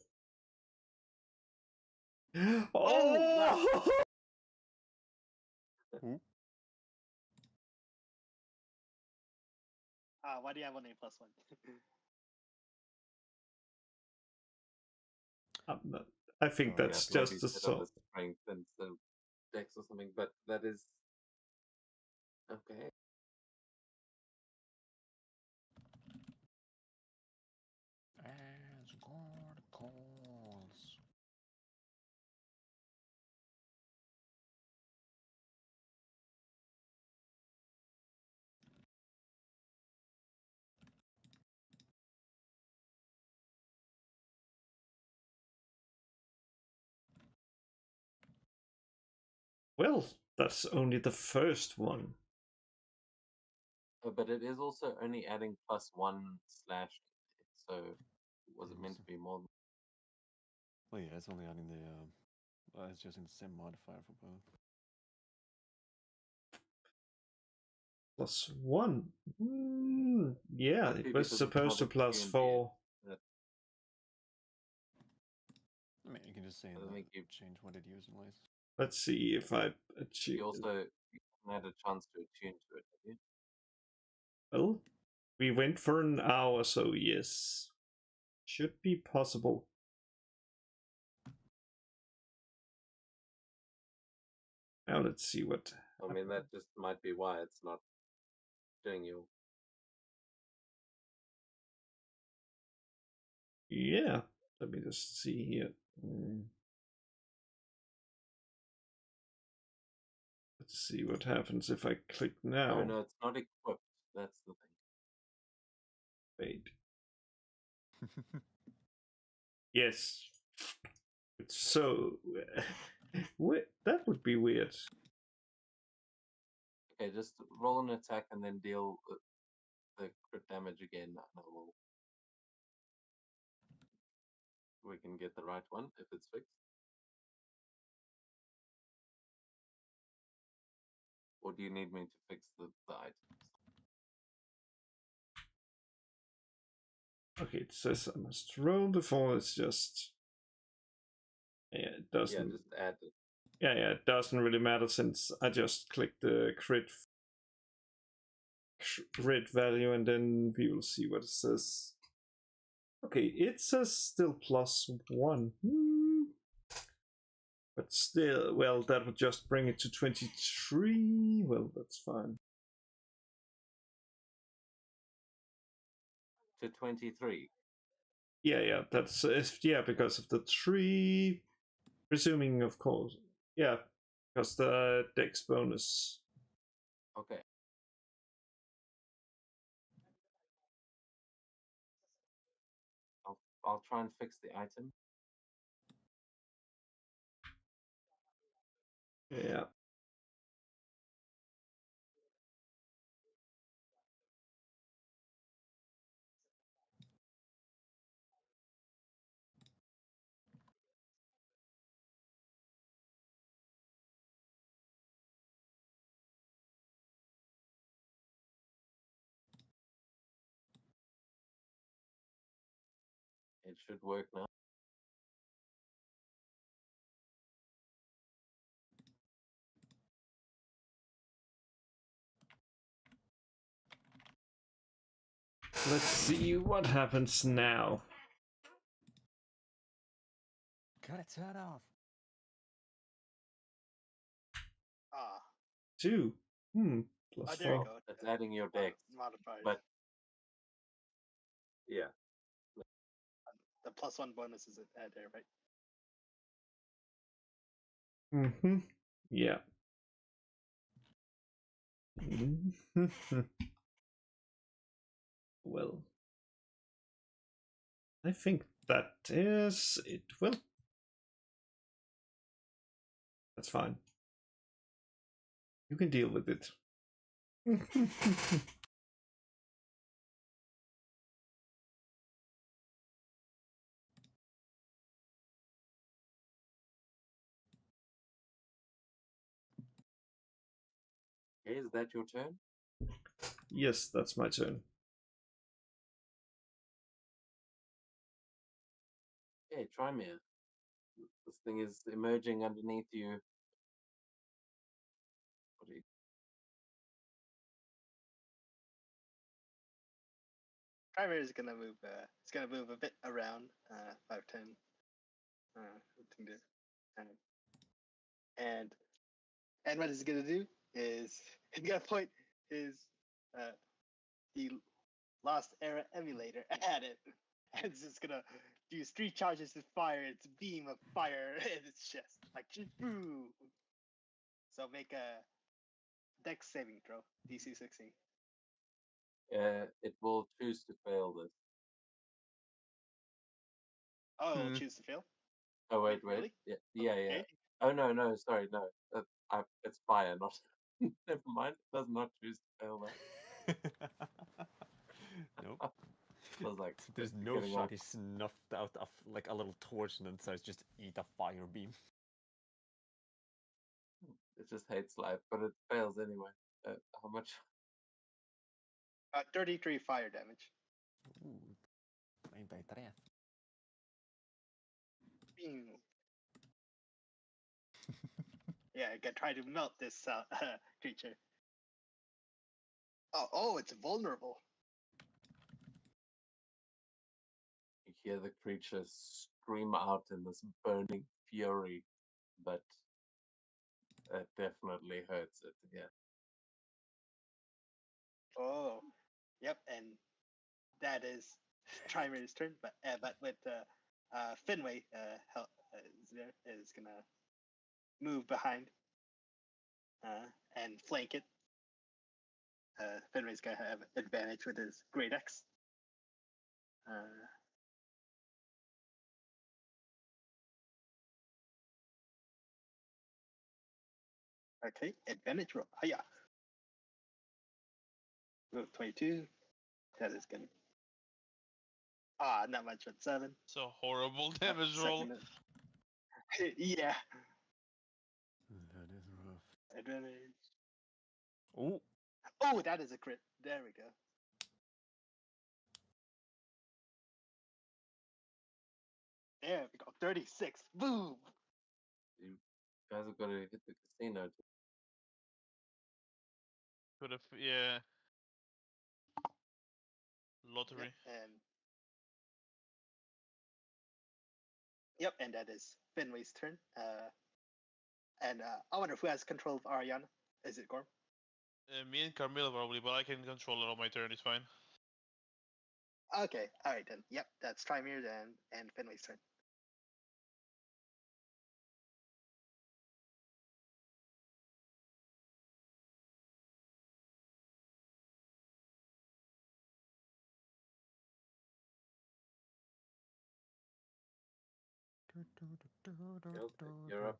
Oh! Why do you have an A+1? I think Oh, that's Yeah, just maybe the set up sword. a strength instead of dex or something, but that is okay. As God calls. Well, that's only the first one. But it is also only adding +1 slash. So was it meant to be more? Well, yeah, it's only adding the. It's using the same modifier for both. +1. Yeah, Could be it was because it's supposed to not attuned yet. +4. I mean, you can just say I that think you- change what it usually. Let's see if I achieve. You also had a chance to attune to it, have you? Well, we went for an hour, so yes. Should be possible. Now let's see what. I mean, that just might be why it's not doing you. Yeah, let me just see here. Let's see what happens if I click now. Oh no, it's not equipped. That's the thing. Wait. Yes. So that would be weird. Okay, just roll an attack and then deal the crit damage again. And we can get the right one if it's fixed. Or do you need me to fix the items? Okay, it says I must roll before. It's just. Yeah, it doesn't. Yeah, just add it. Yeah, it doesn't really matter since I just click the crit value and then we will see what it says. Okay, it says still +1. But still, well, that would just bring it to 23. Well, that's fine. To 23. Yeah, that's yeah, because of the 3. Presuming, of course. Yeah, because the dex bonus. Okay. I'll try and fix the item. Yeah. It should work now. Let's see what happens now. Gotta turn off. Ah, 2. oh, Plus there you 4. go. That's adding your dex. Modifiers. But yeah, the +1 bonus is there, right? Yeah. Well, I think that is it. Well, that's fine. You can deal with it. okay, is that your turn? Yes, that's my turn. Okay, try me. This thing is emerging underneath you. What do you... Primer is gonna move. It's gonna move a bit around. 5, 10. Thing to, and what it's gonna do is he's gonna point his the Lost Era emulator at it, and it's just gonna use 3 charges to fire its beam of fire in its chest, like boo. So make a Dex saving throw, DC 16. It will choose to fail this. Oh, it'll choose to fail. Oh wait. Really? Yeah. Okay. Oh no, sorry, no. It's fire, not. Never mind. It does not choose to fail that. Nope. I was like, There's just no getting shot off. he snuffed out of like a little torch and then decides just eat a fire beam. It just hates life, but it fails anyway. How much? 33 fire damage. Ooh, 33. Bing. Yeah, I can try to melt this creature. Oh, it's vulnerable. You hear the creature scream out in this burning fury, but it definitely hurts it. Yeah. Oh, yep, and that is Trimer's turn. But with Finway is gonna move behind and flank it. Finway's gonna have advantage with his Great X. Okay, advantage roll. Hiya. Move 22. That is gonna. Not much, but 7. So horrible damage roll. Yeah, That is rough. advantage. Oh, Oh, that is a crit. There we go. There we go. 36. Boom. You guys have got to hit the casino. Could have, yeah. Lottery. Yep, and Yep, and that is Finway's turn. And I wonder who has control of Ariana. Is it Gorm? Me and Carmilla probably, but I can control it on my turn. It's fine. Okay, all right then. Yep, that's Trymere then, and Finway's turn. You're up.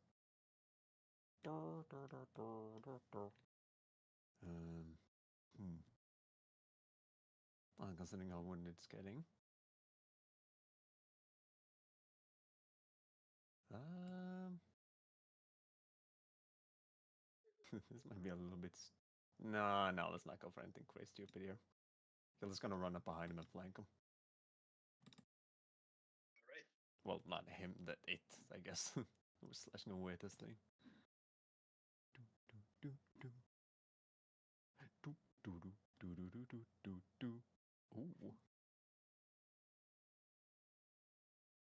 Hmm. Considering how wounded it's getting. This might be a little bit. No, let's not go for anything crazy stupid here. They're just gonna run up behind him and flank him. All right. Well, not him, it, I guess. We're slashing away at this thing. Ooh.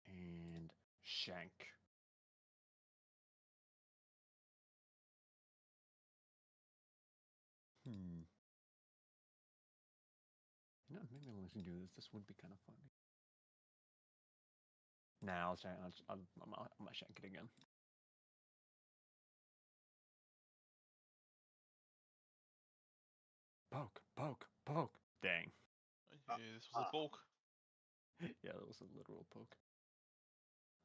And shank. You know, maybe I'll let you do this. This would be kind of funny. Nah, I'm gonna shank it again. Poke. Dang. Okay, this was a poke. Yeah, that was a literal poke.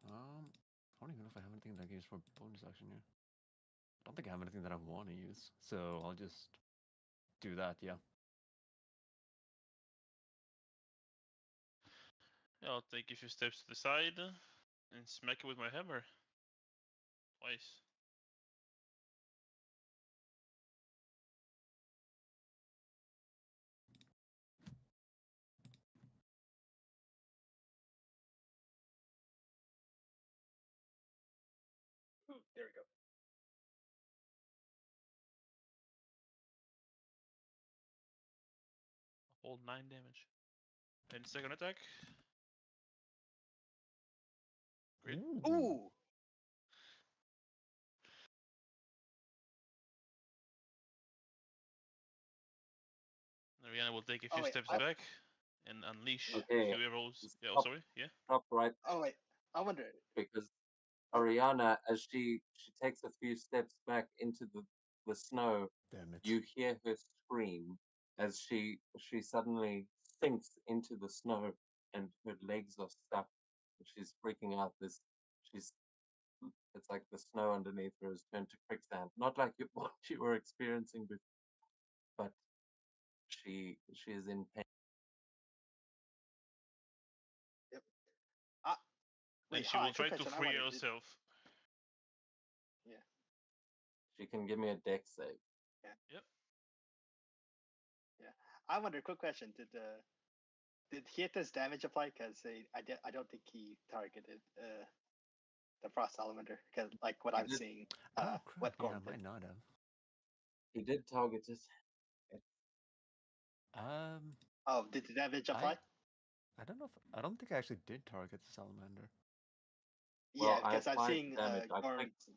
I don't even know if I have anything that I can use for bonus action here. I don't think I have anything that I want to use, so I'll just do that, yeah. Yeah, I'll take a few steps to the side and smack it with my hammer. Twice. Ooh, there we go. Hold 9 damage. And second attack. Great. Ooh. Ariana will take a Oh, few wait, steps I- back and unleash Okay, whoever's. Yeah, oh, stop. sorry. Yeah. Stop right Oh wait, I wonder. because Ariana, as she takes a few steps back into the snow, Damn it. you hear her scream as she suddenly sinks into the snow and her legs are stuck. And she's freaking out. It's like the snow underneath her has turned to quicksand. Not like what you were experiencing before, but she is in pain. Yep. And Wait, she hi, will try quick to question. I free wonder, herself. She can give me a dex save. I wonder. Quick question. Did Hieta's damage apply? Because I don't think he targeted the frost salamander. Because like what He I'm did. seeing, Oh, crap. what Yeah, Gorm I did. might not have. He did target it. Oh, did the damage apply? I don't know if I don't think I actually did target the salamander. Yeah, Well, I because I'm applied seeing damage. I Gorm's.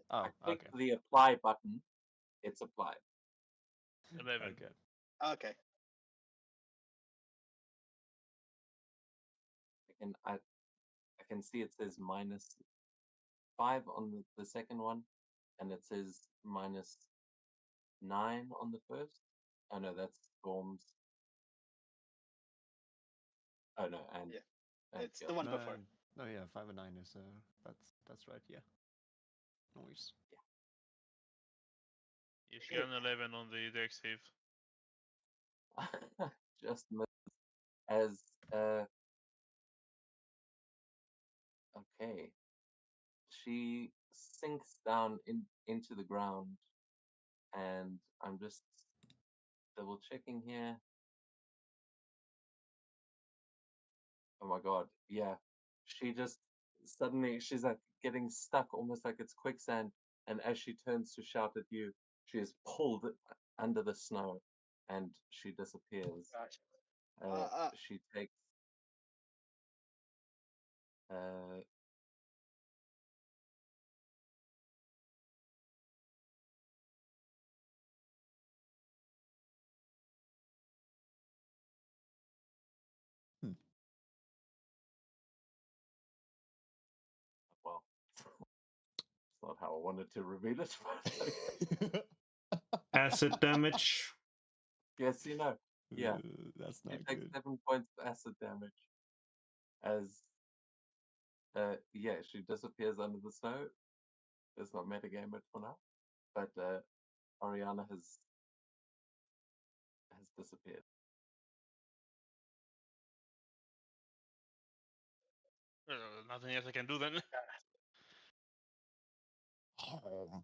Oh, I clicked okay. the apply button. It's applied. 11. Okay. Okay. I can see it says -5 on the second one, and it says -9 on the first. Oh no, that's Storm's. Oh no, and Yeah. and It's the Gil. one No, before. no, yeah, 5 and 9 is that's right. Yeah. Noise. Yeah, she got an 11 on the dex save. Just missed as okay. She sinks down into the ground, and I'm just double checking here. Oh my god, yeah. She just suddenly she's like getting stuck almost like it's quicksand, and as she turns to shout at you, she is pulled under the snow and she disappears. Gosh. She takes It's not how I wanted to reveal it, but okay. Acid damage. Yes, you know. Yeah. That's She not takes good. 7 points of acid damage as she disappears under the snow. Let's not metagame it for now. But Oriana has disappeared. Nothing else I can do then, Oh.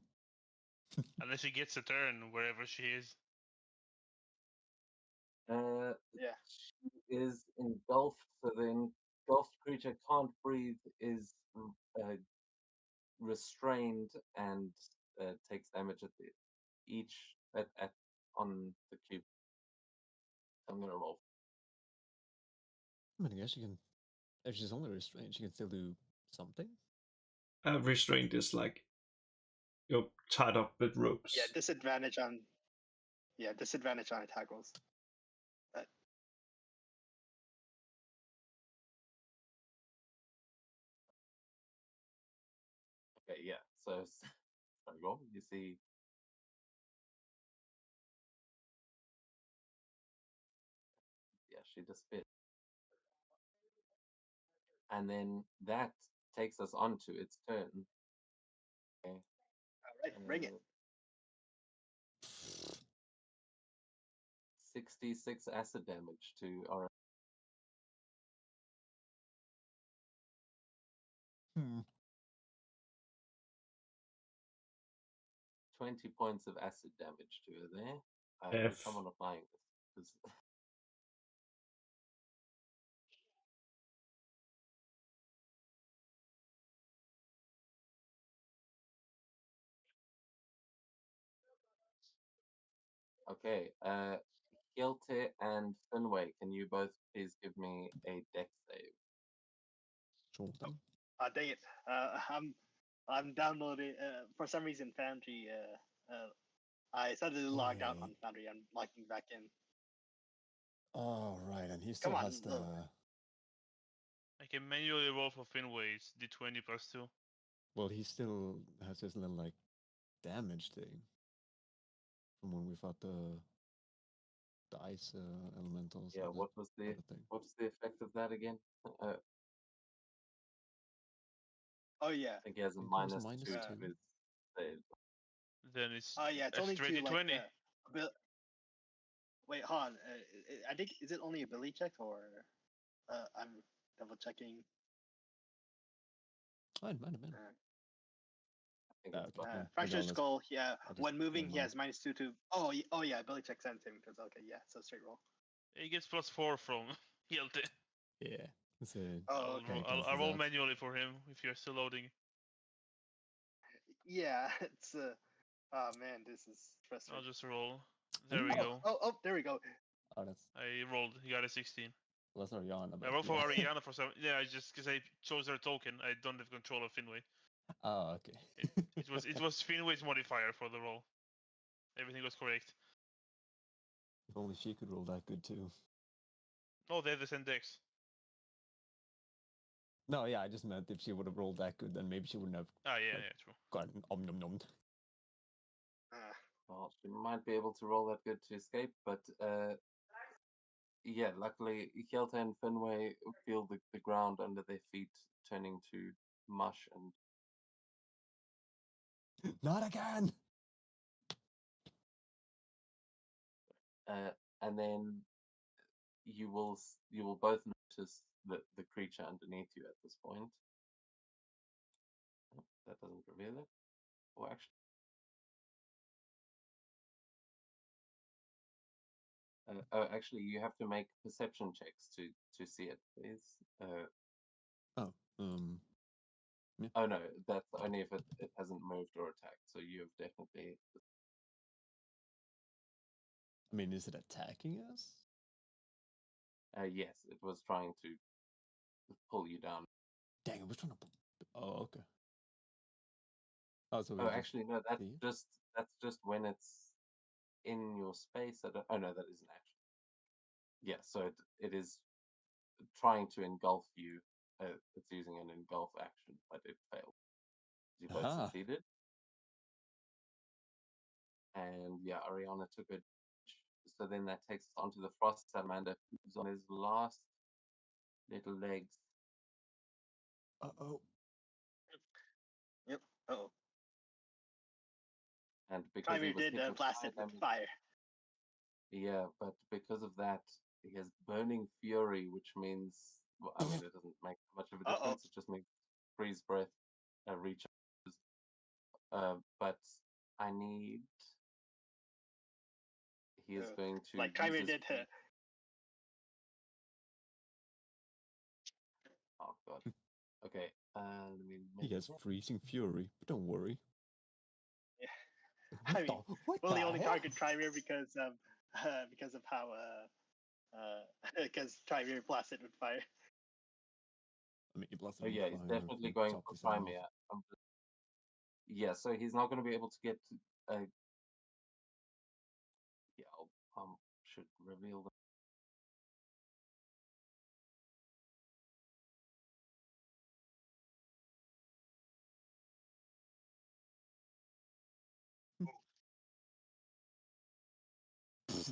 unless she gets a turn wherever she is. Yeah. She is engulfed, so the engulfed creature can't breathe, is restrained, and takes damage on the cube. I'm gonna roll. I mean, I guess she can. If she's only restrained, she can still do something. Restraint is like you're tied up with ropes. Yeah, disadvantage on attack rolls. Okay, yeah. So sorry, roll. You see, yeah, she disappeared, and then that takes us on to its turn. Okay. All right, bring it. 66 acid damage to our. Hmm. 20 points of acid damage to her there. Is someone applying this? Okay, Hielte and Finway, can you both please give me a dex save? Sure thing. Dang it. I'm downloading. For some reason, Foundry. I suddenly logged out on Foundry. I'm logging back in. Oh, right, and he still Come on, has the. look. I can manually roll for Finway. It's D20 plus 2. Well, he still has his little like damage thing from when we fought the ice elementals. Yeah, and what was that other thing. the effect of that again? I Oh yeah. think he has a I think it was minus minus 2 to two. his save. Then it's Oh yeah. It's a only straight to like. D20. Wait, hold on. I think is it only ability check or? I'm double checking. Oh, it might have been. I think it's Okay. both. Yeah, Fractured regardless. skull. Yeah. I just When moving, roll he mine. has -2 to. Oh yeah. Ability check sends him because okay. Yeah. So straight roll. He gets plus 4 from Hielte. Yeah. It's a Oh okay. I'll roll manually for him if you're still loading. Yeah. It's Oh man, this is I'll frustrating. just roll. There we go. Oh, there we go. Oh, that's I rolled. He got a 16. well, that's Oriana. I rolled for Ariana for some. Yeah, I just because I chose her token. I don't have control of Finway. Oh, okay. It was Finway's modifier for the roll. Everything was correct. If only she could roll that good too. Oh, they have the same dex. No, yeah, I just meant if she would have rolled that good, then maybe she wouldn't have Ah, yeah, Like- yeah, true. gotten omnommed. Well, she might be able to roll that good to escape, but yeah, luckily Hielte and Finway feel the ground under their feet turning to mush, and Not again. and then you will both notice the creature underneath you at this point. Oh, that doesn't reveal it. Or actually, actually, you have to make perception checks to see it, please. Oh, Oh no, that's only if it hasn't moved or attacked. So you have definitely. I mean, is it attacking us? Yes, it was trying to pull you down. Dang, it was trying to. Oh, okay. Oh, so Oh, actually, no. That's see? just when it's in your space. Oh no, that isn't actually. Yeah, so it is trying to engulf you. It's using an engulf action, but it failed. You both Aha. succeeded. And yeah, Ariana took it. So then that takes us on to the Frost Salamander, who's on his last little legs. Uh-oh. Yep. Oh, And because he Trymir was did hit with blast fire it with damage, fire. yeah, but because of that, he has Burning Fury, which means, well, I mean, it doesn't make much of a Uh-oh. difference. It just makes freeze breath recharges. But I need. He is going to Like use Trymir his did. Oh god. Okay. Let me He make has freezing fury, but don't worry. Yeah. What I mean, what Well, the they only hell? target Trymir because of how because Trymir blasted with fire. I mean, he blasted Oh with yeah, he's fire, definitely he going chopped for his arm off. Crimea. Yeah, so he's not going to be able to get. Yeah, should reveal them.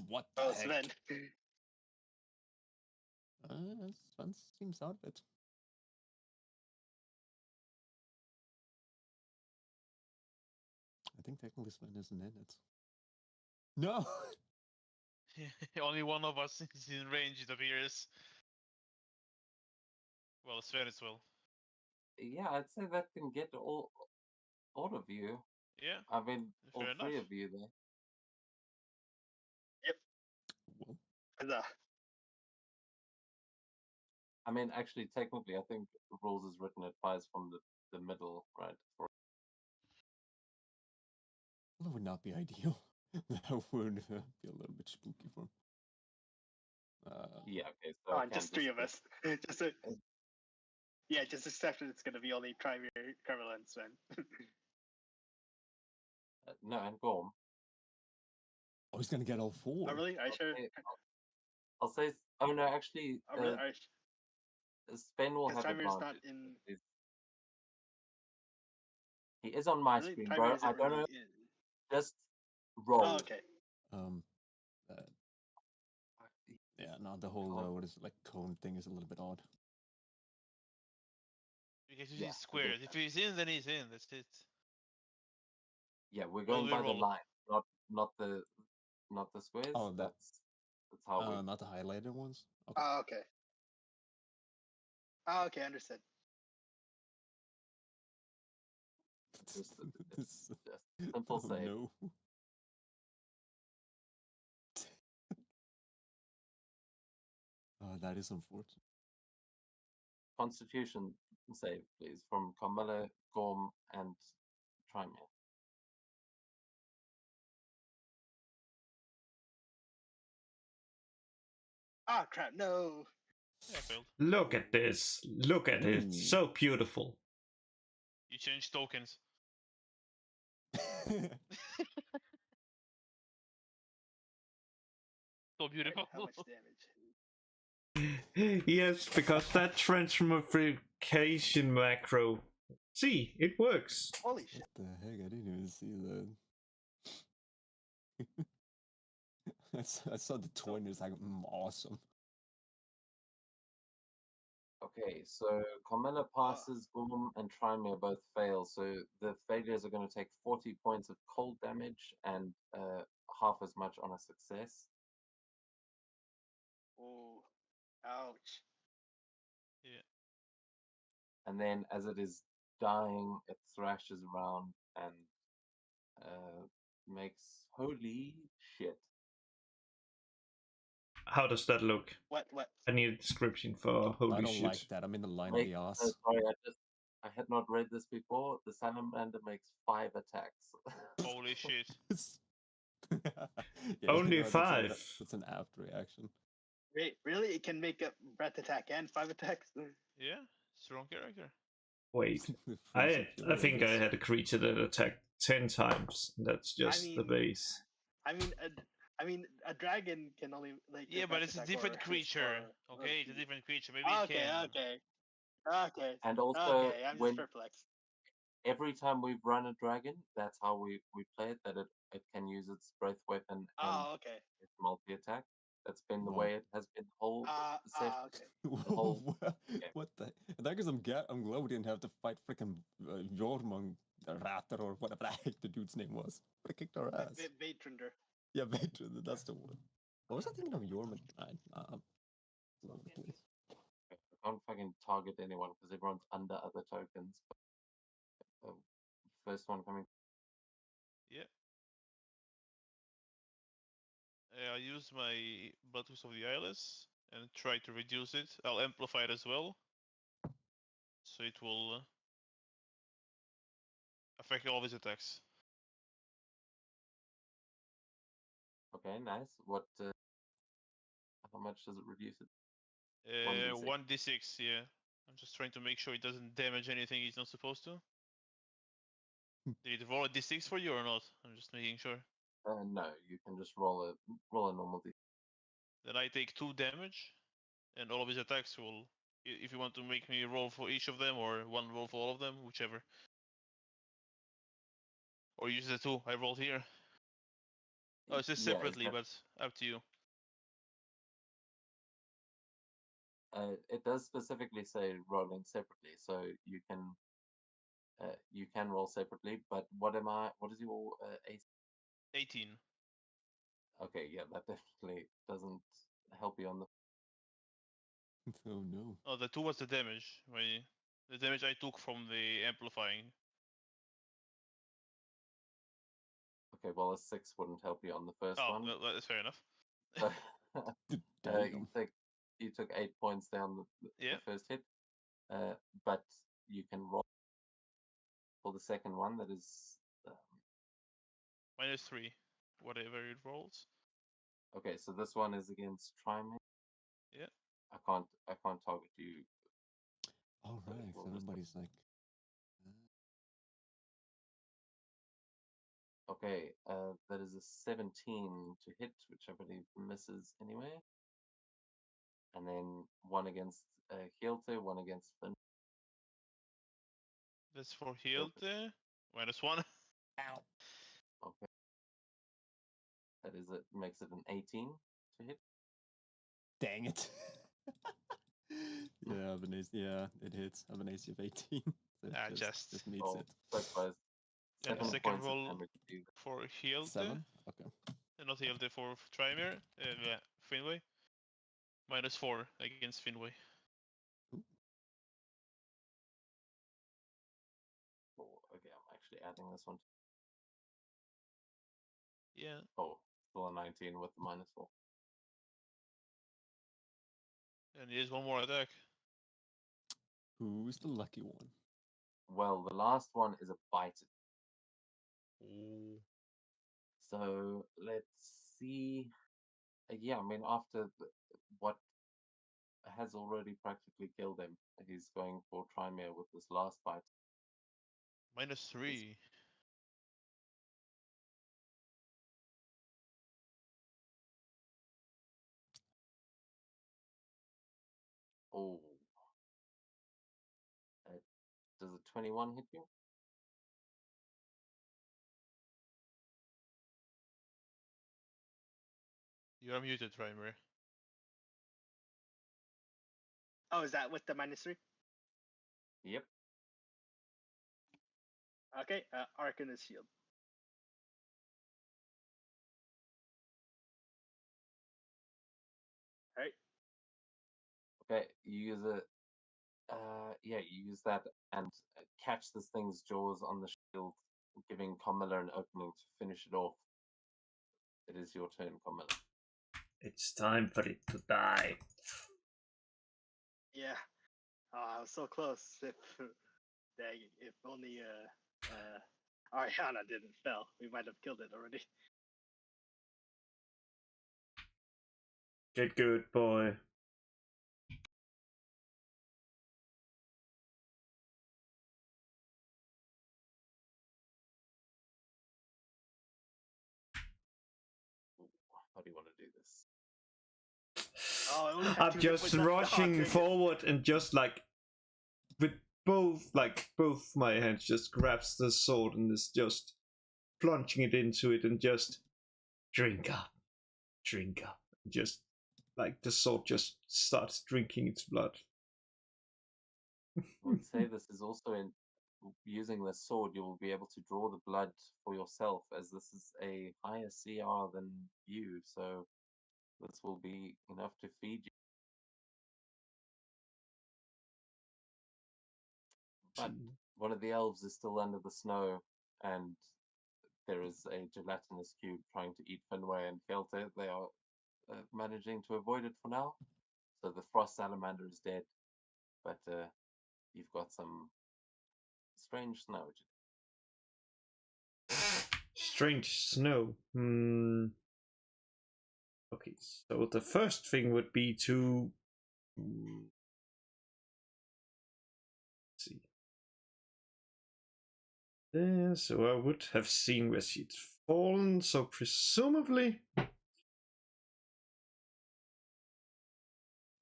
What the Oh, heck? Sven. Sven seems out of it. I think technically Sven isn't in it. No! Only one of us is in range, it appears. Well, Sven as well. Yeah, I'd say that can get all of you. Yeah, I mean, all fair three enough. of you there. Well, Huzzah. I mean, actually, technically, I think the rules is written it fires from the middle, right? that would not be ideal. That would be a little bit spooky for him. Yeah. Okay. So I can Just three of us. Just accept that it's going to be only Trymir, Carmela, and Sven. No, and Gorm. Oh, he's gonna get all four. Oh, really? Are you sure? I'll say. Oh no, actually, Oh, really? Sven will have Trymir's advantage. not in. He is on my Really? screen, Trymir bro. isn't I don't really know. in. Just roll. Oh, okay. Yeah, no, the whole what is it, like cone thing is a little bit odd. Because Yeah, he's squared. If he's in, then he's in. That's it. Yeah, we're going we by the roll. line, not the squares. Oh, that's how we. Not the highlighted ones. Okay. Oh, okay. Oh, okay, understood. Just simple oh, save. No. That is unfortunate. Constitution save, please, from Carmela, Gorm, and Trymir. Ah, crap! No. Yeah, failed. Look at this. Look at it. So beautiful. You change tokens. So beautiful. How much damage? Yes, because that transmogrification macro. See, it works. Holy shit! What the heck? I didn't even see that. I saw the 20. It's like awesome. Okay, so Carmela passes, Gorm and Trymir both fail. So the failures are going to take 40 points of cold damage and half as much on a success. Oh, ouch. Yeah. And then as it is dying, it thrashes around and makes holy shit. How does that look? What? I need a description for holy I don't shit. like that. I'm in the line of the ass. Sorry, I had not read this before. The salamander makes 5 attacks. Holy shit. Yeah, Only no, 5. That's an apt reaction. Wait, really? It can make a breath attack and 5 attacks? Yeah, strong character. Wait, Freezing I Fury, think I guess. had a creature that attacked 10 times. That's just the mean, base. I mean, a dragon can only like. Yeah, but it's a different creature. Okay, it's a different creature. Maybe it Okay, can. okay. And also, Okay, I'm just when perplexed. every time we've run a dragon, that's how we play it. That it can use its breath weapon and Oh, okay. its multi attack. That's been the Wow. way it has been the whole session. Okay. The whole What the? I guess I'm glad we didn't have to fight freaking Jormung the Ratter or whatever the heck the dude's name was. But kicked our ass. Vatrender. Yeah, Vader, that's the one. What was I thinking of Jormung? I can't fucking target anyone because everyone's under other tokens. But, first one coming. Yeah. I use my Bloodhost of the Eyeless and try to reduce it. I'll amplify it as well, so it will affect all of his attacks. Okay, nice. What? How much does it reduce it? 1d6. 1d6, yeah. I'm just trying to make sure it doesn't damage anything he's not supposed to. Did it roll a d6 for you or not? I'm just making sure. No, you can just roll a normal d. Then I take 2 damage, and all of his attacks will. If you want to make me roll for each of them, or 1 roll for all of them, whichever. Or use the 2 I rolled here. Oh, it says Yeah, separately, exactly. but up to you. It does specifically say rolling separately, so you can roll separately. But what is your AC? 18. Okay, yeah, that definitely doesn't help you on the. Oh no. Oh, the 2 was the damage. The damage I took from the amplifying. Okay, well, a 6 wouldn't help you on the first Oh, one. well, that's fair enough. So, Damn. you took 8 points down the Yeah. first hit, but you can roll for the second one. That is -3, whatever it rolls. okay. So this one is against Trimate. Yeah. I can't target you. All So right, we'll so just- everybody's like, Okay, that is a 17 to hit, which I believe misses anyway. And then one against Hielte, one against Finn. That's for Hielte. -1. ow. Okay. That is it. Makes it an 18 to hit. Dang it. Yeah, I have an AC, yeah, it hits. I have an AC of 18. So it just meets Oh, it. likewise. And the 7 second points of roll damage to you. for Hielte. 7? Okay. Not Hielte, for Trymere. Finway. -4 against Finway. Oh, okay, I'm actually adding this one. Yeah. Oh, still a 19 with the -4. And he has 1 more attack. Who's the lucky one? Well, the last one is a bite. Ooh. So let's see. Yeah, I mean, after what has already practically killed him, he's going for Trymere with this last bite. -3. Oh. Does a 21 hit you? You are muted, Trymere. Oh, is that with the -3? Yep. Okay. Arcanist Shield. Alright. Okay, you use it. Yeah, you use that and catch this thing's jaws on the shield, giving Camilla an opening to finish it off. It is your turn, Camilla. It's time for it to die. Yeah. I was so close. Dang, if only Ariana didn't fail, we might have killed it already. Get good, boy. How do you want to do this? Oh, I only have I'm 2 just hit points left. Oh, rushing dang it. forward and just like with both my hands just grabs the sword and is just plunging it into it and just drink up. Just like the sword just starts drinking its blood. I would say this is also in using the sword, you will be able to draw the blood for yourself, as this is a higher CR than you, so this will be enough to feed you. But one of the elves is still under the snow, and there is a gelatinous cube trying to eat Finway and Kelter. They are managing to avoid it for now. So the frost salamander is dead, but you've got some strange snow. Strange snow. Okay, so the first thing would be to let's see. There, so I would have seen where she'd fallen, so presumably.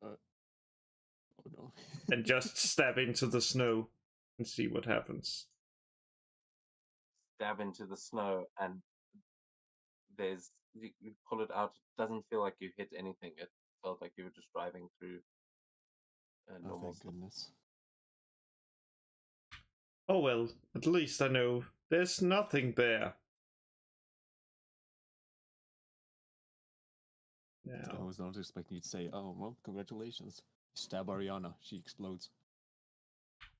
Oh no. And just stab into the snow and see what happens. Stab into the snow, and you pull it out. It doesn't feel like you hit anything. It felt like you were just driving through normal Oh, snow. thank goodness. Oh well, at least I know there's nothing there. I Now, was not expecting you to say, "Oh well, congratulations." Stab Ariana, she explodes.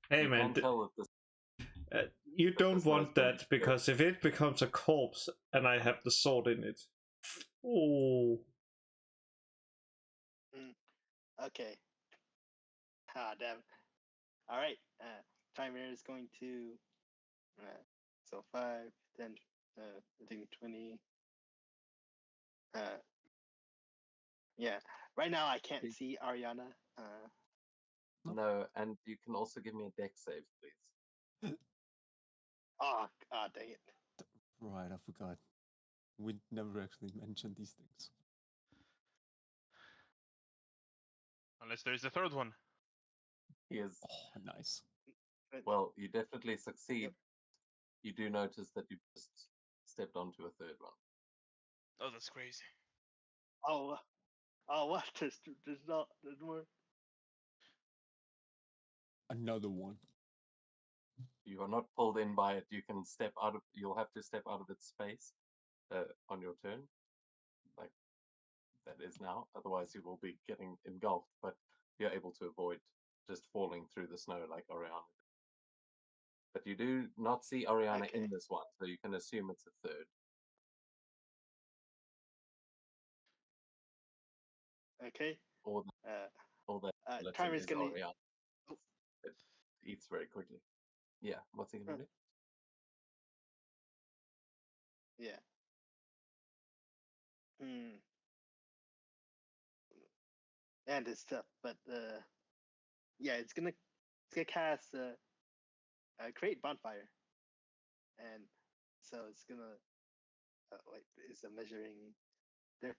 hey You man, can tell that this you don't this snow's want gonna be that because if it becomes a corpse and I have the sword in it, oh, Okay. Ah, damn. All right. Timer is going to. So 5, 10, I think 20. Yeah. Right now I can't see Ariana. No, and you can also give me a deck save, please. Dang it. Right, I forgot. We never actually mentioned these things. Unless there's a third one. He is Oh, nice. well. You definitely succeed. Yep. You do notice that you just stepped onto a third one. Oh, that's crazy. Oh, what? There's more. Another one. You are not pulled in by it. You can step out of. You'll have to step out of its space on your turn, like that is now. Otherwise, you will be getting engulfed. But you're able to avoid just falling through the snow like Oriana. But you do not see Oriana Okay. in this one, so you can assume it's a third. Okay. Or the Timer's is gonna. Oriana. Oh. It eats very quickly. Yeah, what's he gonna do? Yeah. And it's tough, but yeah, it's gonna cast create bonfire, and so it's gonna wait, is a measuring there,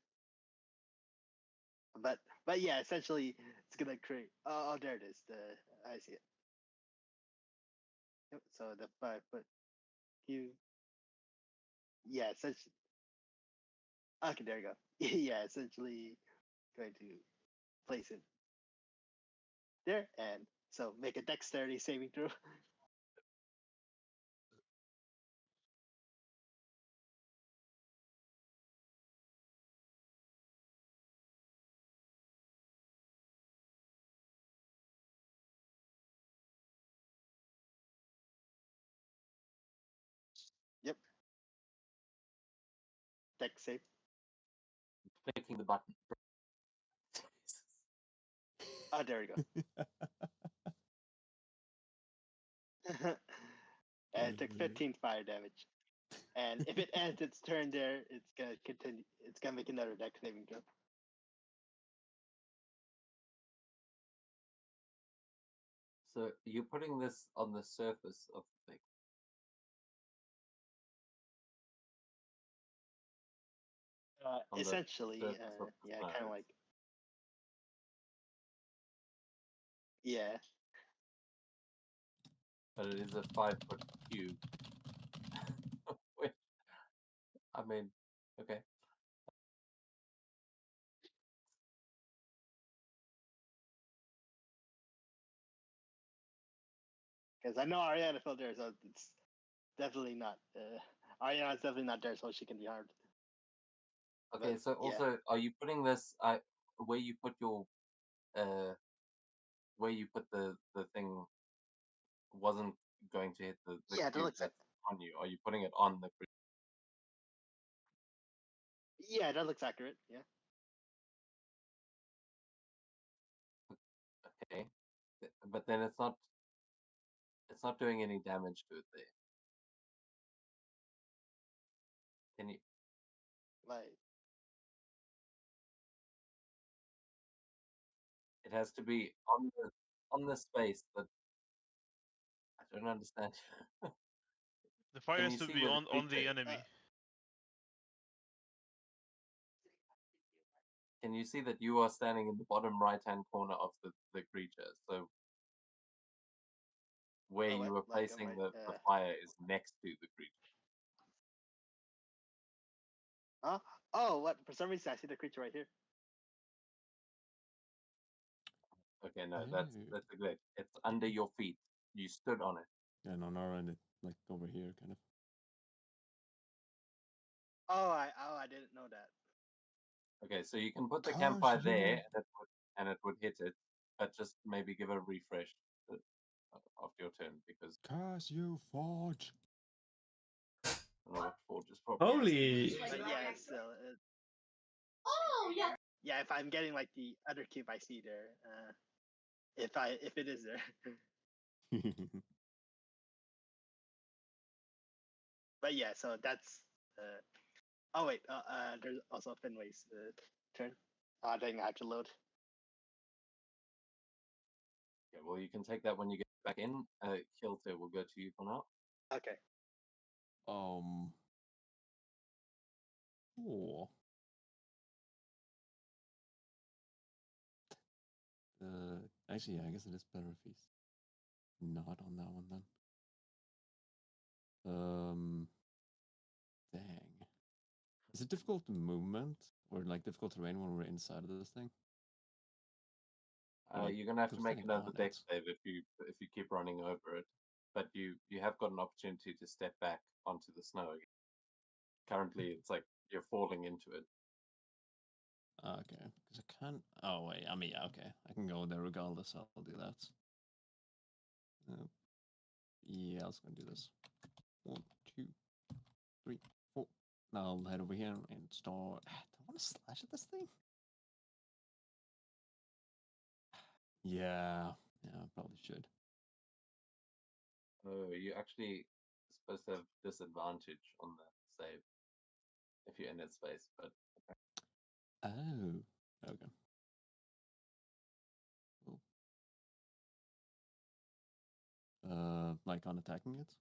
but yeah, essentially it's gonna create. Oh, there it is. I see it. Yep, so the 5 foot cube. Yeah, essentially. Okay, there you go. Yeah, essentially going to place it there, and so make a dexterity saving throw. Yep. Dex save. Clicking the button. Oh, there we go. And it took 15 fire damage. And if it ends its turn there, it's gonna continue. It's gonna make another dex saving throw. So you're putting this on the surface of the thing. On the Essentially, surface of the yeah, snow. kind of like, yeah. but it is a 5-foot cube. Which, I mean, okay. Because I know Ariana fell there, so it's definitely not. Ariana's definitely not there, so she can be harmed. Okay, But, so yeah. also, are you putting this where you put your where you put the thing wasn't going to hit the Yeah, that cube looks that's on you? Are you putting it on the creature? Yeah, that looks accurate. Yeah. Okay, but then it's not doing any damage to it there. Can you? Like, It has to be on the space that I don't understand. The fire Can has you to see be where the on the creature is? enemy. Can you see that you are standing in the bottom right-hand corner of the creature? So where Oh, you what? were Like, placing right, the fire is next to the creature. huh? Oh, what? For some reason, I see the creature right here. Okay, no, that's Oh. a glitch. It's under your feet. You stood on it. Yeah, no, Nara and it like over here, kind of. Oh, I didn't know that. Okay, so you can put the Gosh, campfire you there, know. and it would hit it, but just maybe give it a refresh after your turn because Curse you, Forge! I don't know what Forge is probably. Holy! But yeah, still. Oh yeah. Yeah, if I'm getting like the other cube I see there, if it is there. But yeah, so that's. Oh wait, there's also Finway's turn. Dang, I have to load. Yeah, well, you can take that when you get back in. Kilter will go to you for now. Okay. Oh. Actually, yeah, I guess it is better if he's not on that one then. Dang. Is it difficult movement or like difficult terrain when we're inside of this thing? Or, like, You're gonna have to 'cause make standing another on deck it. save if you keep running over it. But you have got an opportunity to step back onto the snow again. Currently, it's like you're falling into it. Okay, because I can't. Oh wait, I mean, yeah, okay, I can go there regardless. I'll do that. Yeah, I was gonna do this. 1, 2, 3, 4. Now I'll head over here and start. Do I want to slash at this thing? Yeah, I probably should. Oh, you're actually supposed to have disadvantage on the save if you're in its space, but Oh, okay. Cool. Like on attacking it,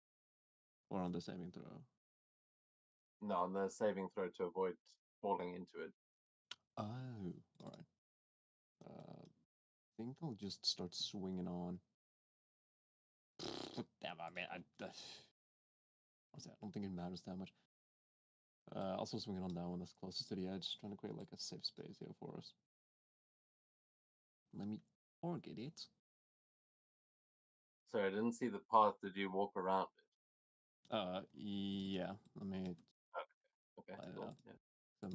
or on the saving throw. no, on the saving throw to avoid falling into it. Oh, all right. I think I'll just start swinging on. Damn, I mean, honestly, I don't think it matters that much. Also swinging on that one that's closest to the edge, trying to create like a safe space here for us. Let me target it. Sorry, I didn't see the path. Did you walk around it? Yeah. Let me Okay, line it cool. up. Yeah. So I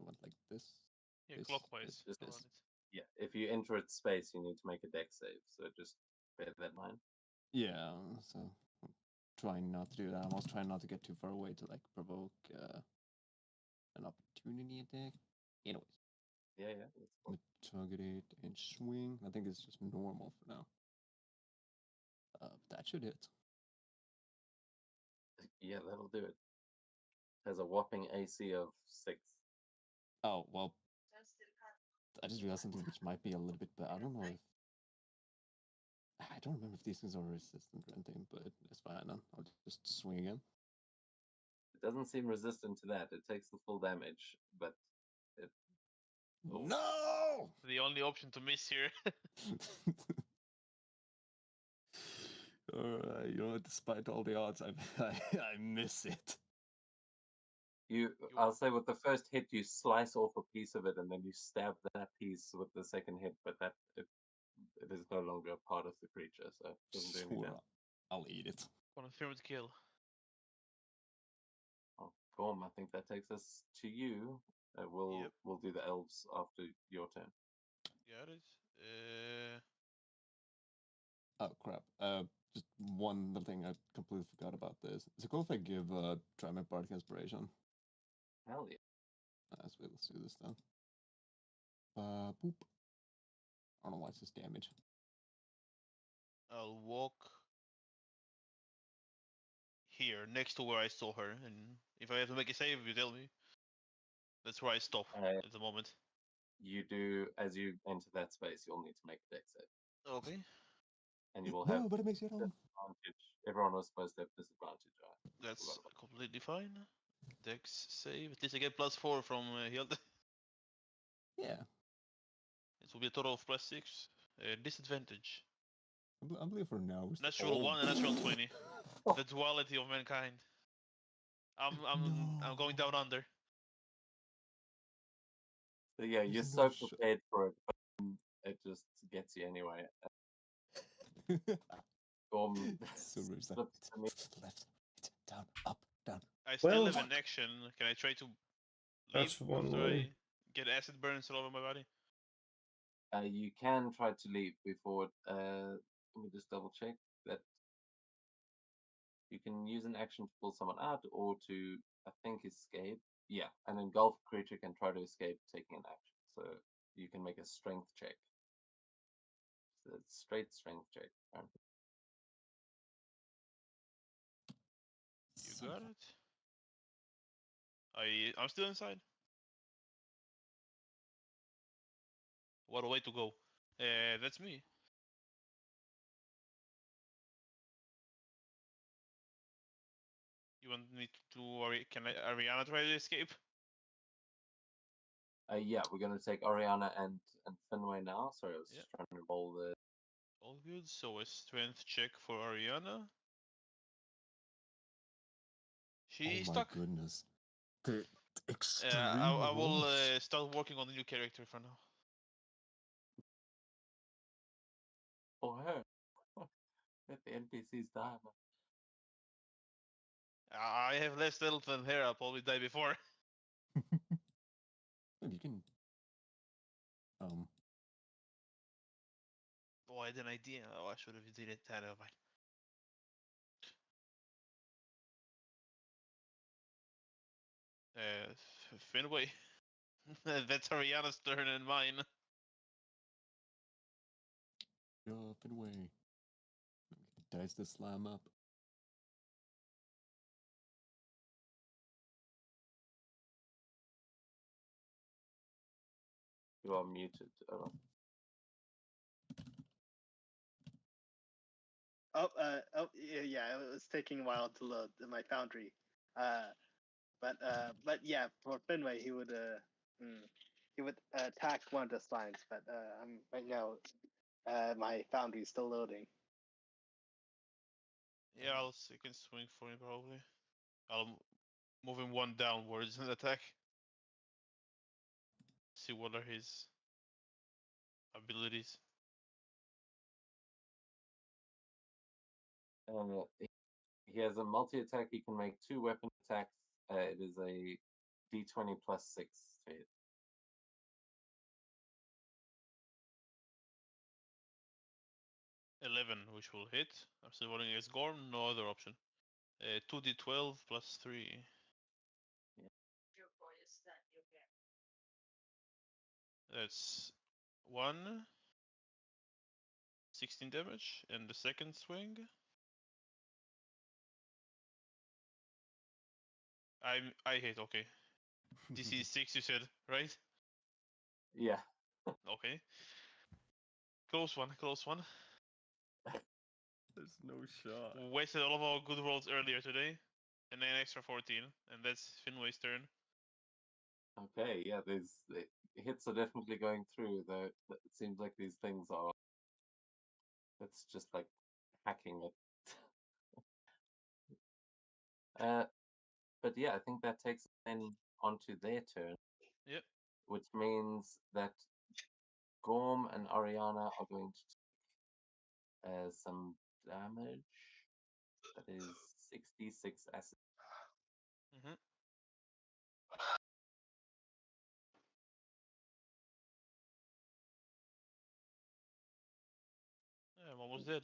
went like this. Yeah, This, clockwise. this, around this. it. Yeah, if you enter its space, you need to make a deck save. So just bear that in mind. Yeah. So I'm trying not to do that. I'm also trying not to get too far away to like provoke an opportunity attack. Anyways. Yeah, yeah. That's cool. Target it and swing. I think it's just normal for now. That should hit. Yeah, that'll do it. Has a whopping AC of 6. Oh, well, I just realized something which might be a little bit bad. I don't know if. I don't remember if these things are resistant or anything, but it's fine. I'll just swing again. It doesn't seem resistant to that. It takes the full damage, but it. Oh. No! The only option to miss here. Despite all the odds, I miss it. I'll say with the first hit, you slice off a piece of it, and then you stab that piece with the second hit. But it is no longer a part of the creature, so it doesn't do any Sure, damage. I'll eat it. Confirmed kill. Oh, Gorm, I think that takes us to you. We'll do the elves after your turn. Got it. Oh crap! Just one little thing I completely forgot about this. Is it cool if I give try my bardic inspiration? Hell yeah! Sweet, let's do this then. Boop. I don't know why it's just damage. I'll walk here next to where I saw her, and if I have to make a save, you tell me. That's where I stop at the moment. You do as you enter that space. You'll need to make a dex save, Okay. and you will No, have but it makes it on. disadvantage. Everyone was supposed to have disadvantage, right? That's completely fine. Dex save. At least I get +4 from Hilde. Yeah, It will be a total of +6. Disadvantage. I believe for now. Natural 1 and natural 20. The duality of mankind. I'm going down under. So yeah, you're There's so no sh- prepared for it, but it just gets you anyway. Gorm So rude. flips to me. Left, right, down, up, down. I still Well- have an action. Can I try to That's leave one after way. I get acid burns all over my body? You can try to leave before. Let me just double check that. You can use an action to pull someone out or to, I think, escape. Yeah, an engulfed creature can try to escape taking an action. So you can make a strength check. So it's straight strength check. Apparently. You got it. I'm still inside. What a way to go. That's me. You want me to can Ariana try to escape? Yeah, we're gonna take Oriana and Finway now. Sorry, I was Yeah. just trying to roll the. All good. So a strength check for Ariana. She's Oh my stuck. goodness. The extreme I will rolls. start working on the new character for now. For her. Let the NPCs die. Man. I have less health than her. I'll probably die before. You can. Oh, I had an idea. Oh, I should have did it. Never mind. Finway. That's Ariana's turn and mine. Up and away. Dice the slam up. You are muted. Yeah, it was taking a while to load my foundry. But yeah, for Finway, he would attack one of the slimes. But right now, my foundry is still loading. Yeah, I'll second swing for him probably. I'll move him one downwards and attack. See what are his abilities. He has a multi attack. He can make 2 weapon attacks. It is a d20 plus 6 to hit. .11, which will hit. I'm still rolling against Gorm, no other option. 2d12 plus 3. Your voice that you get. That's 1. 16 damage. And the second swing. I hit, okay. DC is 6, you said, right? Yeah. Okay. Close one, close one. There's no shot. Wasted all of our good rolls earlier today. And then extra 14. And that's Finway's turn. Okay, yeah, the hits are definitely going through, though it seems like these things are. It's just like hacking it. But yeah, I think that takes us then onto their turn. Yep. Which means that Gorm and Ariana are going to take some damage. That is 66 acid. Mm-hmm. Yeah, I'm almost dead.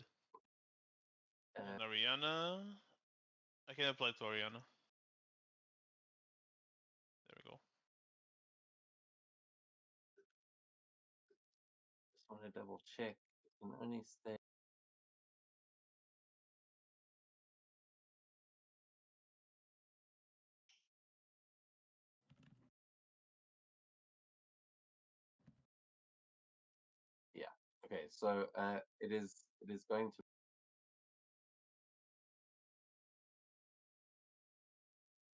And Ariana, I can apply to Ariana. There we go. Just want to double check. It can only stay. Yeah. Okay. So it is going to,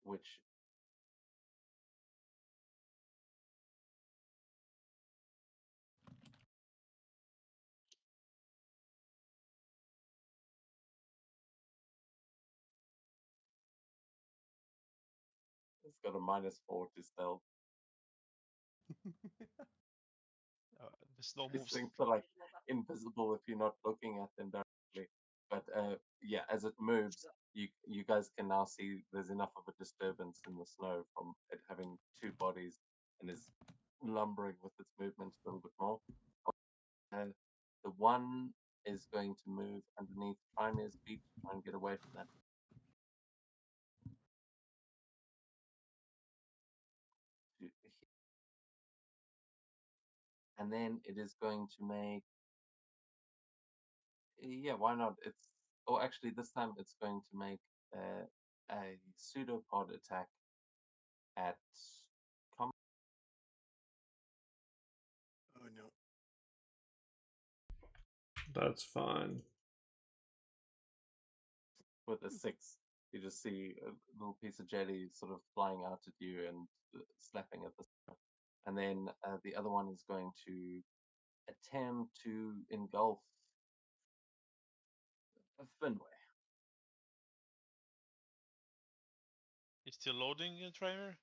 which it's got a -4 to stealth. There's no These moves. things are like invisible if you're not looking at them directly. But yeah, as it moves, you guys can now see there's enough of a disturbance in the snow from it having two bodies and is lumbering with its movement a little bit more. The one is going to move underneath Trimir's feet to try and get away from that. And then it is going to make, yeah, why not? Actually, this time it's going to make a pseudopod attack at Oh no. That's fine. with a 6. You just see a little piece of jelly sort of flying out at you and slapping at the snow. And then the other one is going to attempt to engulf Finway. He's still loading in Trimer.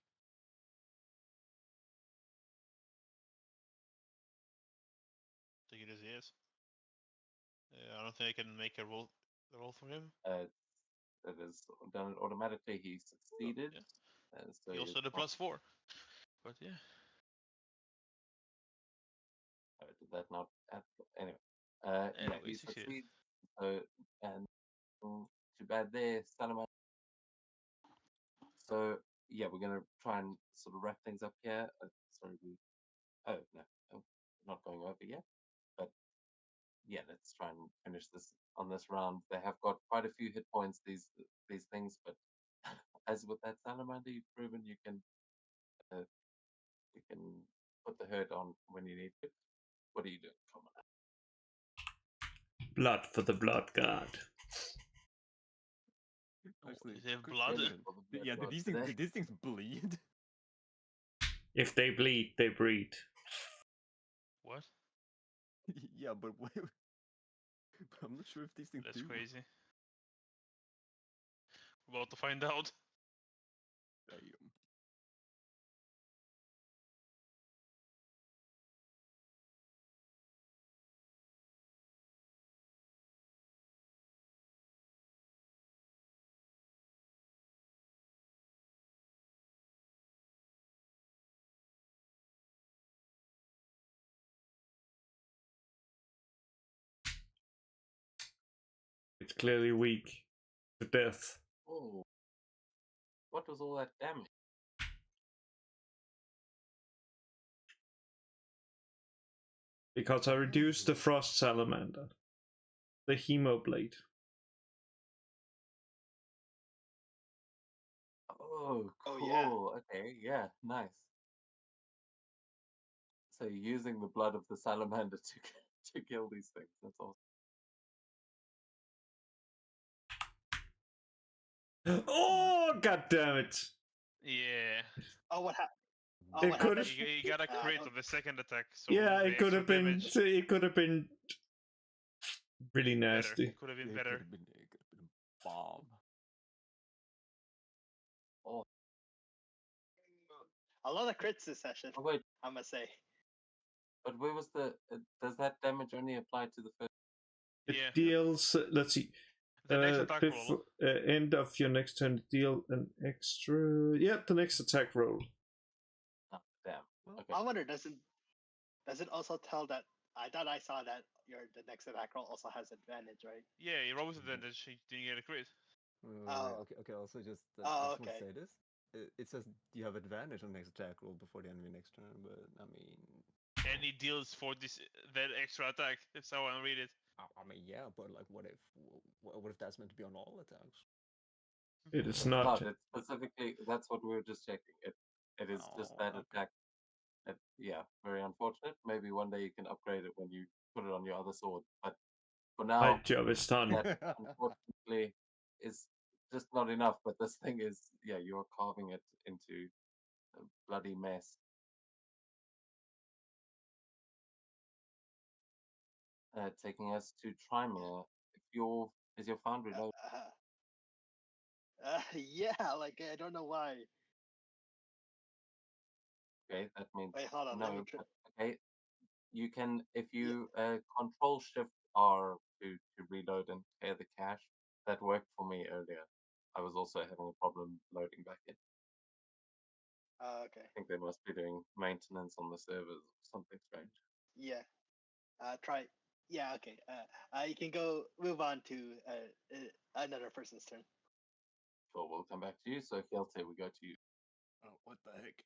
Take it as yes. I don't think I can make a roll for him. It is done automatically. He succeeded. Yeah. So He also had a +4. But yeah. Did that not? Anyway. Yeah, he succeeded. succeeds. And too bad there, Salamander. So yeah, we're gonna try and sort of wrap things up here. Sorry, oh no, not going over yet. But yeah, let's try and finish this on this round. They have got quite a few hit points, these things, but as with that Salamander, you've proven you can put the hurt on when you need it. What are you doing, Commoner? Blood for the blood god. Actually, Is it quick blood? question. Yeah, did these things bleed? If they bleed, they breed. What? Yeah, but I'm not sure if these things That's do. crazy. We're about to find out. Damn. It's clearly weak to death. Oh, what was all that damage? Because I reduced the frost salamander. The hemoblade. Oh, cool. Oh, yeah. Okay, yeah, nice. So you're using the blood of the salamander to kill these things. That's awesome. Oh, god damn it! Yeah. Oh, what happened? It what could've- happened? You got a crit don't- on the second attack. So Yeah, the it could have extra been. damage It could have been really better. nasty. It could have been Yeah, better. it could have been a bomb. A lot of crits this session, Oh, wait, I must say. but where was the? Does that damage only apply to the first? It Yeah. deals. Let's see. The next attack roll. End of your next turn, deal an extra. Yeah, the next attack roll. Oh, damn. Well, Okay. I wonder, does it also tell that? I thought I saw that the next attack roll also has advantage, right? Yeah, he rolled with advantage. He didn't get a crit. Oh. Okay. Also, just Oh, I just want okay. to say this. It says you have advantage on next attack roll before the enemy next turn, but I mean, And he deals for that extra attack. That's how I read it. I mean, yeah, but like, what if that's meant to be on all attacks? It is It's not. not. It's specifically. That's what we were just checking. It is just that Oh, okay. attack. Yeah, very unfortunate. Maybe one day you can upgrade it when you put it on your other sword. But for My now, job is done. that unfortunately is just not enough. But this thing is, yeah, you're carving it into a bloody mess. Taking us to Trymere. Is your foundry low? Yeah, like I don't know why. Okay, that means Wait, hold on. Let me. no. Okay, you can if you Control Shift R to reload and clear the cache. That worked for me earlier. I was also having a problem loading back in. Okay. I think they must be doing maintenance on the servers or something strange. Yeah. Try. Yeah. Okay. You can go move on to another person's turn. Sure, we'll come back to you. So Hjelte, we go to you. Oh, what the heck?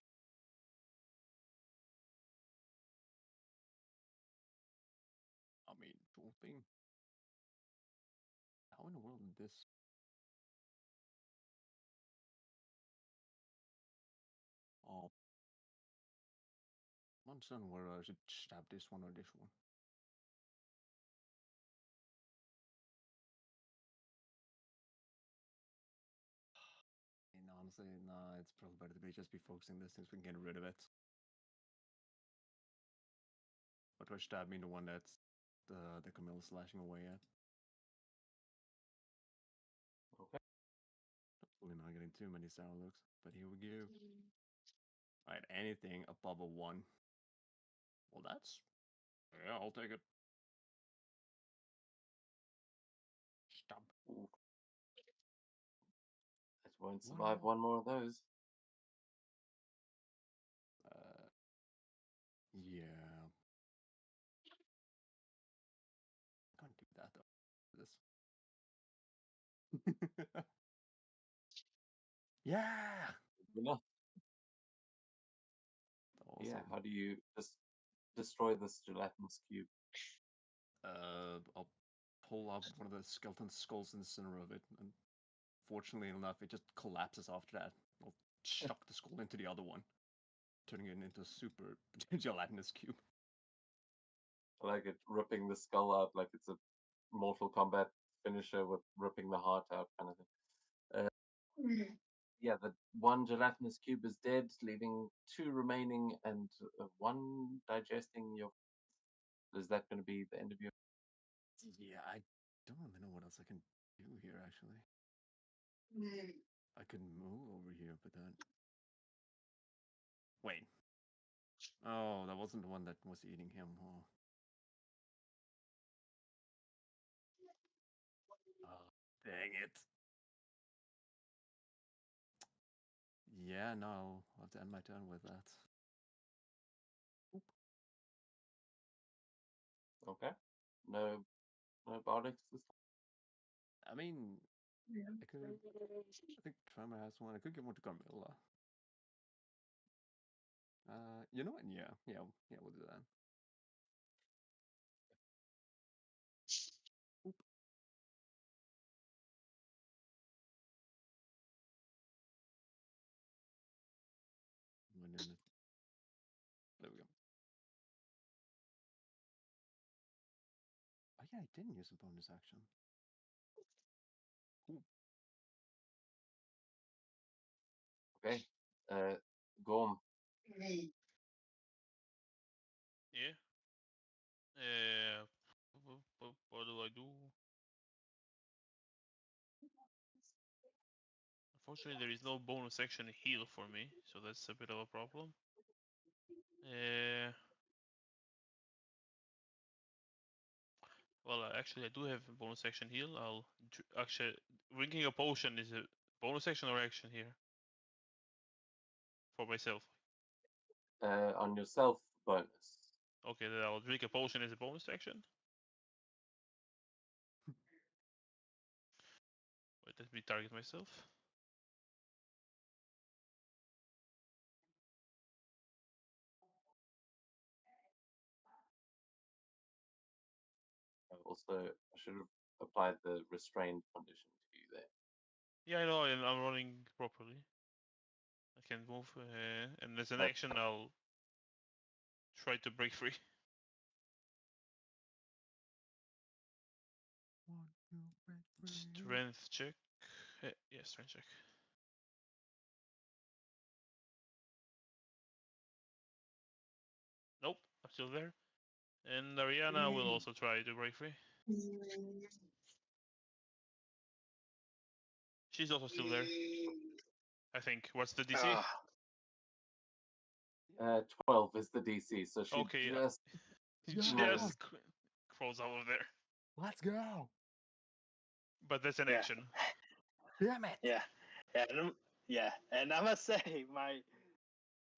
I mean, cool thing. How in the world did this? Oh, I'm uncertain whether I should stab this one or this one. And honestly, nah, it's probably better to just be focusing this since we can get rid of it. But do I stab me the one that's the Camille slashing away at? Okay. Hopefully not getting too many sour looks, but here we go. Alright, anything above a 1. Well, that's... Yeah, I'll take it. Stab. Ooh. It won't survive one more of those. Yeah. Can't do that though. This. Yeah. Enough. Awesome. Yeah. How do you just destroy this gelatinous cube? I'll pull up one of the skeleton skulls in the center of it, and fortunately enough, it just collapses after that. I'll chuck the skull into the other one, turning it into a super gelatinous cube. I like it, ripping the skull out like it's a Mortal Kombat finisher with ripping the heart out kind of thing. Yeah, the one gelatinous cube is dead, leaving 2 remaining and 1 digesting your. Is that going to be the end of your? Yeah, I don't really know what else I can do here, actually. I could move over here, but then... Wait. Oh, that wasn't the one that was eating him, huh? Oh, dang it. Yeah, no, I'll have to end my turn with that. Oop. Okay. No bardics this time. I mean, I think Tremor has one. I could give one to Carmilla. You know what? Yeah, we'll do that. Oop. There we go. Oh yeah, I didn't use a bonus action. Ooh. Okay. Gorm. Yeah. What do I do? Unfortunately, there is no bonus action heal for me, so that's a bit of a problem. Well, actually, I do have a bonus action heal. I'll actually drinking a potion is a bonus action or action here for myself. On yourself, bonus. Okay, then I'll drink a potion as a bonus action. Wait, let me target myself. Also, I should have applied the restrained condition to you there. Yeah, I know, and I'm running properly. I can move, and as an action, I'll try to break free. Strength check. Yeah, strength check. Nope, I'm still there. And Ariana will also try to break free. She's also still there, I think. What's the DC? Ah, 12 is the DC, so she Okay, just She Yeah. just crawls out of there. Let's go. But that's an Yeah. action. Damn it. yeah, and I must say my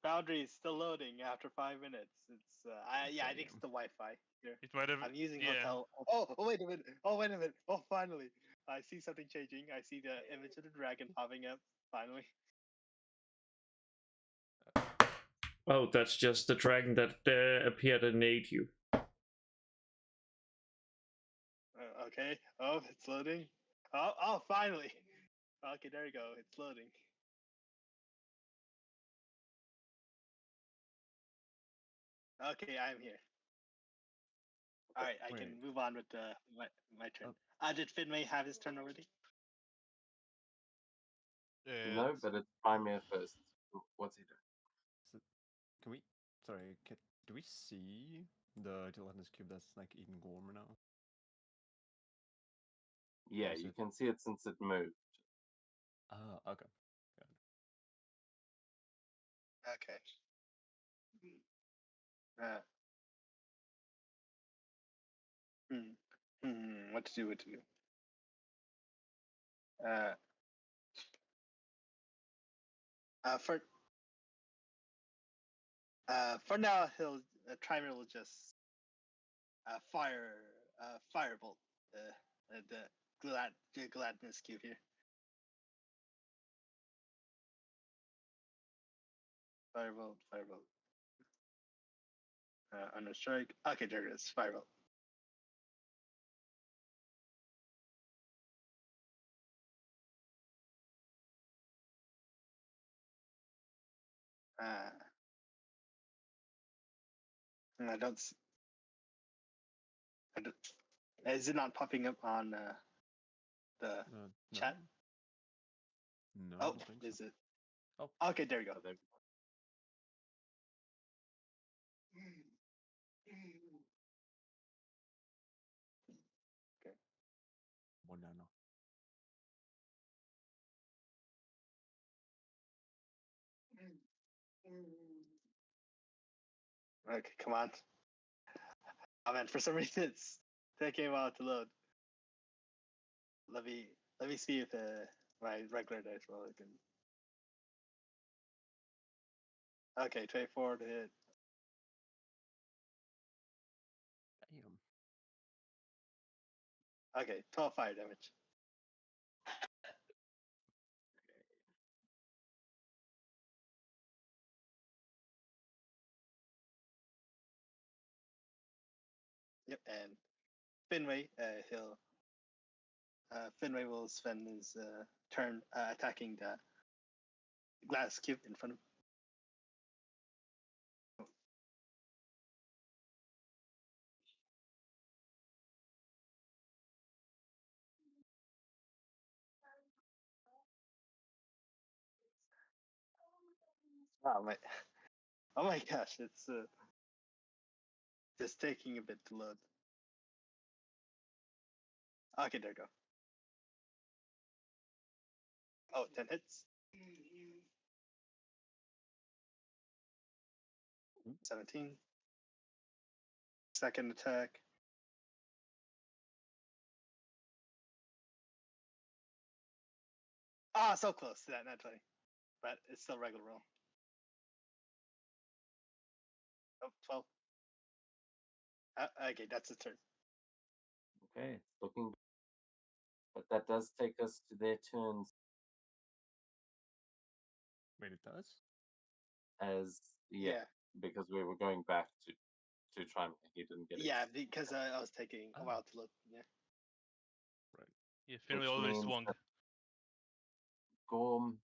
boundary is still loading after 5 minutes. It's I think it's Damn. the Wi-Fi here. It might have. I'm using yeah. hotel. Oh, wait a minute. Oh, wait a minute. Oh, finally. I see something changing. I see the image of the dragon popping up. Finally. Oh, that's just the dragon that appeared and ate you. Okay. Oh, it's loading. Oh, finally. Okay, there you go. It's loading. Okay, I'm here. All right, I can Wait. move on with my turn. Did Finway have his turn already? no, but it's Primir first. What's he doing? So, can we? Sorry, do we see the gelatinous cube that's like eating Gormer now? Yeah, is you it- can see it since it moved. Ah, okay. Okay. Uh, what to do? What to do? For now, he'll Trimer will just firebolt the gladness cube here. Firebolt. Under strike. Okay, there it is. Firebolt. And I don't. Is it not popping up on the No. chat? No, I Oh, don't think so. is it? Oh. Okay, there you go. So there- Banana. Okay, come on. Oh man, for some reason it's taking a while to load. Let me see if my regular dice roll can. Okay, 24 to hit. Damn. Okay, 12 fire damage. Yep, and Finway, Finway will spend his turn attacking the glass cube in front of him. Oh my gosh, it's just taking a bit to load. Okay, there you go. Oh, 10 hits. 17. Second attack. Ah, so close to that, not 20. But it's still regular roll. Oh, 12. Okay, that's a turn. Okay, it's looking. But that does take us to their turns Wait, it does? as yeah, because we were going back to try and he didn't get Yeah, it. because I was taking a while to look. Yeah. Yeah, Finley Which already means swung. that Gorm.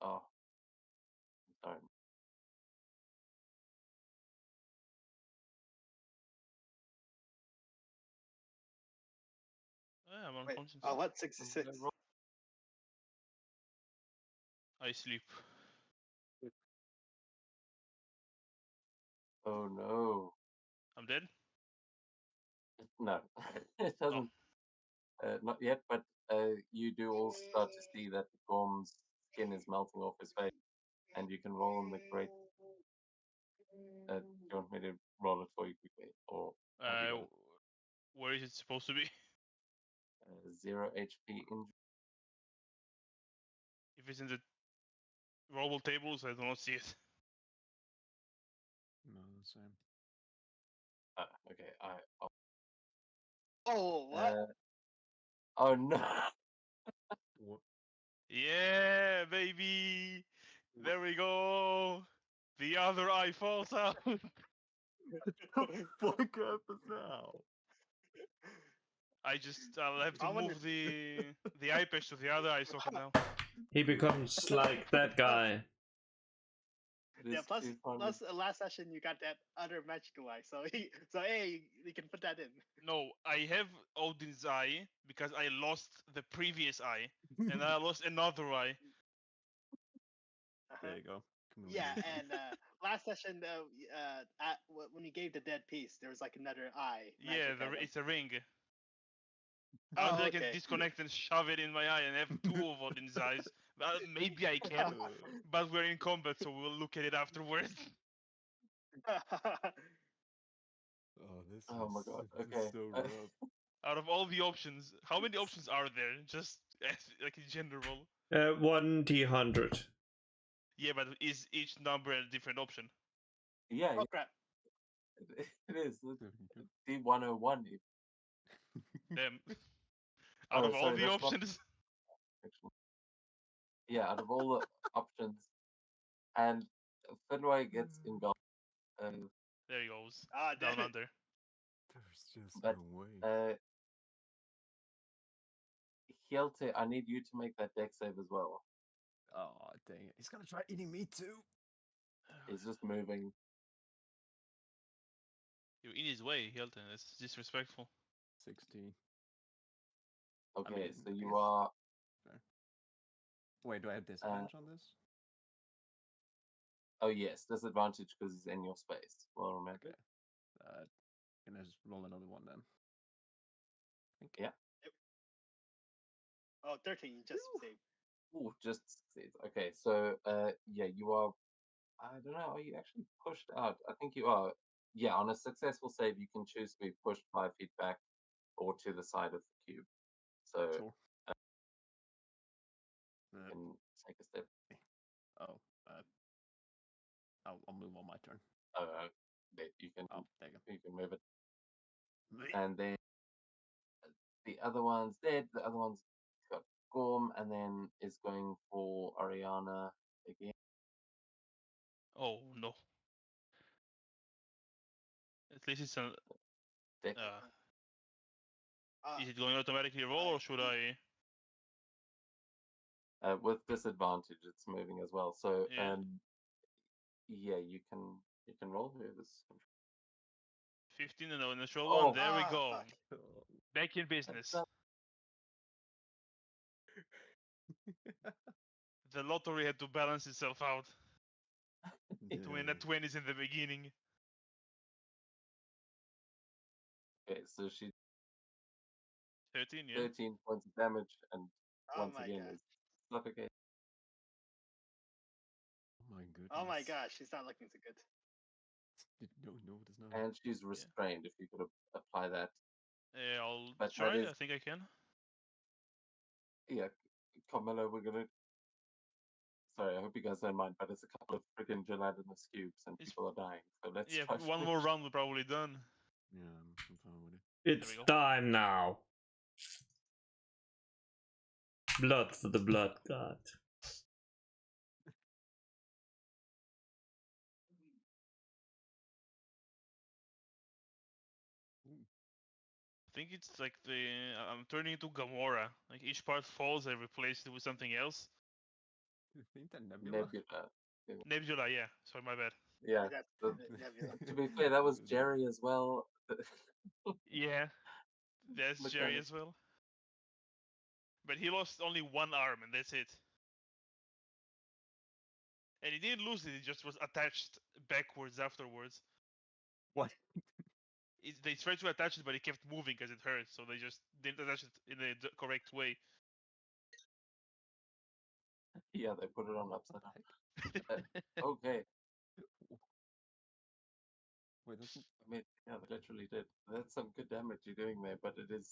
Oh, sorry. Yeah, I'm Wait, unconscious. oh, what? 66. I sleep. Oh no. I'm dead. No, it doesn't. Not yet, but you do all start to see that the Gorm's skin is melting off his face, and you can roll on the great. Do you want me to roll it for you quickly, or have you got it? Where is it supposed to be? 0 HP injury? If it's in the rollable tables, I do not see it. No, same. Okay, Oh, what? oh no! What? Yeah, baby. There we go. The other eye falls out. What the fuck happens now? I'll have to I wonder- move the eye patch to the other eye socket now. He becomes like that guy. It Yeah, is plus, 200. plus last session you got that other magical eye, so hey, you can put that in. No, I have Odin's eye because I lost the previous eye, and I lost another eye. Uh-huh. There you go. Yeah, Communication. and last session, when you gave the dead piece, there was like another eye. Yeah, magic item. it's a ring. I don't Oh, think I can okay. disconnect and shove it in my eye and have two of Odin's eyes. Well, maybe I can, but we're in combat, so we'll look at it afterwards. Oh, this Oh my is, god, this okay. is so rough. Out of all the options, how many options are there? Just like in general. 1d100. Yeah, but is each number a different option? Yeah, Oh crap! it is. There you go. D101. Damn. Out Oh, of all sorry, the that's not- options. Yeah, out of all the options. And Finway gets engulfed. There he goes. Ah, Down damn it. under. There's just But, no way. Hielte, I need you to make that deck save as well. Oh, dang it. He's gonna try eating me too. He's just moving. You're in his way, Hilton. That's disrespectful. 16. Okay, mean, so I you guess- are. Wait, do I have disadvantage on this? Oh, yes, disadvantage because he's in your space. Well, remember. Okay. Gonna just roll another one then. Yeah. Oh, 13, just save. Ooh, just succeeds. Okay, so yeah, you are. I don't know. Are you actually pushed out? I think you are. Yeah, on a successful save, you can choose to be pushed 5 feet back or to the side of the cube. So Sure. you can take a step. Oh, I'll move on my turn. You can Oh, there you you can move it, go. and then the other one's dead. The other one's got Gorm, and then is going for Ariana again. Oh no. At least it's an. Deck. Is it going automatically roll or should I? With disadvantage, it's moving as well. So Yeah. yeah, you can roll whoever's. 15 and an initial Oh. one. There we Ah, go. fuck. Back in business. The lottery had to balance itself out. To win at 20s in the beginning. Okay, so she 13, yeah. 13 points of damage, and Oh once my again god. is suffocating. Oh my goodness. Oh my gosh, she's not looking so good. No, it is not. And she's restrained, if you could apply that. I'll But that try. is- I think I can. Yeah, Carmelo, we're gonna. Sorry, I hope you guys don't mind, but it's a couple of freaking gelatinous cubes and It's- people are dying. So let's Yeah, try one to- more round we're probably done. Yeah, I'm fine with it. It's go. time now. Blood for the blood god. I think it's like I'm turning into Gamora. Like each part falls, I replace it with something else. Ain't that Nebula? Nebula. Nebula, yeah. Sorry, my bad. Yeah. That's the- Nebula. to be fair, that was Jerry as well. Yeah, that's Jerry Mechanic. as well. But he lost only one arm, and that's it. And he didn't lose it; it just was attached backwards afterwards. What? They tried to attach it, but it kept moving because it hurt. So they just didn't attach it in the correct way. Yeah, they put it on upside What down. the heck? Okay. Wait, doesn't I mean, yeah, they literally did. That's some good damage you're doing there, but it is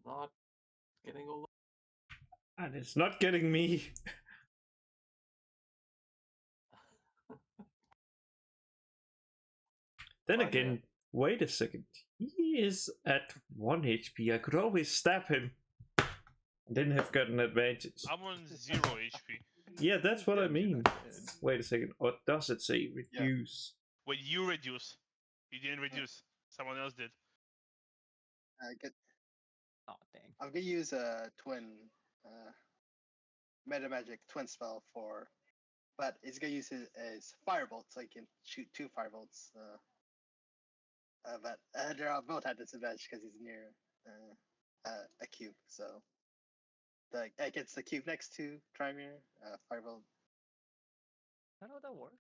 not getting all. And it's not getting me. Then Oh, yeah. again, wait a second. He is at 1 HP. I could always stab him. I didn't have got an advantage. I'm on 0 HP. Yeah, that's what I Yeah, mean. July Wait a second. What does it say? Reduce. When you reduce, you didn't reduce. Someone else did. Oh dang. I'm gonna use a twin meta magic twin spell for, but it's gonna use it as firebolt, so you can shoot 2 firebolts. But they're both at disadvantage because he's near a cube. So against the cube next to Trymere, firebolt. I know how that works.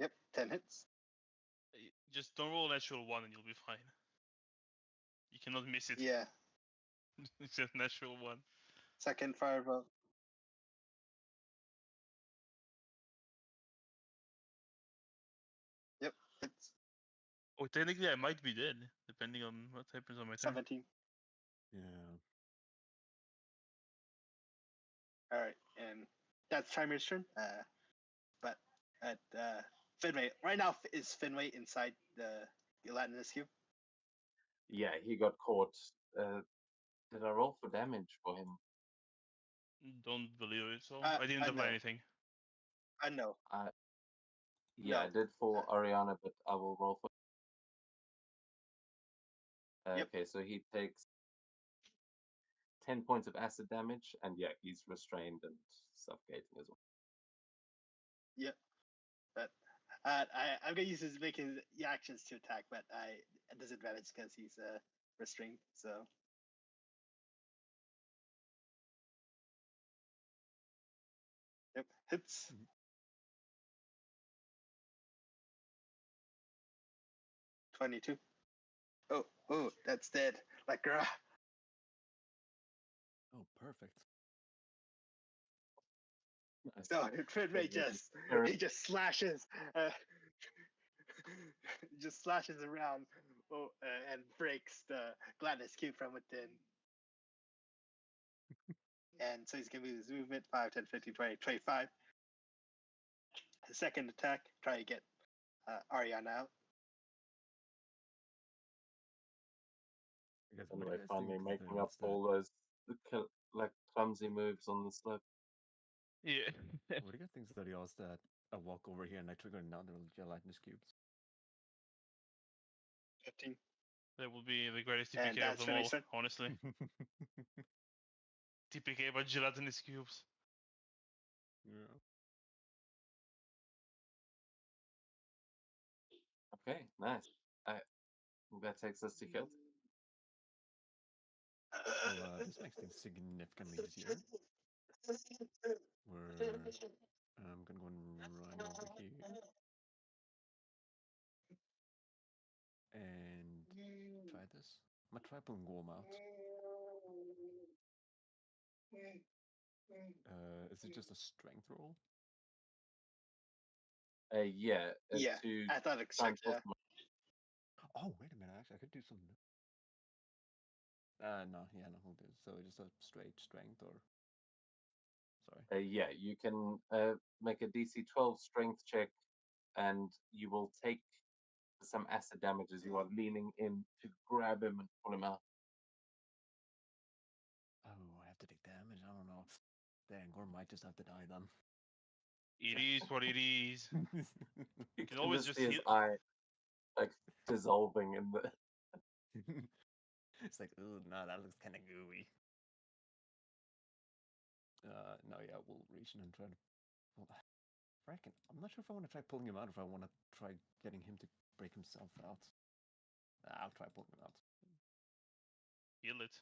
Yep, 10 hits. Just don't roll a natural 1 and you'll be fine. You cannot miss it. Yeah. It's a natural 1. Second firebolt. Yep, hits. Oh, technically I might be dead, depending on what happens on my turn. 17. Yeah. All right, and that's Trimere's turn. But at Finway right now is Finway inside the gelatinous cube. Yeah, he got caught. Did I roll for damage for him? Don't believe it, so I I didn't apply know. anything. I know. Yeah, I No. did for Ariana, but I will roll for. Yep. Okay, so he takes 10 points of acid damage, and yeah, he's restrained and suffocating as well. Yep. But I'm gonna use his making actions to attack, but I at disadvantage because he's restrained. So. Yep, hits. Mhm. 22. Oh, that's dead. Like, grah. Oh, perfect. Nice. No, Finway Yeah, he just slashes, just slashes around, and breaks the gladness cube from within. And so he's gonna move his movement 5, 10, 15, 20, 25. The second attack, try to get Ariana out. I guess And what do like you guys finally think making there up is that- all those like clumsy moves on the slope. Yeah. What do you guys think that he odds that I walk over here and I trigger another gelatinous cubes? 15. That would be the greatest And TPK of that's them all, Finway's turn. honestly. TPK by gelatinous cubes. Yeah. Okay, nice. That takes us to Kilt. Well, this makes things significantly easier. Where I'm gonna go and run over here. gonna try pulling Gorm out. Is it just a strength roll? Yeah. Yeah, To athletic try and check. pull Yeah. Oh, wait a minute. Actually, I could do something. No, yeah, no, we'll do. So just a straight strength, or sorry. Yeah, you can make a DC 12 strength check, and you will take some acid damage as you are leaning in to grab him and pull him out. Oh, I have to take damage. I don't know. Dang, Gorm might just have to die then. It is what it is. You can always just just see his heal- eye like dissolving in the. It's like, ooh, no, that looks kind of gooey. No, yeah, we'll reach in and try to. Well, reckon I'm not sure if I want to try pulling him out, or if I want to try getting him to break himself out. I'll try pulling him out. heal it.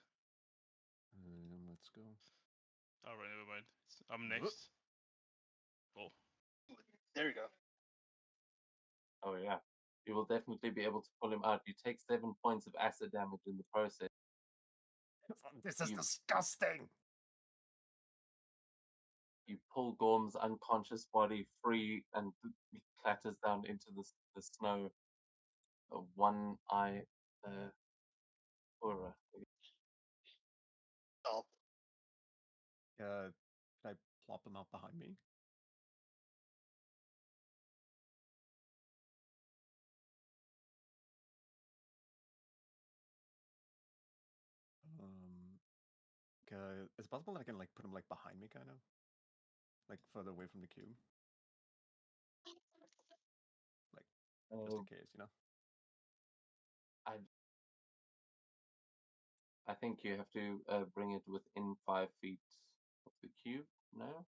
Let's go. Alright, never mind. I'm next. Oh, There you go. Oh yeah, you will definitely be able to pull him out. You take 7 points of acid damage in the process. This is You- disgusting. You pull Gorm's unconscious body free, and he clatters down into the snow. One eye, Aura. Oh, Can I plop him out behind me? Is it possible that I can like put him like behind me, kind of, like further away from the cube, like just in case, you know? I think you have to bring it within 5 feet of the cube. No.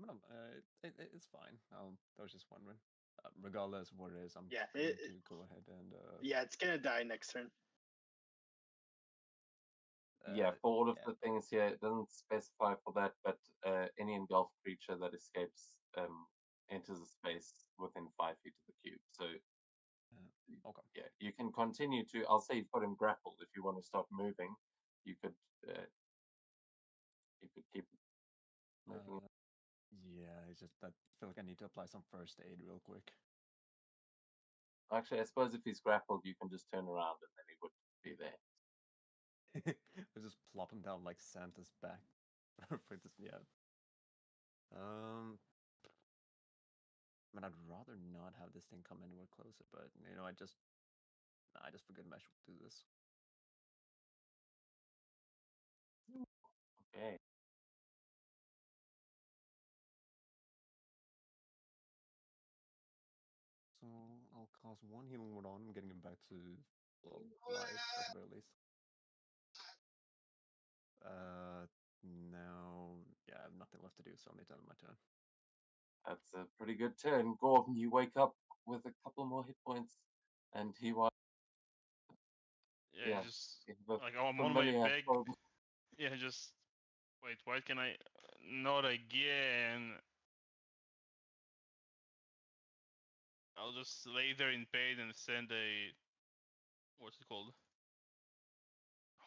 No, it's fine. I was just wondering. Regardless of what it is, I'm Yeah, going it- to go ahead and yeah, it's gonna die next turn. Yeah, for all of yeah. the things here, it doesn't specify for that, but any engulfed creature that escapes enters a space within 5 feet of the cube. So Okay. yeah, you can continue to. I'll say you've got him grappled. If you want to start moving, you could keep making it. Yeah, it's just that I feel like I need to apply some first aid real quick. Actually, I suppose if he's grappled, you can just turn around and then he would be there. I just plop him down like Santa's back. For this, yeah. I mean, I'd rather not have this thing come anywhere closer, but you know, I just for good measure will do this. Okay. So I'll cast one healing word on him, getting him back to life at the very least. Now, yeah, I have nothing left to do, so I'll need to end my turn. That's a pretty good turn. Gordon, you wake up with a couple more hit points, and he was. yeah, just the like I'm on my familiar back. problem. Yeah, just wait. Why can I? Not again. I'll just lay there in pain and send a what's it called?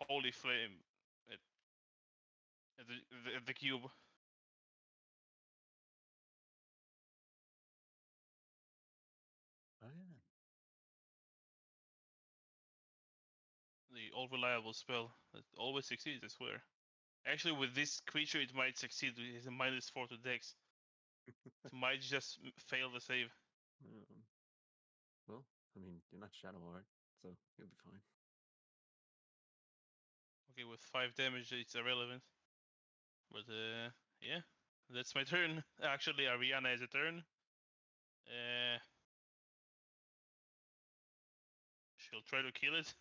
Holy flame at the cube. Oh yeah. The all reliable spell that always succeeds, I swear. Actually, with this creature, it might succeed. It has a -4 to Dex. It might just fail the save. Well, I mean, you're not Shadowheart, so you'll be fine. Okay, with 5 damage, it's irrelevant. But yeah, that's my turn. Actually, Ariana has a turn. She'll try to kill it.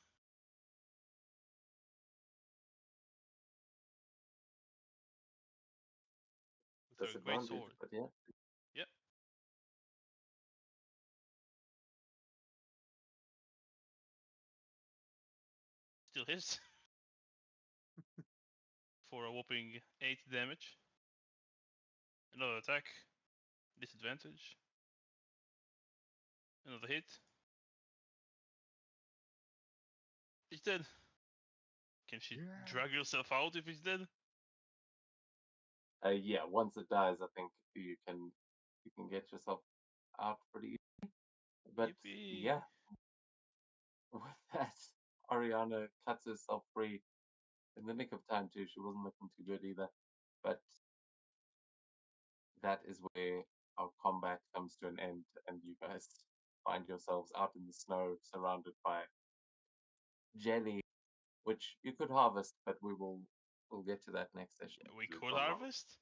With her great Disadvantage, sword. but yeah. Yep. Still hits. For a whopping 8 damage. Another attack. Disadvantage. Another hit. He's dead. Can she Yeah. drag herself out if he's dead? Yeah, once it dies, I think you can get yourself out pretty easy. But Yippee. yeah, with that, Ariana cuts herself free in the nick of time too. She wasn't looking too good either. But that is where our combat comes to an end, and you guys find yourselves out in the snow, surrounded by jelly, which you could harvest, but we'll get to that next session. Yeah, we because we've could gone long. harvest.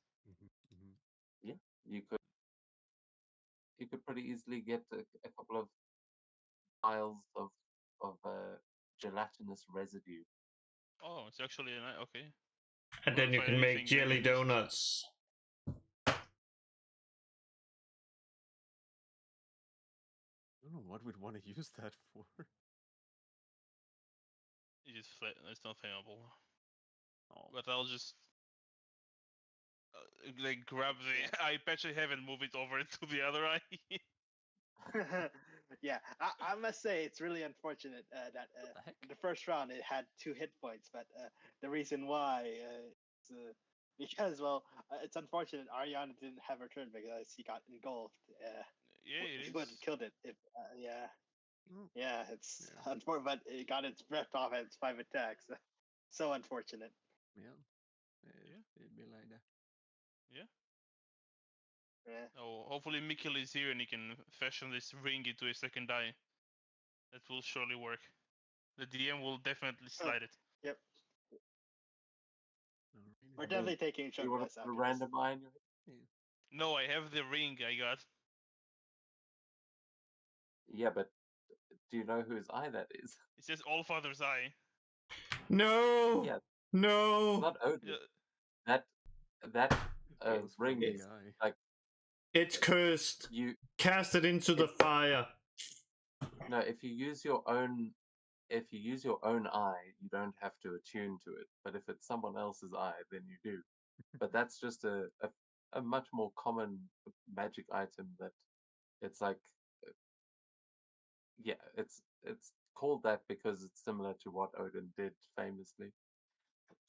Yeah, you could pretty easily get a couple of piles of gelatinous residue. Oh, it's actually okay. And then you Find can make anything really jelly useless. donuts. I don't know what we'd want to use that for. It's not flammable. Oh, But I'll just like grab the eye patch I have and move it over to the other eye. Yeah, I must say it's really unfortunate that the heck? in the first round it had 2 hit points, but the reason why is because it's unfortunate Ariana didn't have her turn because he got engulfed. Yeah, He it would have is. killed it if yeah. Mm. Yeah, it's Yeah. unfortunate, but it got its breath off at its 5 attacks. So unfortunate. Yeah. Yeah. It'd be like that. Yeah. Oh, hopefully Mikkel is here and he can fashion this ring into a second eye. That will surely work. The DM will definitely slide it. Yep. Alrighty. We're definitely taking Do you want to Chunkless put a after this. random eye in your head? No, I have the ring I got. Yeah, but do you know whose eye that is? It says Allfather's eye. No! Yeah, No! not Odin. Yeah, That Goes from ring the is eye. like It's cursed. you. Cast it into the fire. No, if you use your own eye, you don't have to attune to it. But if it's someone else's eye, then you do. But that's just a much more common magic item that it's like yeah, it's called that because it's similar to what Odin did famously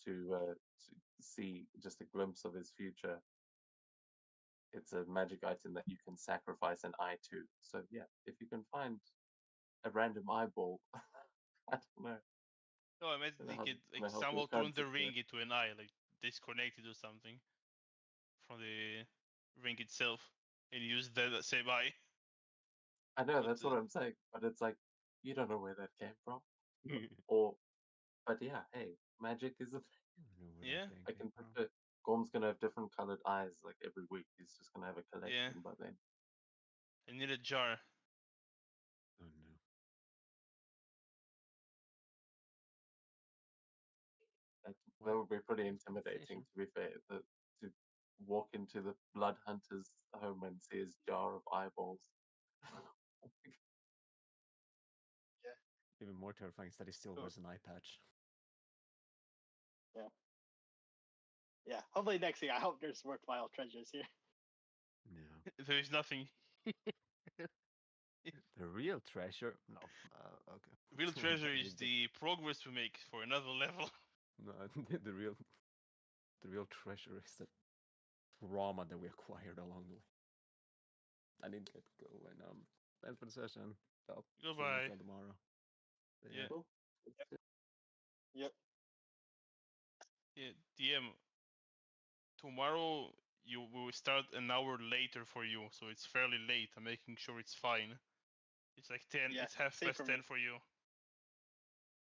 to see just a glimpse of his future. It's a magic item that you can sacrifice an eye to. So yeah, if you can find a random eyeball, I don't know. no, I meant Gonna they help- could gonna like help your somehow turn the chances ring into an eye, like disconnect it or something from the ring itself, and use that same eye. I know But that's what I'm saying, but it's like you don't know where that came from, but yeah, hey, magic is a thing. Yeah. I can picture Gorm's gonna have different colored eyes like every week. He's just gonna have a collection by then. I need a jar. Oh no. That would be pretty Well, intimidating, confession. to be fair. To walk into the blood hunter's home and see his jar of eyeballs. Even more terrifying is that he still Sure. wears an eye patch. Yeah. Hopefully next thing. I hope there's worthwhile treasures here. No. There is nothing. The real treasure? No. Okay. Real treasure You is did- the progress we make for another level. No, the real treasure is the trauma that we acquired along the way. I need to get going. Thanks for the session. So, see you Goodbye. until tomorrow. See Yeah. ya. Cool. Yep. Yeah, DM. Tomorrow we will start an hour later for you, so it's fairly late. I'm making sure it's fine. It's like 10. Yeah, It's half same past for me. 10 for you.